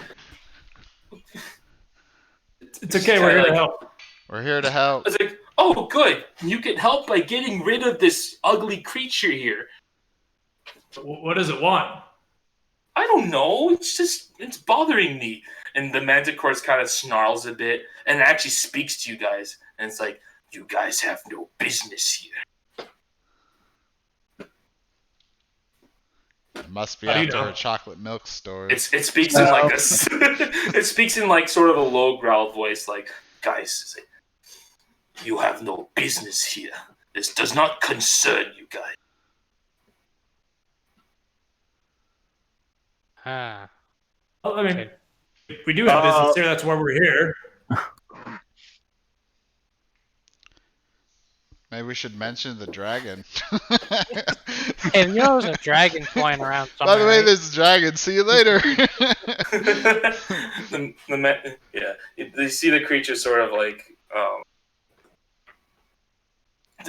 it's okay, we're here to help. We're here to help. I was like, oh, good. You can help by getting rid of this ugly creature here. What does it want? I don't know. It's bothering me. And the Manticore kind of snarls a bit and actually speaks to you guys. And it's like, you guys have no business here. It must be after her chocolate milk story. It speaks in like it speaks in like sort of a low growl voice, like, guys, you have no business here. This does not concern you guys. Well, I mean, we do have business here. That's why we're here. Maybe we should mention the dragon. And you know there's a dragon flying around somewhere. By the way, right? there's a dragon. See you later. You see the creature sort of like,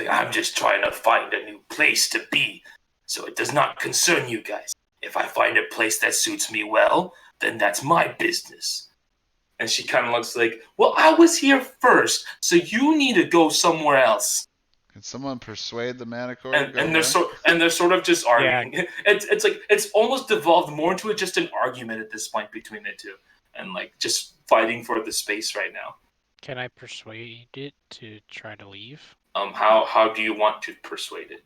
I'm just trying to find a new place to be, so it does not concern you guys. If I find a place that suits me well, then that's my business. And she kind of looks like, well, I was here first, so you need to go somewhere else. Can someone persuade the Manticore? And they're sort of just arguing. Yeah. It's like it's almost devolved more into just an argument at this point between the two, and like just fighting for the space right now. Can I persuade it to try to leave? How do you want to persuade it?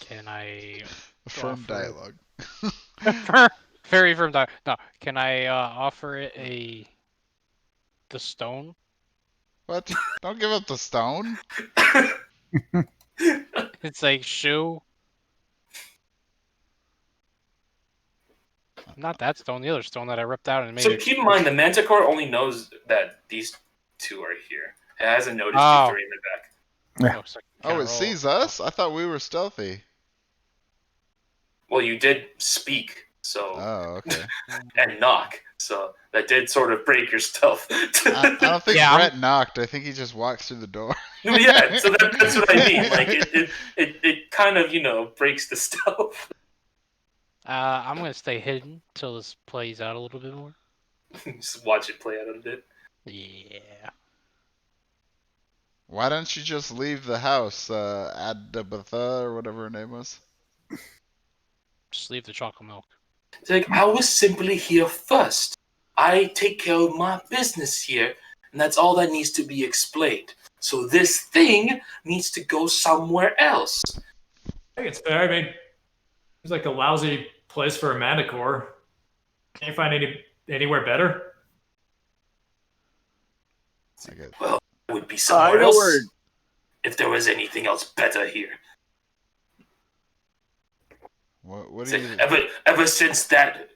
Can I firm dialogue? Very firm dialogue. No, can I offer it the stone? What? Don't give up the stone. It's like shoe. Not that stone, the other stone that I ripped out and made. So keep in mind, the Manticore only knows that these two are here. It hasn't noticed you three in the back. Oh, it sees us? I thought we were stealthy. Well, you did speak, so. Oh, okay. And knock, so that did sort of break your stealth. I don't think Brett knocked. I think he just walks through the door. Yeah, so that's what I mean. Like it kind of breaks the stealth. I'm gonna stay hidden till this plays out a little bit more. Just watch it play out a bit. Yeah. Why don't you just leave the house, Adabatha, or whatever her name was? Just leave the chocolate milk. It's like, I was simply here first. I take care of my business here, and that's all that needs to be explained. So this thing needs to go somewhere else. I think it's fair. I mean, it's like a lousy place for a Manticore. Can't you find anywhere better? Well, it would be somewhere else if there was anything else better here. What do you... Ever since that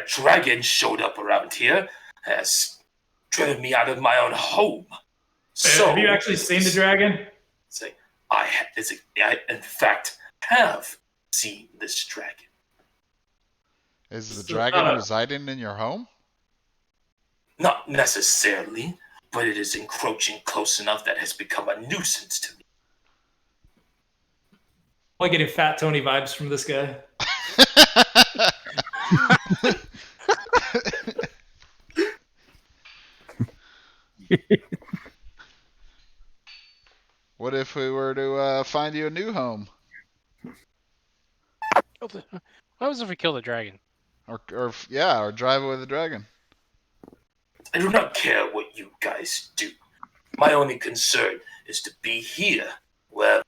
dragon showed up around here, has driven me out of my own home. So, have you actually seen the dragon? I in fact have seen this dragon. Is the dragon residing in your home? Not necessarily, but it is encroaching close enough that has become a nuisance to me. I'm getting Fat Tony vibes from this guy. What if we were to find you a new home? What was if we kill the dragon? Or drive away the dragon. I do not care what you guys do. My only concern is to be here. Well,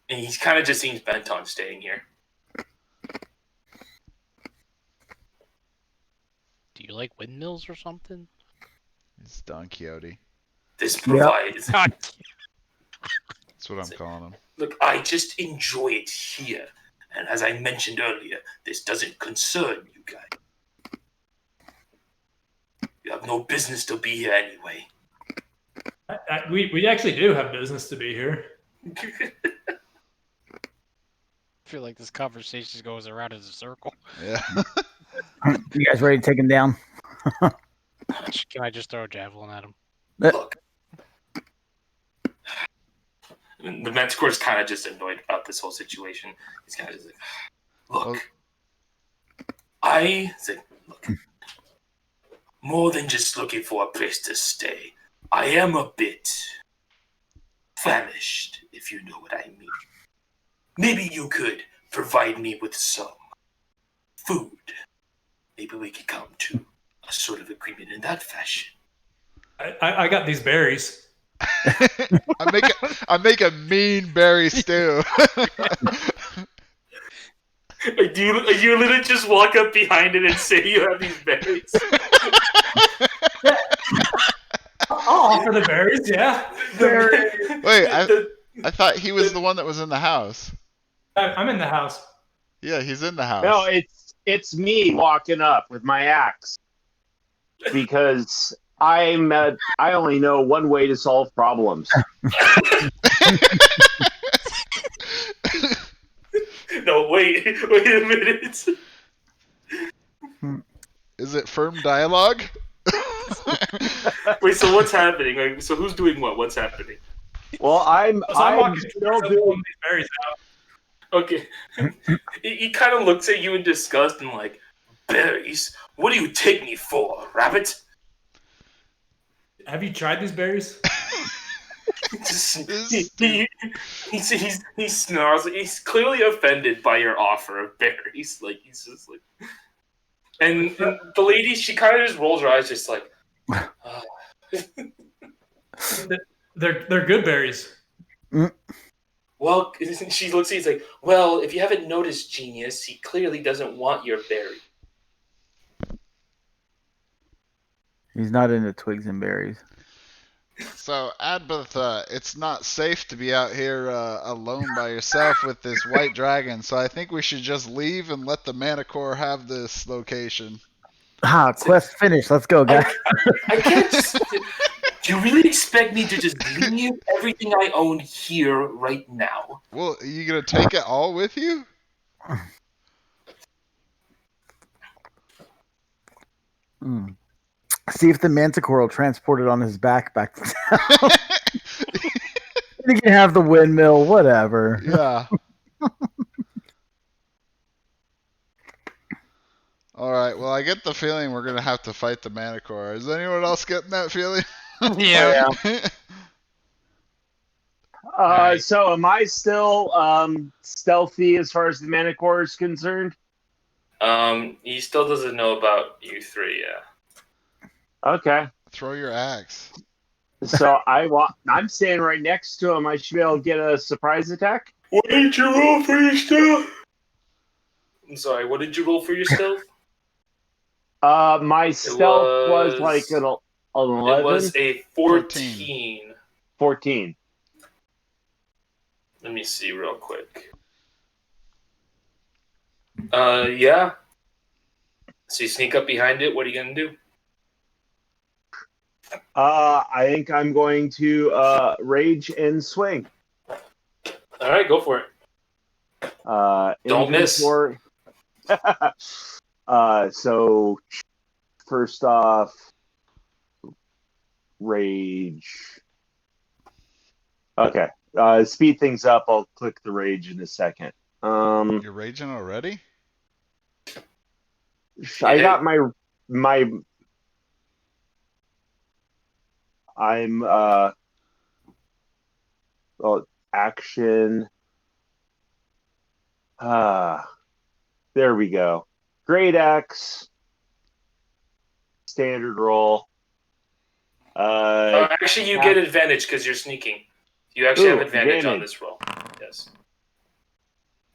and he kind of just seems bent on staying here. Do you like windmills or something? It's Don Quixote. This provides. That's what I'm calling him. Look, I just enjoy it here. And as I mentioned earlier, this doesn't concern you guys. You have no business to be here anyway. We actually do have business to be here. I feel like this conversation goes around in a circle. Yeah. You guys ready to take him down? Can I just throw a javelin at him? Look. The Manticore is kind of just annoyed about this whole situation. He's kind of just like, look. Look. More than just looking for a place to stay, I am a bit famished, if you know what I mean. Maybe you could provide me with some food. Maybe we could come to a sort of agreement in that fashion. I got these berries. I make a mean berry stew. Do you literally just walk up behind it and say you have these berries? I'll offer the berries, yeah. Wait, I thought he was the one that was in the house. I'm in the house. Yeah, he's in the house. No, it's me walking up with my axe because I only know one way to solve problems. No, wait a minute. Is it firm dialogue? Wait, so what's happening? Like, so who's doing what? What's happening? Well, I'm walking still these doing. berries out. Okay. He kind of looks at you in disgust and like, berries? What do you take me for, rabbit? Have you tried these berries? He snarls. He's clearly offended by your offer of berries. Like he's just like, and the lady, she kind of just rolls her eyes, just like, They're good berries. well, she looks at you, he's like, well, if you haven't noticed, genius, he clearly doesn't want your berry. He's not into twigs and berries. So, Adbeth, it's not safe to be out here alone by yourself with this white dragon, so I think we should just leave and let the Manticore have this location. Quest finished. Let's go, guys. I can't just... Do you really expect me to just leave everything I own here right now? Well, are you going to take it all with you? See if the Manticore will transport it on his back to town. He can have the windmill, whatever. Yeah. All right. Well, I get the feeling we're gonna have to fight the Manticore. Is anyone else getting that feeling? Yeah. Right. So am I still stealthy as far as the Manticore is concerned? He still doesn't know about you three, yeah. Okay. Throw your axe. So I'm standing right next to him. I should be able to get a surprise attack. What did you roll for your stealth? I'm sorry, what did you roll for your stealth? My stealth was like an 11. It was a 14. 14. Let me see real quick. Yeah. So you sneak up behind it. What are you gonna do? I think I'm going to rage and swing. All right, go for it. Don't miss. So first off, rage. Okay. Speed things up. I'll click the rage in a second. You're raging already? I got my I'm well, action. There we go. Great axe. Standard roll. Actually, you get advantage because you're sneaking. You actually have advantage on this roll. Yes.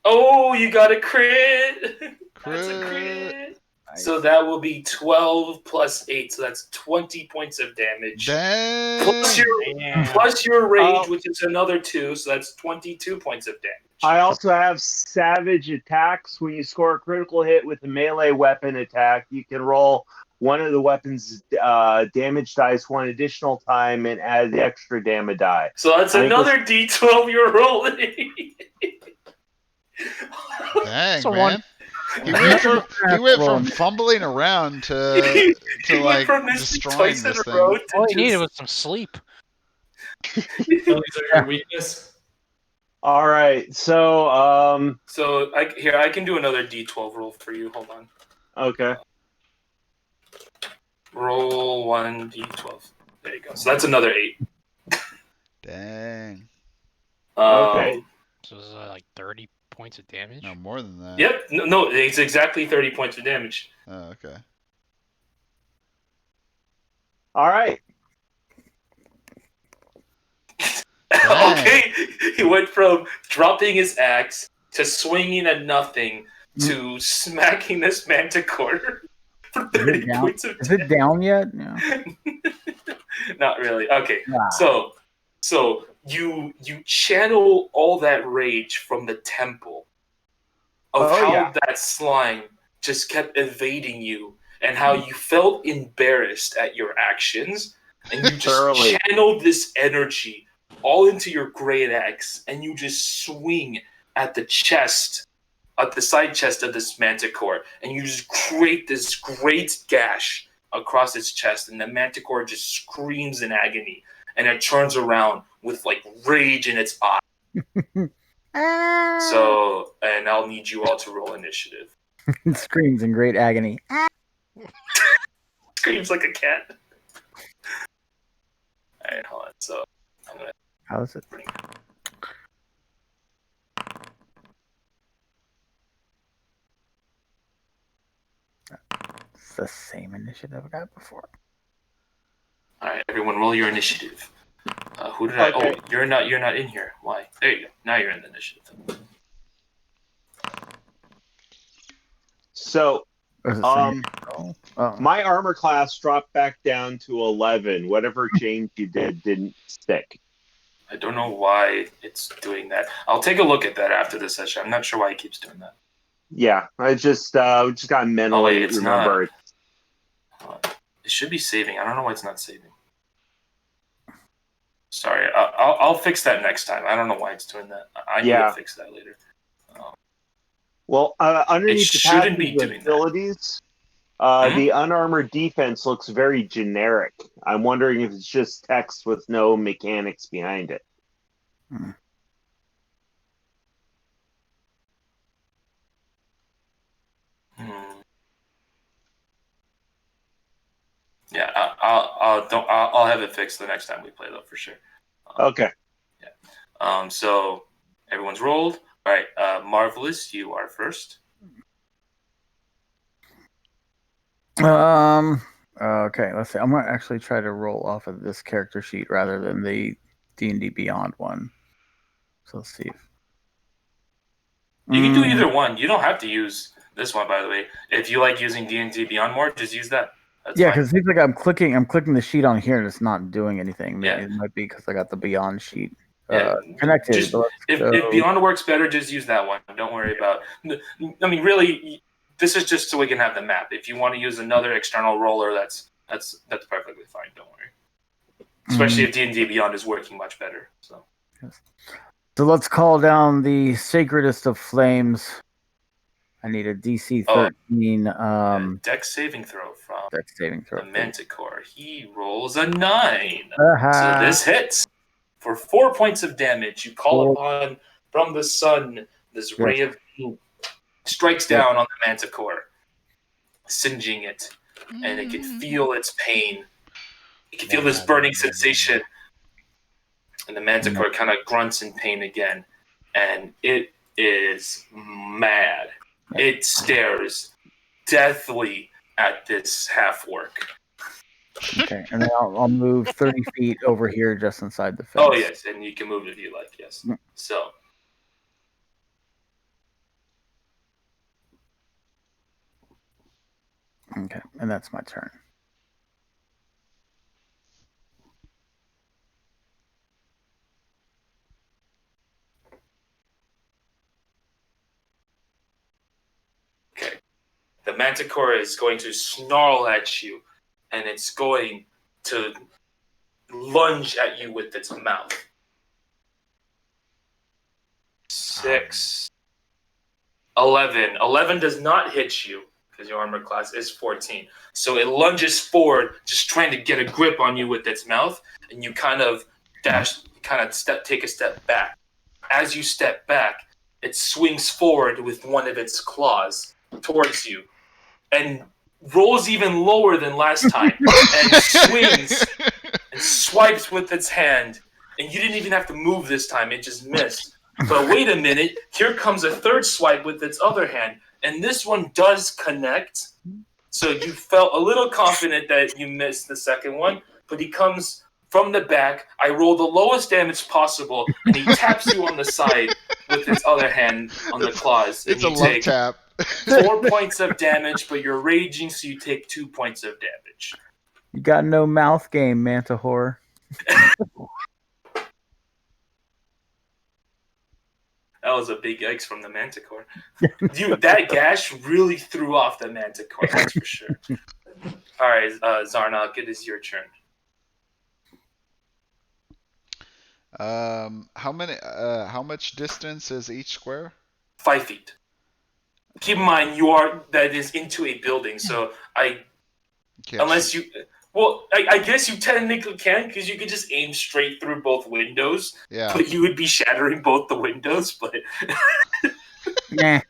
Oh, you got a crit! That's a crit! Nice. So that will be 12 plus 8, so that's 20 points of damage. Dang. Plus your rage, which is another 2, so that's 22 points of damage. I also have savage attacks. When you score a critical hit with a melee weapon attack, you can roll one of the weapon's damage dice one additional time and add the extra damage die. So that's another D12 you're rolling. Dang, So man. He went from fumbling around to like destroying this thing. All he needed was some sleep. These are your weakness. All right, so So I can do another D12 roll for you. Hold on. okay. Roll 1 D12. There you go. So that's another 8. Dang. Okay. So is that like 30 points of damage? No, more than that. Yep. No, it's exactly 30 points of damage. Oh, okay. All right. Okay. He went from dropping his axe to swinging at nothing to smacking this manticore for 30 points of damage. Is it down yet? No. Not really. Okay. Wow. So you channel all that rage from the temple of that slime just kept evading you and how you felt embarrassed at your actions, and you just channeled this energy all into your great axe, and you just swing at the chest, at the side chest of this manticore, and you just create this great gash across its chest, and the manticore just screams in agony, and it turns around with like rage in its eye. So, and I'll need you all to roll initiative. It screams in great agony. Screams like a cat. All right, hold on. So I'm gonna. How is it? Bring It's the same initiative I got before. All right, everyone, roll your initiative. Who did I? Okay. Oh, you're not in here. Why? There you go. Now you're in the initiative. So my armor class dropped back down to 11. Whatever change you did didn't stick. I don't know why it's doing that. I'll take a look at that after the session. I'm not sure why it keeps doing that. Yeah, I just got mentally it's remembered. It should be saving. I don't know why it's not saving. Sorry, I'll fix that next time. I don't know why it's doing that. I need to fix that later. Well, underneath the shouldn't be passive doing abilities, the unarmored defense looks very generic. I'm wondering if it's just text with no mechanics behind it. Yeah, I'll have it fixed the next time we play though, for sure. Okay. Yeah. So everyone's rolled. All right, Marvelous, you are first. Okay, let's see. I'm gonna actually try to roll off of this character sheet rather than the D&D Beyond one. So let's see. You can do either one. You don't have to use this one, by the way. If you like using D&D Beyond more, just use that. That's yeah, fine. because it seems like I'm clicking the sheet on here and it's not doing anything. Maybe it might be because I got the Beyond sheet connected. If Beyond works better, just use that one. Don't worry about. I mean, really, this is just so we can have the map. If you want to use another external roller, that's perfectly fine. Don't worry. Especially if D&D Beyond is working much better. So let's call down the Sacredest of Flames. I need a DC 13. Dex saving throw from Dex saving throw. The Manticore. He rolls a 9. So this hits for 4 points of damage. You call upon from the sun this ray of blue strikes down on the Manticore, singeing it, and it can feel its pain. You can feel this burning sensation, and the Manticore kind of grunts in pain again, and it is mad. It stares deathly at this half-orc. Okay, and then I'll move 30 feet over here just inside the fence. Oh, yes, and you can move if you like, yes. Mm. So, Okay, and that's my turn. okay. The Manticore is going to snarl at you, and it's going to lunge at you with its mouth. 6, 11. 11 does not hit you because your armor class is 14. So it lunges forward, just trying to get a grip on you with its mouth, and you kind of take a step back. As you step back, it swings forward with one of its claws towards you, and rolls even lower than last time, and swings and swipes with its hand, and you didn't even have to move this time, it just missed. But wait a minute, here comes a third swipe with its other hand, and this one does connect. So you felt a little confident that you missed the second one, but he comes from the back. I roll the lowest damage possible, and he taps you on the side with his other hand on the claws. It's a and you love take tap. 4 points of damage, but you're raging, so you take 2 points of damage. You got no mouth game, Manticore. That was a big yikes from the Manticore. Dude, that gash really threw off the Manticore, that's for sure. All right, Zarnok, it is your turn. How much distance is each square? 5 feet. Keep in mind, that is into a building, so unless you... Well, I guess you technically can, because you could just aim straight through both windows. Yeah. But you would be shattering both the windows, but... Nah,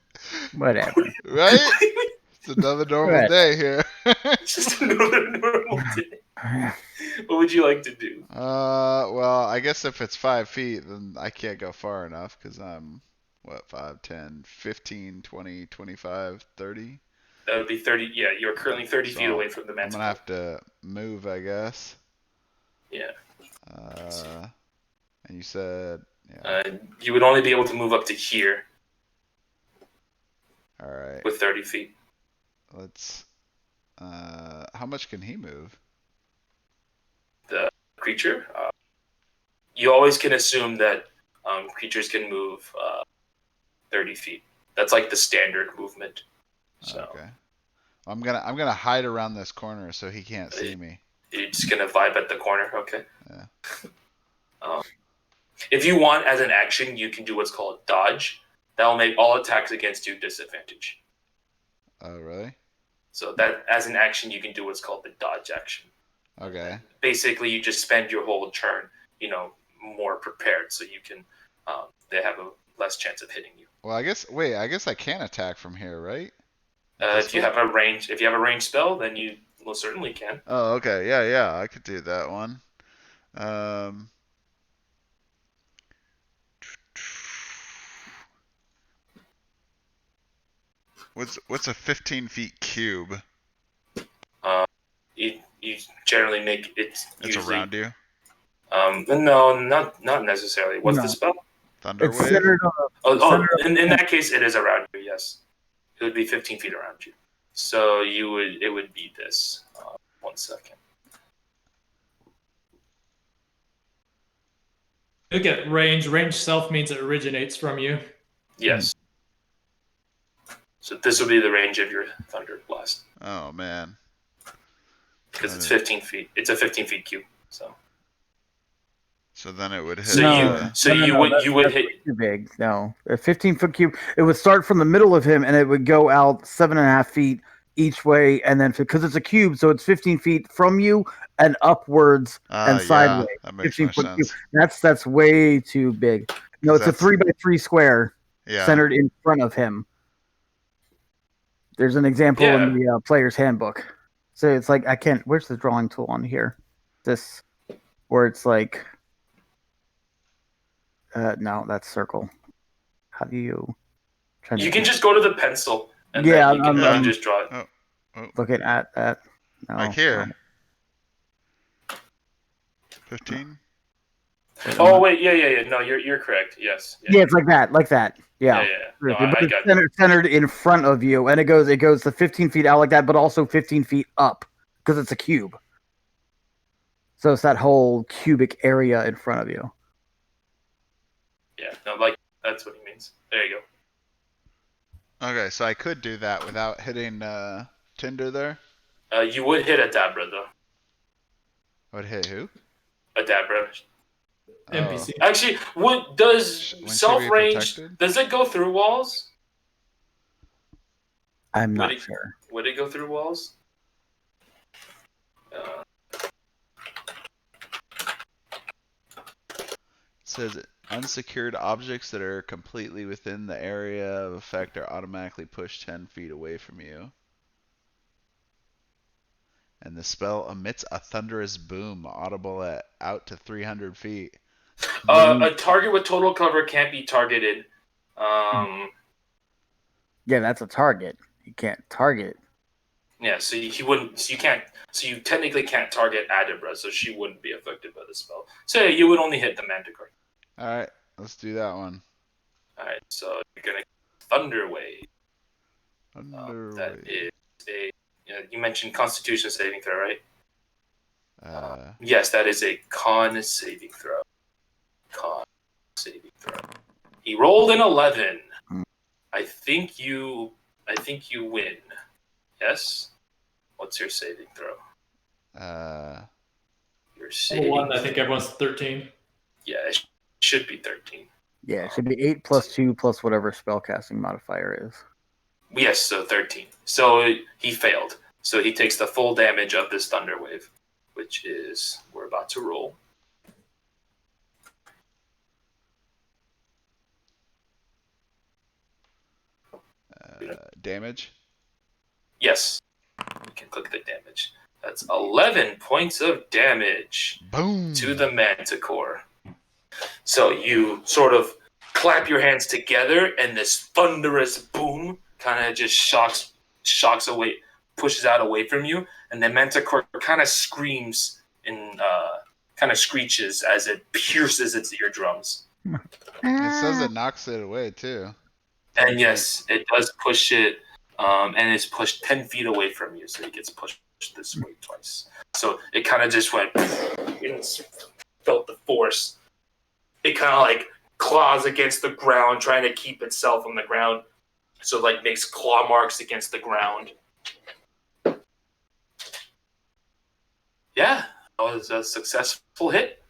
whatever. Right? It's another normal day here. It's just another normal day. What would you like to do? Well, I guess if it's 5 feet, then I can't go far enough, because I'm, 5, 10, 15, 20, 25, 30? That would be 30. Yeah, you're currently 30 feet away from the I'm Manticore. gonna have to move, I guess. Yeah. And you said... Yeah. You would only be able to move up to here. All right. With 30 feet. Let's... how much can he move? The creature? You always can assume that creatures can move 30 feet. That's like the standard movement. So. Okay. I'm gonna hide around this corner so he can't see me. You're just gonna vibe at the corner, okay? Yeah. If you want, as an action, you can do what's called dodge. That will make all attacks against you disadvantage. Oh, really? So that, as an action, you can do what's called the dodge action. Okay. Basically, you just spend your whole turn, more prepared, so you can. They have a less chance of hitting you. Well, I guess I can attack from here, right? If you have a range spell, then you most certainly can. Oh, okay. Yeah, I could do that one. What's a 15 feet cube? You generally make it. It's usually, around you. No, not necessarily. What's the spell? Thunder It's wave. centered on In that case, it is around you. Yes, it would be 15 feet around you. So it would be this. 1 second. Look at range. Range self means it originates from you. Yes. So this would be the range of your thunder blast. Oh man. Because it's 15 feet. It's a 15 feet cube. So then it would hit. So you would hit. Too big. No, a 15-foot cube. It would start from the middle of him, and it would go out 7.5 feet each way, and then because it's a cube, so it's 15 feet from you and upwards and sideways. Yeah, that makes more sense. Cube. That's way too big. No, it's a 3x3 square centered in front of him. There's an example in the player's handbook. So it's like I can't. Where's the drawing tool on here? This, where it's like. No, that's circle. How do you? You can just go to the pencil and Yeah, then you can I'm just draw it. looking at that. No, Like here. 15. Oh wait, yeah. No, you're correct. Yes. Yeah, it's like that. Yeah. Yeah. No, I But got it's centered in front of you, and it goes to 15 feet out like that, but also 15 feet up because it's a cube. So it's that whole cubic area in front of you. Yeah, no, like that's what he means. There you go. Okay, so I could do that without hitting Tinder there. You would hit a Dabra though. I would hit who? A Dabra. NPC. Actually, what does Wouldn't she self be range? protected? Does it go through walls? I'm Would not it- sure. Would it go through walls? It says unsecured objects that are completely within the area of effect are automatically pushed 10 feet away from you. And the spell emits a thunderous boom audible at out to 300 feet. A target with total cover can't be targeted. Yeah, that's a target. You can't target. Yeah, so he wouldn't. So you can't. So you technically can't target Adibra, so she wouldn't be affected by the spell. So yeah, you would only hit the Manticore. Alright, let's do that one. All right, so you're gonna Thunder Wave. Underway. That is a. You mentioned Constitution saving throw, right? Yes, that is a Con saving throw. Con saving throw. He rolled an 11. I think you win. Yes. What's your saving throw? Your saving. One, I think everyone's 13. Yeah, it should be 13. Yeah, it should be 8 plus 2 plus whatever spellcasting modifier is. Yes, so 13. So he failed. So he takes the full damage of this Thunder Wave, which is we're about to roll. Damage? Yes. We can click the damage. That's 11 points of damage Boom! to the Manticore. So you sort of clap your hands together, and this thunderous boom kind of just shocks away, pushes out away from you, and the Manticore kind of screams and kind of screeches as it pierces its eardrums. It says it knocks it away too. And yes, it does push it, and it's pushed 10 feet away from you, so it gets pushed this way twice. So it kind of just went, and felt the force. It kind of like claws against the ground, trying to keep itself on the ground. So it like makes claw marks against the ground. Yeah, that was a successful hit.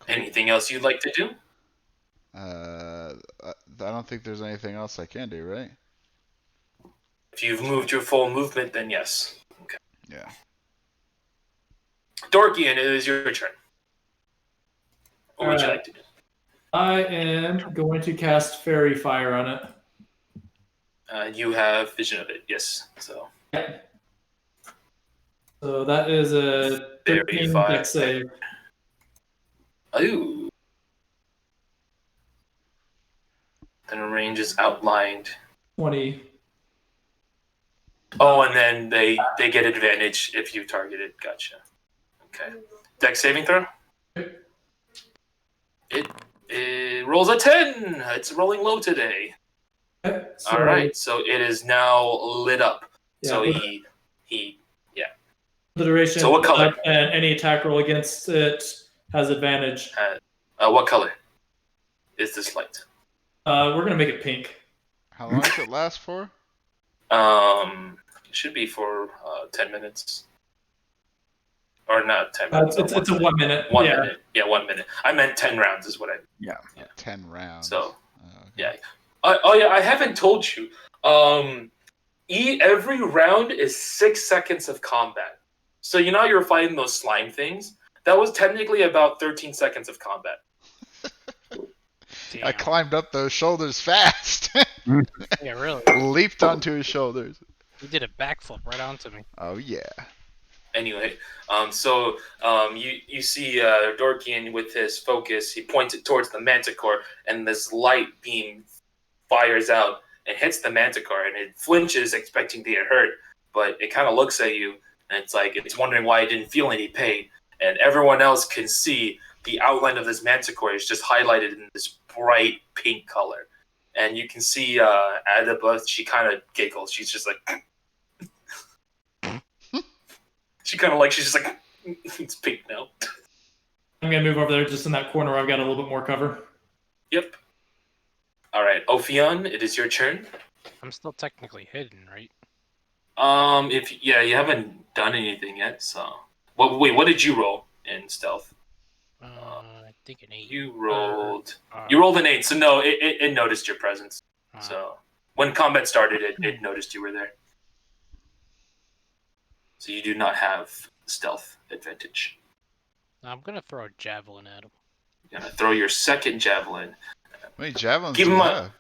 Anything else you'd like to do? I don't think there's anything else I can do, right? If you've moved your full movement, then yes. Okay. Yeah. Dorkian, it is your turn. What would you like to do? I am going to cast Fairy Fire on it. You have vision of it, yes. So that is a 13 dex save. Ooh. Then a range is outlined. 20. Oh, and then they get advantage if you target it. Gotcha. Okay. Dex saving throw? It rolls a 10. It's rolling low today. Okay, so, All right. So it is now lit up. Yeah, so but- he The duration. So what color? And any attack roll against it has advantage. what color is this light? We're gonna make it pink. How long does it last for? It should be for 10 minutes. Or not 10 minutes. It's a 1 minute. 1 yeah. minute. Yeah, 1 minute. I meant 10 rounds is what I meant. Yeah. 10 rounds. So, okay. yeah. Yeah, I haven't told you. Every round is 6 seconds of combat. So you know how you're fighting those slime things? That was technically about 13 seconds of combat. I climbed up those shoulders fast. Yeah, really. Leaped onto his shoulders. He did a backflip right onto me. Oh yeah. Anyway, you see Dorkian with his focus. He points it towards the Manticore, and this light beam fires out and hits the Manticore, and it flinches, expecting to get hurt. But it kind of looks at you, and it's wondering why it didn't feel any pain. And everyone else can see the outline of this Manticore is just highlighted in this bright pink color. And you can see Adaba, she kind of giggles. She's just like... she's just like, it's pink now. I'm going to move over there just in that corner where I've got a little bit more cover. Yep. All right, Ophion, it is your turn. I'm still technically hidden, right? You haven't done anything yet, so... Well, wait, what did you roll in stealth? I think an 8. You rolled an 8, so no, it noticed your presence. So when combat started, it noticed you were there. So you do not have stealth advantage. I'm gonna throw a javelin at him. You're gonna throw your second javelin. Wait, javelins. Give him a...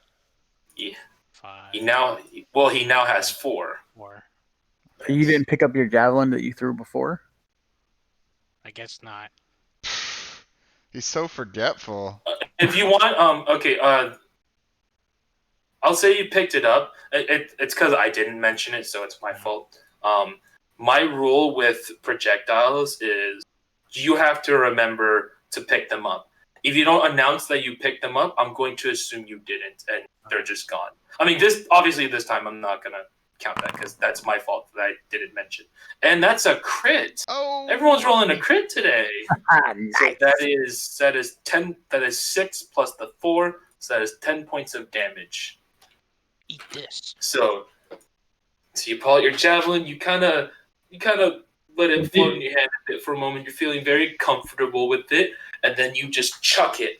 Yeah. 5. He now has 4. 4. You didn't pick up your javelin that you threw before? I guess not. He's so forgetful. If you want, okay. I'll say you picked it up. It's because I didn't mention it, so it's my fault. My rule with projectiles is you have to remember to pick them up. If you don't announce that you picked them up, I'm going to assume you didn't, and they're just gone. I mean, this time I'm not gonna count that because that's my fault that I didn't mention. And that's a crit. Oh, everyone's rolling a crit today. Nice. So that is 10. That is 6 plus the 4. So that is 10 points of damage. Eat this. So you pull out your javelin. You kind of let it float in your hand a bit for a moment. You're feeling very comfortable with it, and then you just chuck it,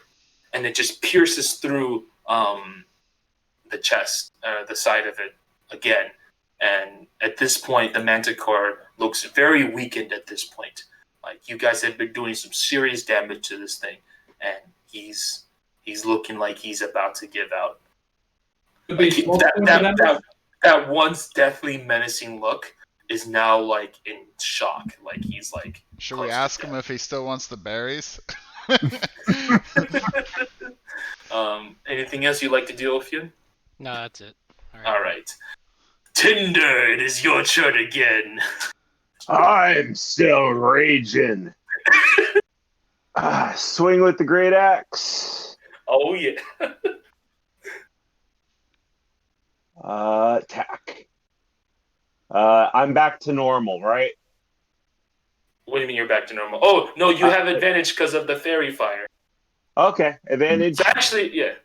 and it just pierces through the chest, the side of it again. And at this point, the Manticore looks very weakened at this point. Like, you guys have been doing some serious damage to this thing, and he's looking like he's about to give out. Like, that once deathly menacing look is now like in shock. Like, he's like... Should we ask him if he still wants the berries? Anything else you'd like to do, Ophion? No, that's it. All right. Tinder, it is your turn again. I'm still raging. Swing with the great axe. Oh, yeah. Attack. I'm back to normal, right? What do you mean you're back to normal? Oh, no, you have advantage because of the fairy fire. Okay, advantage. So actually, yeah.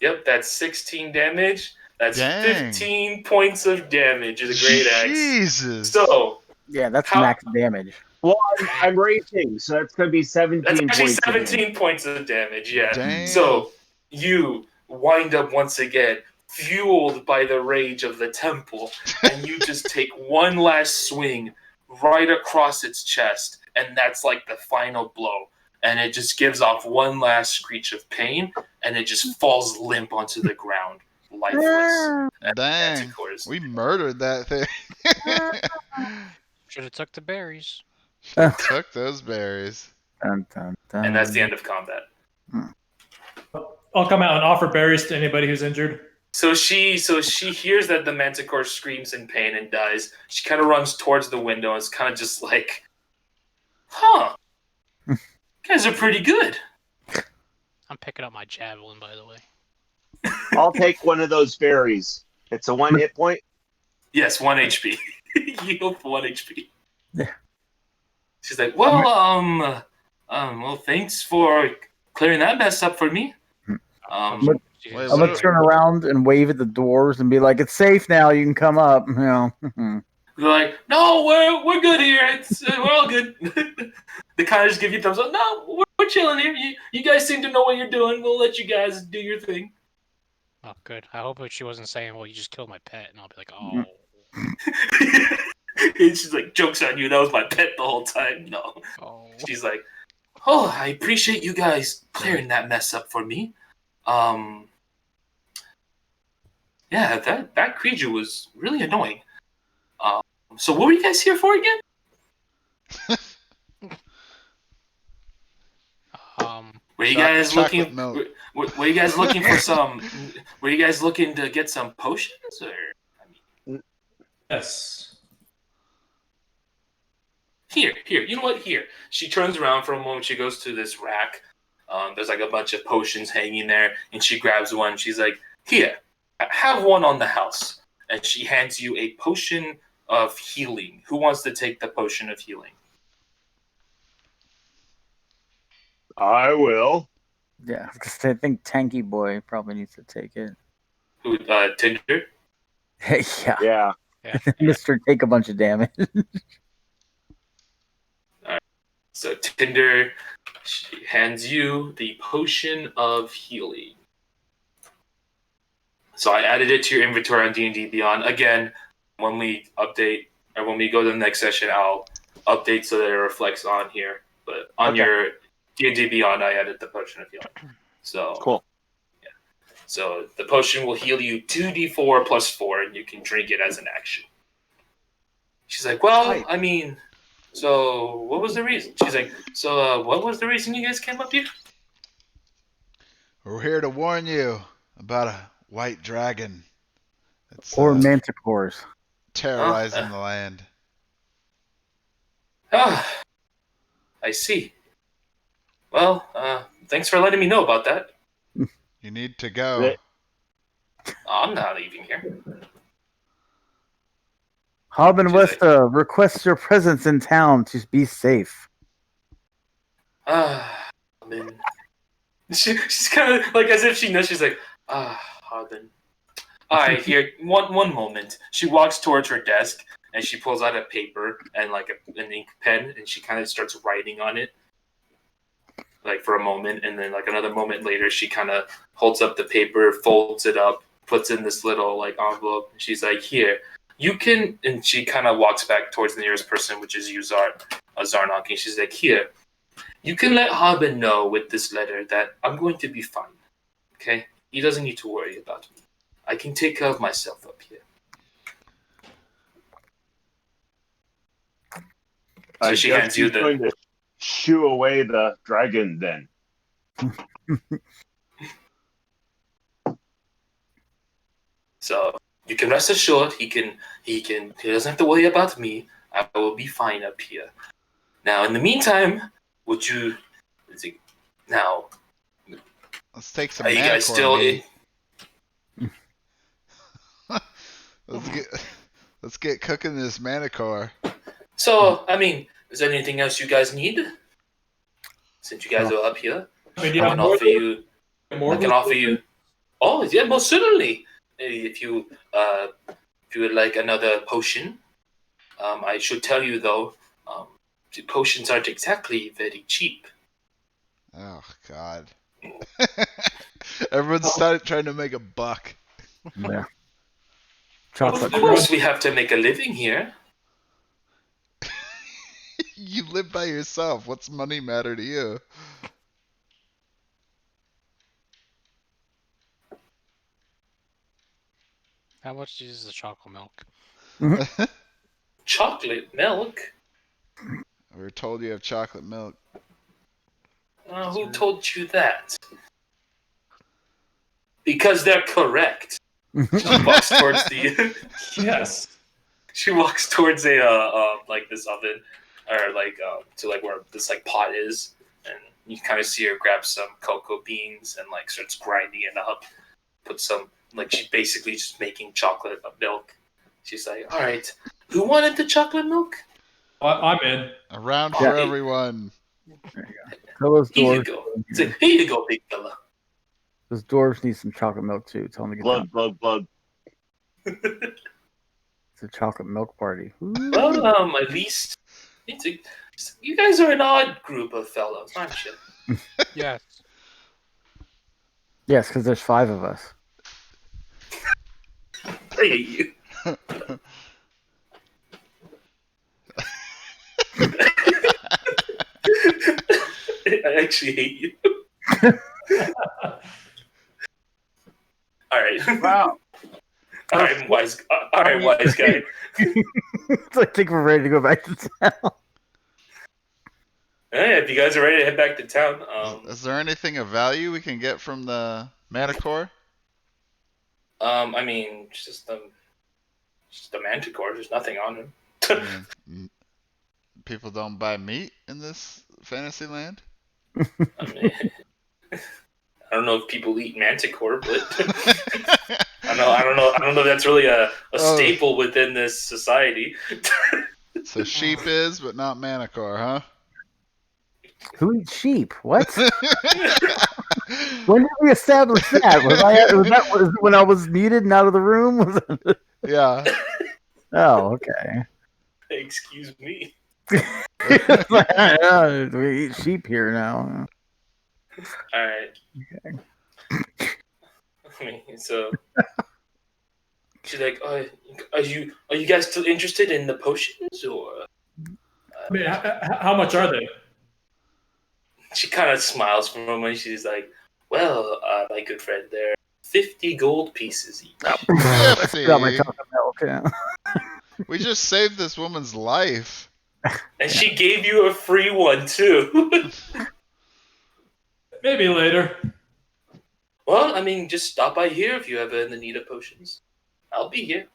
Yep, that's 16 damage. That's 15 points of damage with a great axe. Jesus. So, yeah, that's max damage. Well, I'm raging, so that's going to be 17 that's actually points. 17 points of damage, yeah. Dang. So, you wind up once again, fueled by the rage of the temple, and you just take one last swing right across its chest, and that's like the final blow. And it just gives off one last screech of pain, and it just falls limp onto the ground, lifeless. Dang, we murdered that thing. Should have took the berries. Took those berries. Dun, dun, dun. And that's the end of combat. I'll come out and offer berries to anybody who's injured. So she hears that the Manticore screams in pain and dies. She kind of runs towards the window and is kind of just like, huh. You guys are pretty good. I'm picking up my javelin, by the way. I'll take one of those berries. It's a 1 hit point. Yes, 1 HP. You go for 1 HP. Yeah. She's like, well, thanks for clearing that mess up for me. I'm gonna turn around and wave at the doors and be like, "It's safe now. You can come up." You know. They're like, no, we're good here. We're all good. They kind of just give you thumbs up. No, we're chilling here. You guys seem to know what you're doing. We'll let you guys do your thing. Oh, good. I hope she wasn't saying, well, you just killed my pet. And I'll be like, oh. And she's like, joke's on you. That was my pet the whole time. No. Oh. She's like, oh, I appreciate you guys clearing that mess up for me. Yeah, that creature was really annoying. So what were you guys here for again? Were you guys chocolate looking? milk. Were you guys looking for some? Were you guys looking to get some potions, or Yes. here? You know what? Here. She turns around for a moment. She goes to this rack. There's like a bunch of potions hanging there, and she grabs one. She's like, "Here, have one on the house." And she hands you a potion of healing. Who wants to take the potion of healing? I will. Yeah, because I think Tanky Boy probably needs to take it. Who? Tinder. Yeah, Yeah. Mister, take a bunch of damage. So Tinder, she hands you the potion of healing. So I added it to your inventory on D&D Beyond. Again, when we update, or when we go to the next session, I'll update so that it reflects on here. But on your D&D Beyond, I added the potion of healing. So Cool. Yeah. So the potion will heal you 2d4 plus 4, and you can drink it as an action. She's like, well, Tight. I mean, so what was the reason? She's like, so what was the reason you guys came up here? We're here to warn you about a white dragon. It's Or Manticores. terrorizing the land. Ah, I see. Well, thanks for letting me know about that. You need to go. I'm not leaving here. Hob and She's Westa request your presence in town to be safe. I mean, she's kind of like as if she knows. She's like, Harbin. All right, here, one moment. She walks towards her desk and she pulls out a paper and like an ink pen, and she kind of starts writing on it, like for a moment, and then like another moment later, she kind of holds up the paper, folds it up, puts in this little like envelope. And she's like, "Here, you can," and she kind of walks back towards the nearest person, which is Zarnok, and she's like, "Here, you can let Harbin know with this letter that I'm going to be fine. Okay, he doesn't need to worry about me. I can take care of myself up here." So she guess hands you he's going to shoo away the dragon then. So you can rest assured he doesn't have to worry about me. I will be fine up here. Now, in the meantime, now, Let's take some are you guys Manticore still meat. in? Let's get cooking this Manticore. So, I mean, is there anything else you guys need? Since you guys are up here, I mean, I do you have can more offer you. more I can offer you. Oh, yeah, most certainly. If you would like another potion, I should tell you though, the potions aren't exactly very cheap. Oh God! Everyone started trying to make a buck. Yeah. Of Chocolate. course, we have to make a living here. You live by yourself. What's money matter to you? How much is the chocolate milk? Chocolate milk? We were told you have chocolate milk. Who told you that? Because they're correct. She walks towards the. Yes. She walks towards a like this oven, or like to like where this like pot is, and you kind of see her grab some cocoa beans and like starts grinding it up. Put some like she's basically just making chocolate milk. She's like, "All right, who wanted the chocolate milk? I'm in. A round Yeah. for everyone. Tell those Here you dwarves. go. It's like, here you go, big fella." Those dwarves need some chocolate milk too. Tell them to get down. Blood. It's a chocolate milk party. Well, at least you guys are an odd group of fellows, aren't you? Yes. Yes, because there's 5 of us. I hate you. I actually hate you. All right. Wow. All right, wise guy. So I think we're ready to go back to town. Yeah, if you guys are ready to head back to town, Is there anything of value we can get from the Manticore? I mean, it's just the Manticore. There's nothing on him. I mean, people don't buy meat in this fantasy land. I mean, I don't know if people eat Manticore, but I don't know if that's really a staple within this society. So sheep is, but not Manticore, huh? Who eats sheep? What? When did we establish that? Was when I was muted and out of the room? Yeah. Oh, okay. Excuse me. We eat sheep here now. All right. Okay. I mean, so she's like, "Are you guys still interested in the potions, or?" I mean, how much are they? She kind of smiles for a moment. She's like, "Well, my good friend, they're 50 gold pieces each." Got my chocolate milk. Yeah. We just saved this woman's life. And she gave you a free one too. Maybe later. Well, I mean, just stop by here if you ever in the need of potions. I'll be here.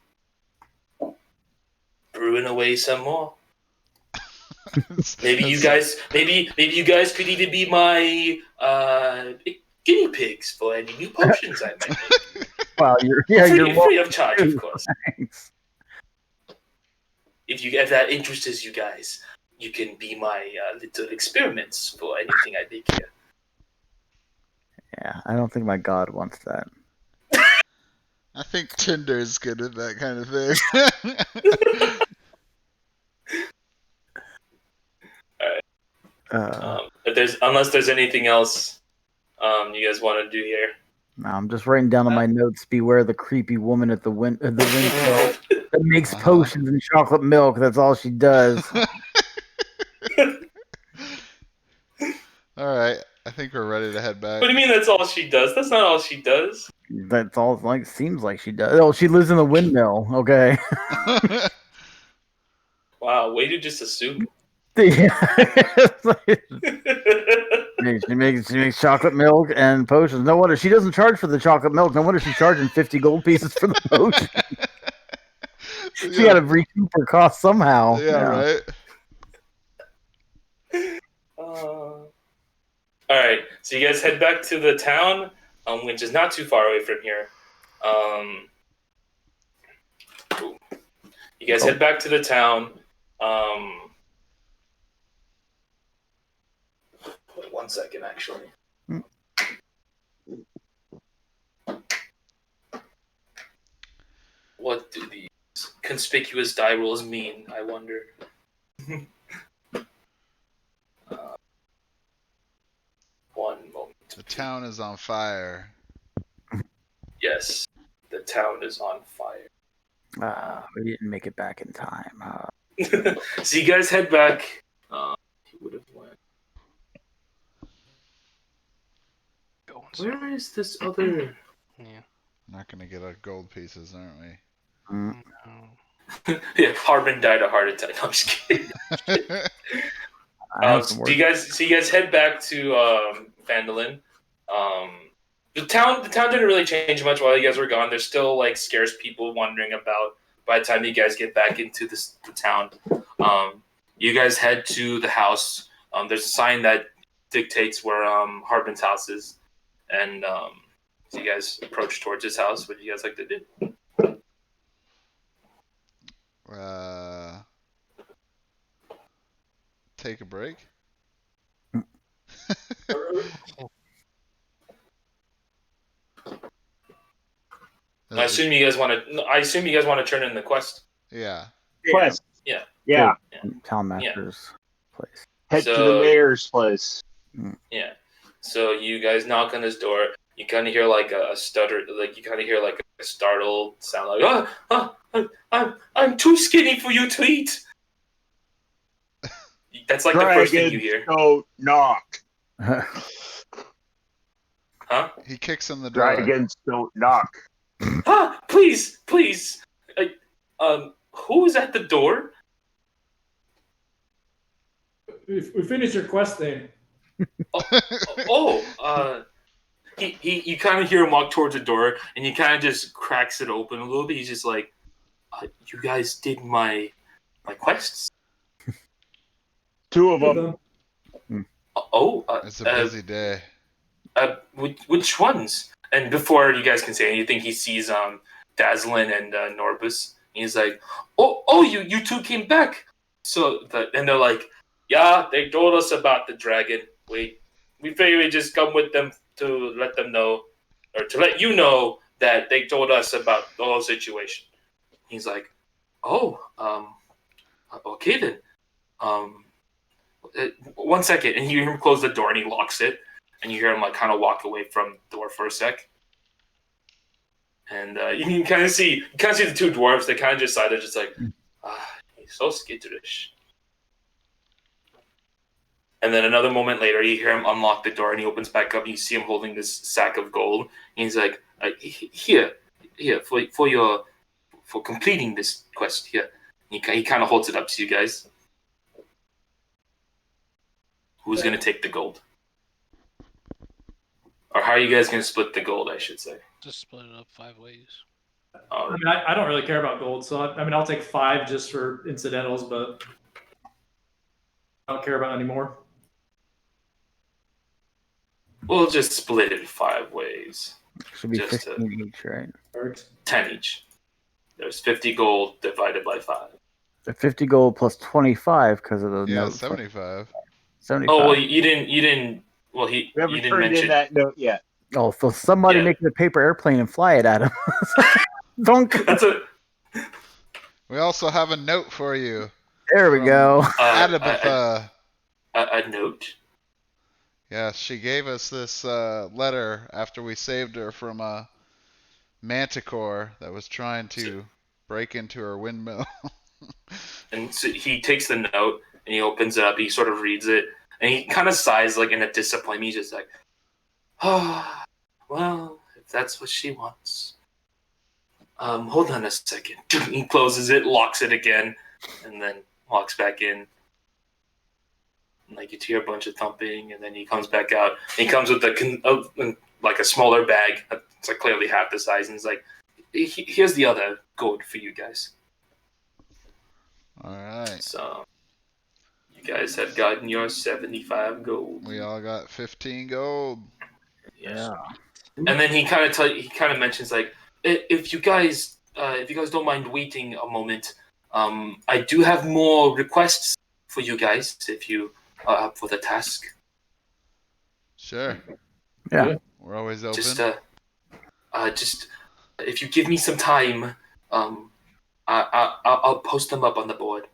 Brewing away some more. Maybe you guys could even be my guinea pigs for any new potions I might make. Well, you're free of charge, of course. Thanks. If that interests you guys, you can be my little experiments for anything I make here. Yeah, I don't think my god wants that. I think Tinder is good at that kind of thing. Unless there's anything else you guys want to do here. No, I'm just writing down on my notes. Beware the creepy woman at the windmill that makes potions and chocolate milk. That's all she does. All right, I think we're ready to head back. What do you mean that's all she does? That's not all she does. That's all. Like seems like she does. Oh, she lives in the windmill. Okay. Wow, way to just assume. Yeah. She makes chocolate milk and potions. No wonder she doesn't charge for the chocolate milk. No wonder she's charging 50 gold pieces for the potion. She got to recoup her cost somehow. Yeah, right. All right, so you guys head back to the town, which is not too far away from here. You guys head back to the town. Wait 1 second, actually. What do these conspicuous die rolls mean, I wonder? One moment. The town is on fire. Yes, the town is on fire. We didn't make it back in time. So you guys head back. He would have went. Where is this other? Yeah. Not gonna get our gold pieces, aren't we? No. Yeah, Harbin died a heart attack. I'm just kidding. So you guys head back to Phandalin. The town didn't really change much while you guys were gone. There's still like scarce people wandering about. By the time you guys get back into the town, you guys head to the house. There's a sign that dictates where Harbin's house is, and so you guys approach towards his house. What do you guys like to do? Take a break. I assume you guys want to turn in the quest. Yeah. Quest. Yeah. Yeah. Town master's place. Head to the mayor's place. Yeah. So you guys knock on his door. You kind of hear like a stutter, like you kind of hear like a startled sound, like I'm too skinny for you to eat. That's like the first thing you hear. Don't knock. Huh? He kicks in the door. Dragons don't knock. Please. who's at the door? We finished your quest thing. You kind of hear him walk towards the door, and he kind of just cracks it open a little bit. He's just like, "You guys did my quests? Two of them. It's a busy day. Which ones?" And before you guys can say anything, he sees Dazzlin and Norbus. He's like, "Oh, you two came back." And they're like, "Yeah, they told us about the dragon. We figured we'd just come with them to let them know, or to let you know that they told us about the whole situation." He's like, "Oh, okay then. 1 second," and you hear him close the door, and he locks it, and you hear him like kind of walk away from the door for a sec. And you can kind of see the two dwarves. They kind of just side. They're just like, he's so skitterish. And then another moment later, you hear him unlock the door, and he opens back up. And you see him holding this sack of gold. And he's like, "Here, for completing this quest. Here." And he kind of holds it up to you guys. Who's gonna take the gold? Or how are you guys gonna split the gold? I should say. Just split it up 5 ways. I mean, I don't really care about gold, so I'll take 5 just for incidentals, but I don't care about any more. We'll just split it 5 ways. Should be Just 15 each, right? 10 each. There's 50 gold divided by 5. The 50 gold plus 25 because of the Yeah, note. 75. 75. Oh well, you didn't. Well, We you haven't didn't turned in mention. that note yet. Oh, so somebody Yeah. make a paper airplane and fly it at him. Don't. That's a We also have a note for you. There we go. Adabatha. a note. Yeah, she gave us this letter after we saved her from a Manticore that was trying to break into her windmill. And so he takes the note and he opens it up. He sort of reads it and he kind of sighs like in a disappointment. He's just like, "Oh, well, if that's what she wants." Hold on a second. He closes it, locks it again, and then walks back in. And, like, you hear a bunch of thumping, and then he comes back out. And he comes with like a smaller bag. It's like clearly half the size, and he's like, "Here's the other gold for you guys." All right. So you guys have gotten your 75 gold. We all got 15 gold. Yes. And then he kind of mentions like, if you guys don't mind waiting a moment, I do have more requests for you guys if you are up for the task. Sure. Yeah. We're always open. Just if you give me some time, I'll post them up on the board.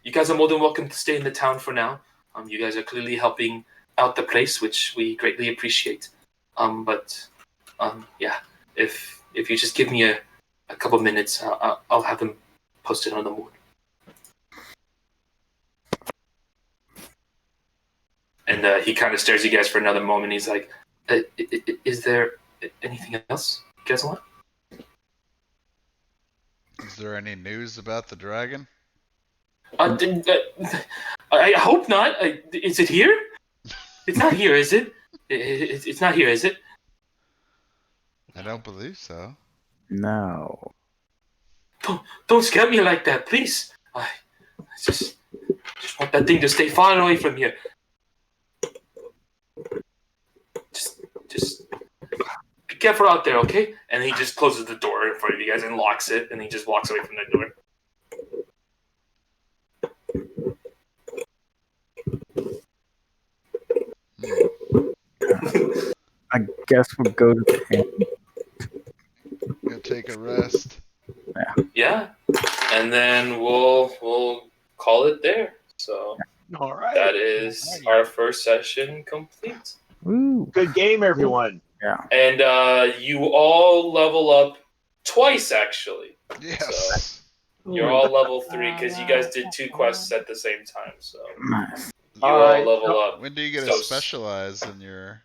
You guys are more than welcome to stay in the town for now. You guys are clearly helping out the place, which we greatly appreciate. Yeah, if you just give me a couple minutes, I'll have them posted on the board. And he kind of stares at you guys for another moment. He's like, "Is there anything else you guys want?" Is there any news about the dragon? I hope not. Is it here? It's not here, is it? It's not here, is it? I don't believe so. No. Don't scare me like that, please. I just want that thing to stay far away from here. Just be careful out there, okay? And he just closes the door in front of you guys and locks it, and he just walks away from the door. I guess we'll go to the inn. Go take a rest. Yeah, and then we'll call it there. So All right. that is our first session complete. Woo. Good game, everyone. And you all level up twice, actually. Yes. You're all level 3 because you guys did 2 quests at the same time. So Nice. you all level up. When do you get to So- specialize in your...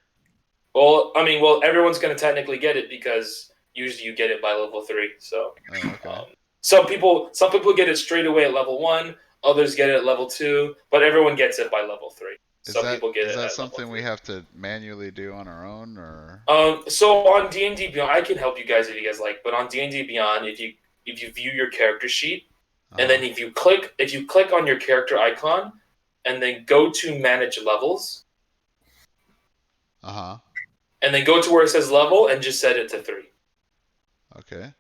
Well, I mean, everyone's going to technically get it because usually you get it by level 3. So Oh, okay. Some people get it straight away at level 1. Others get it at level 2, but everyone gets it by level 3. Is Some people get it. Is that at something level we 3. have to manually do on our own, or? So on D&D Beyond, I can help you guys if you guys like. But on D&D Beyond, if you view your character sheet, and then if you click on your character icon, and then go to manage levels, and then go to where it says level, and just set it to 3. Okay.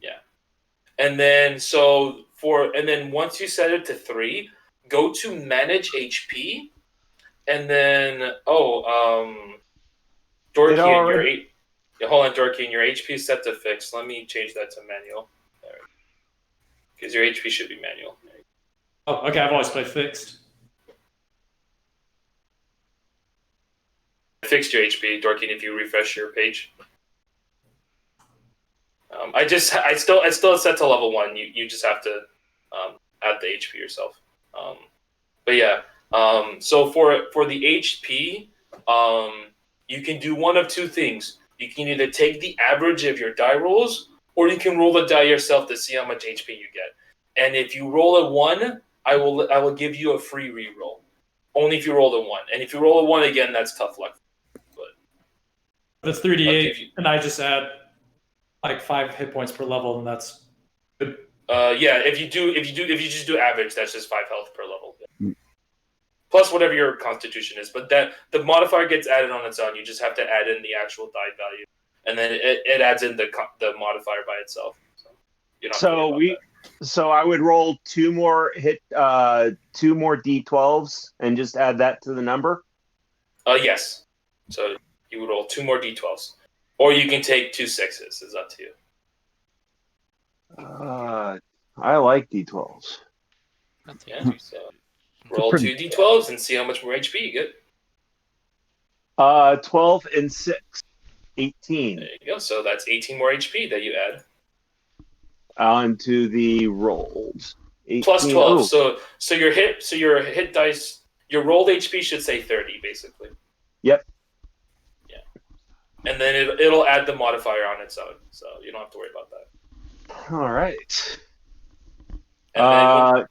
Yeah. And then once you set it to 3, go to manage HP, and then Dorky and your hold on, Dorky, and your HP is set to fixed. Let me change that to manual. Because your HP should be manual. Oh, okay. I've always played fixed. I fixed your HP, Dorky, if you refresh your page. I still set to level 1. You just have to add the HP yourself. But yeah. So for the HP, you can do one of two things. You can either take the average of your die rolls, or you can roll the die yourself to see how much HP you get. And if you roll a 1, I will give you a free reroll. Only if you roll a 1. And if you roll a 1 again, that's tough luck. But it's 3d8, and I just add like 5 hit points per level, and that's good. Yeah, if you just do average, that's just 5 health per level. Yeah. Plus whatever your constitution is, but that the modifier gets added on its own. You just have to add in the actual die value, and then it adds in the modifier by itself. So you don't have to worry about that. So I would roll 2 more d12s and just add that to the number. Yes. So you would roll 2 more d12s, or you can take 2 6s. It's up to you. I like d12s. Yeah. So roll 2 d12s and see how much more HP you get. 12 and 6, 18. There you go. So that's 18 more HP that you add. Onto the rolls. 18. Plus 12. Oh. So your hit dice, your rolled HP should say 30 basically. Yep. Yeah. And then it'll add the modifier on its own, so you don't have to worry about that. All right. And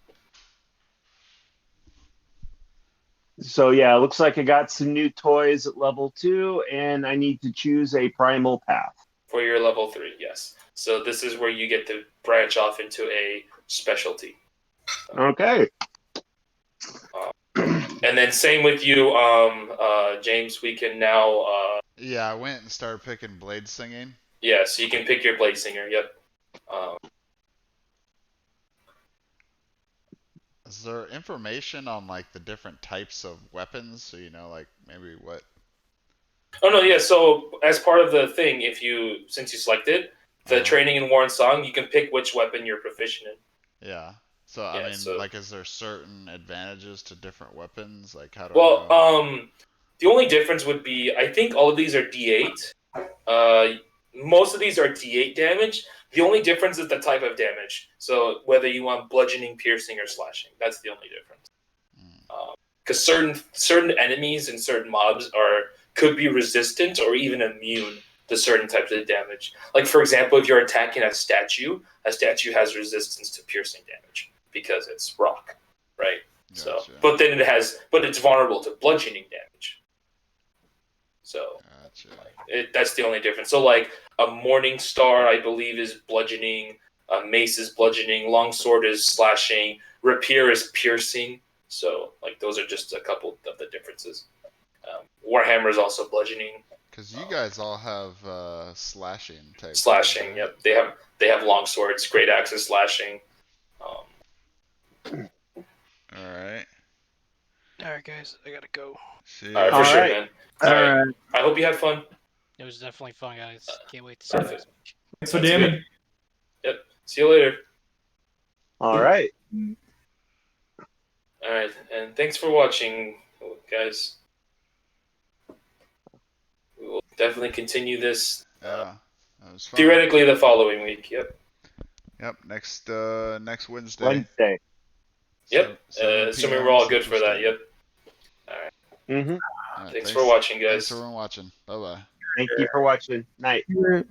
so yeah, it looks like I got some new toys at level 2, and I need to choose a primal path. For your level 3, yes. So this is where you get to branch off into a specialty. Okay. And then same with you, James. We can now. Yeah, I went and started picking blade singing. Yeah, so you can pick your blade singer. Yep. Is there information on like the different types of weapons, so you know, like maybe what? Oh no, yeah. So as part of the thing, since you selected the training in War and Song, you can pick which weapon you're proficient in. Yeah. So I mean, like, is there certain advantages to different weapons? Like, how do I know? The only difference would be, I think all of these are D8. Most of these are D8 damage. The only difference is the type of damage. So whether you want bludgeoning, piercing, or slashing, that's the only difference. Because certain enemies and certain mobs could be resistant or even immune to certain types of damage. Like, for example, if you're attacking a statue has resistance to piercing damage because it's rock, right? Gotcha. So, but it's vulnerable to bludgeoning damage. So, gotcha. That's the only difference. So, like, a Morning Star, I believe, is bludgeoning. A Mace is bludgeoning. Longsword is slashing. Rapier is piercing. So, like, those are just a couple of the differences. Warhammer is also bludgeoning. Because you guys all have slashing type. Slashing, yep. They have long swords, great axes, slashing. All right. All right, guys, I gotta go. See All right, for sure, man. All right. I hope you had fun. It was definitely fun, guys. Can't wait to see Perfect. it. Thanks for DMing. Yep. See you later. All right. All right, and thanks for watching, guys. We will definitely continue this. Yeah, that was fun. Theoretically, the following week. Yep. Yep. Next Wednesday. Wednesday. Yep. 7 Assuming PM we're all good Central for that. Standard. Yep. All right. Mm-hmm. All right, Thanks for watching, guys. Thanks everyone watching. Bye bye. Thank you for watching. Night. Right.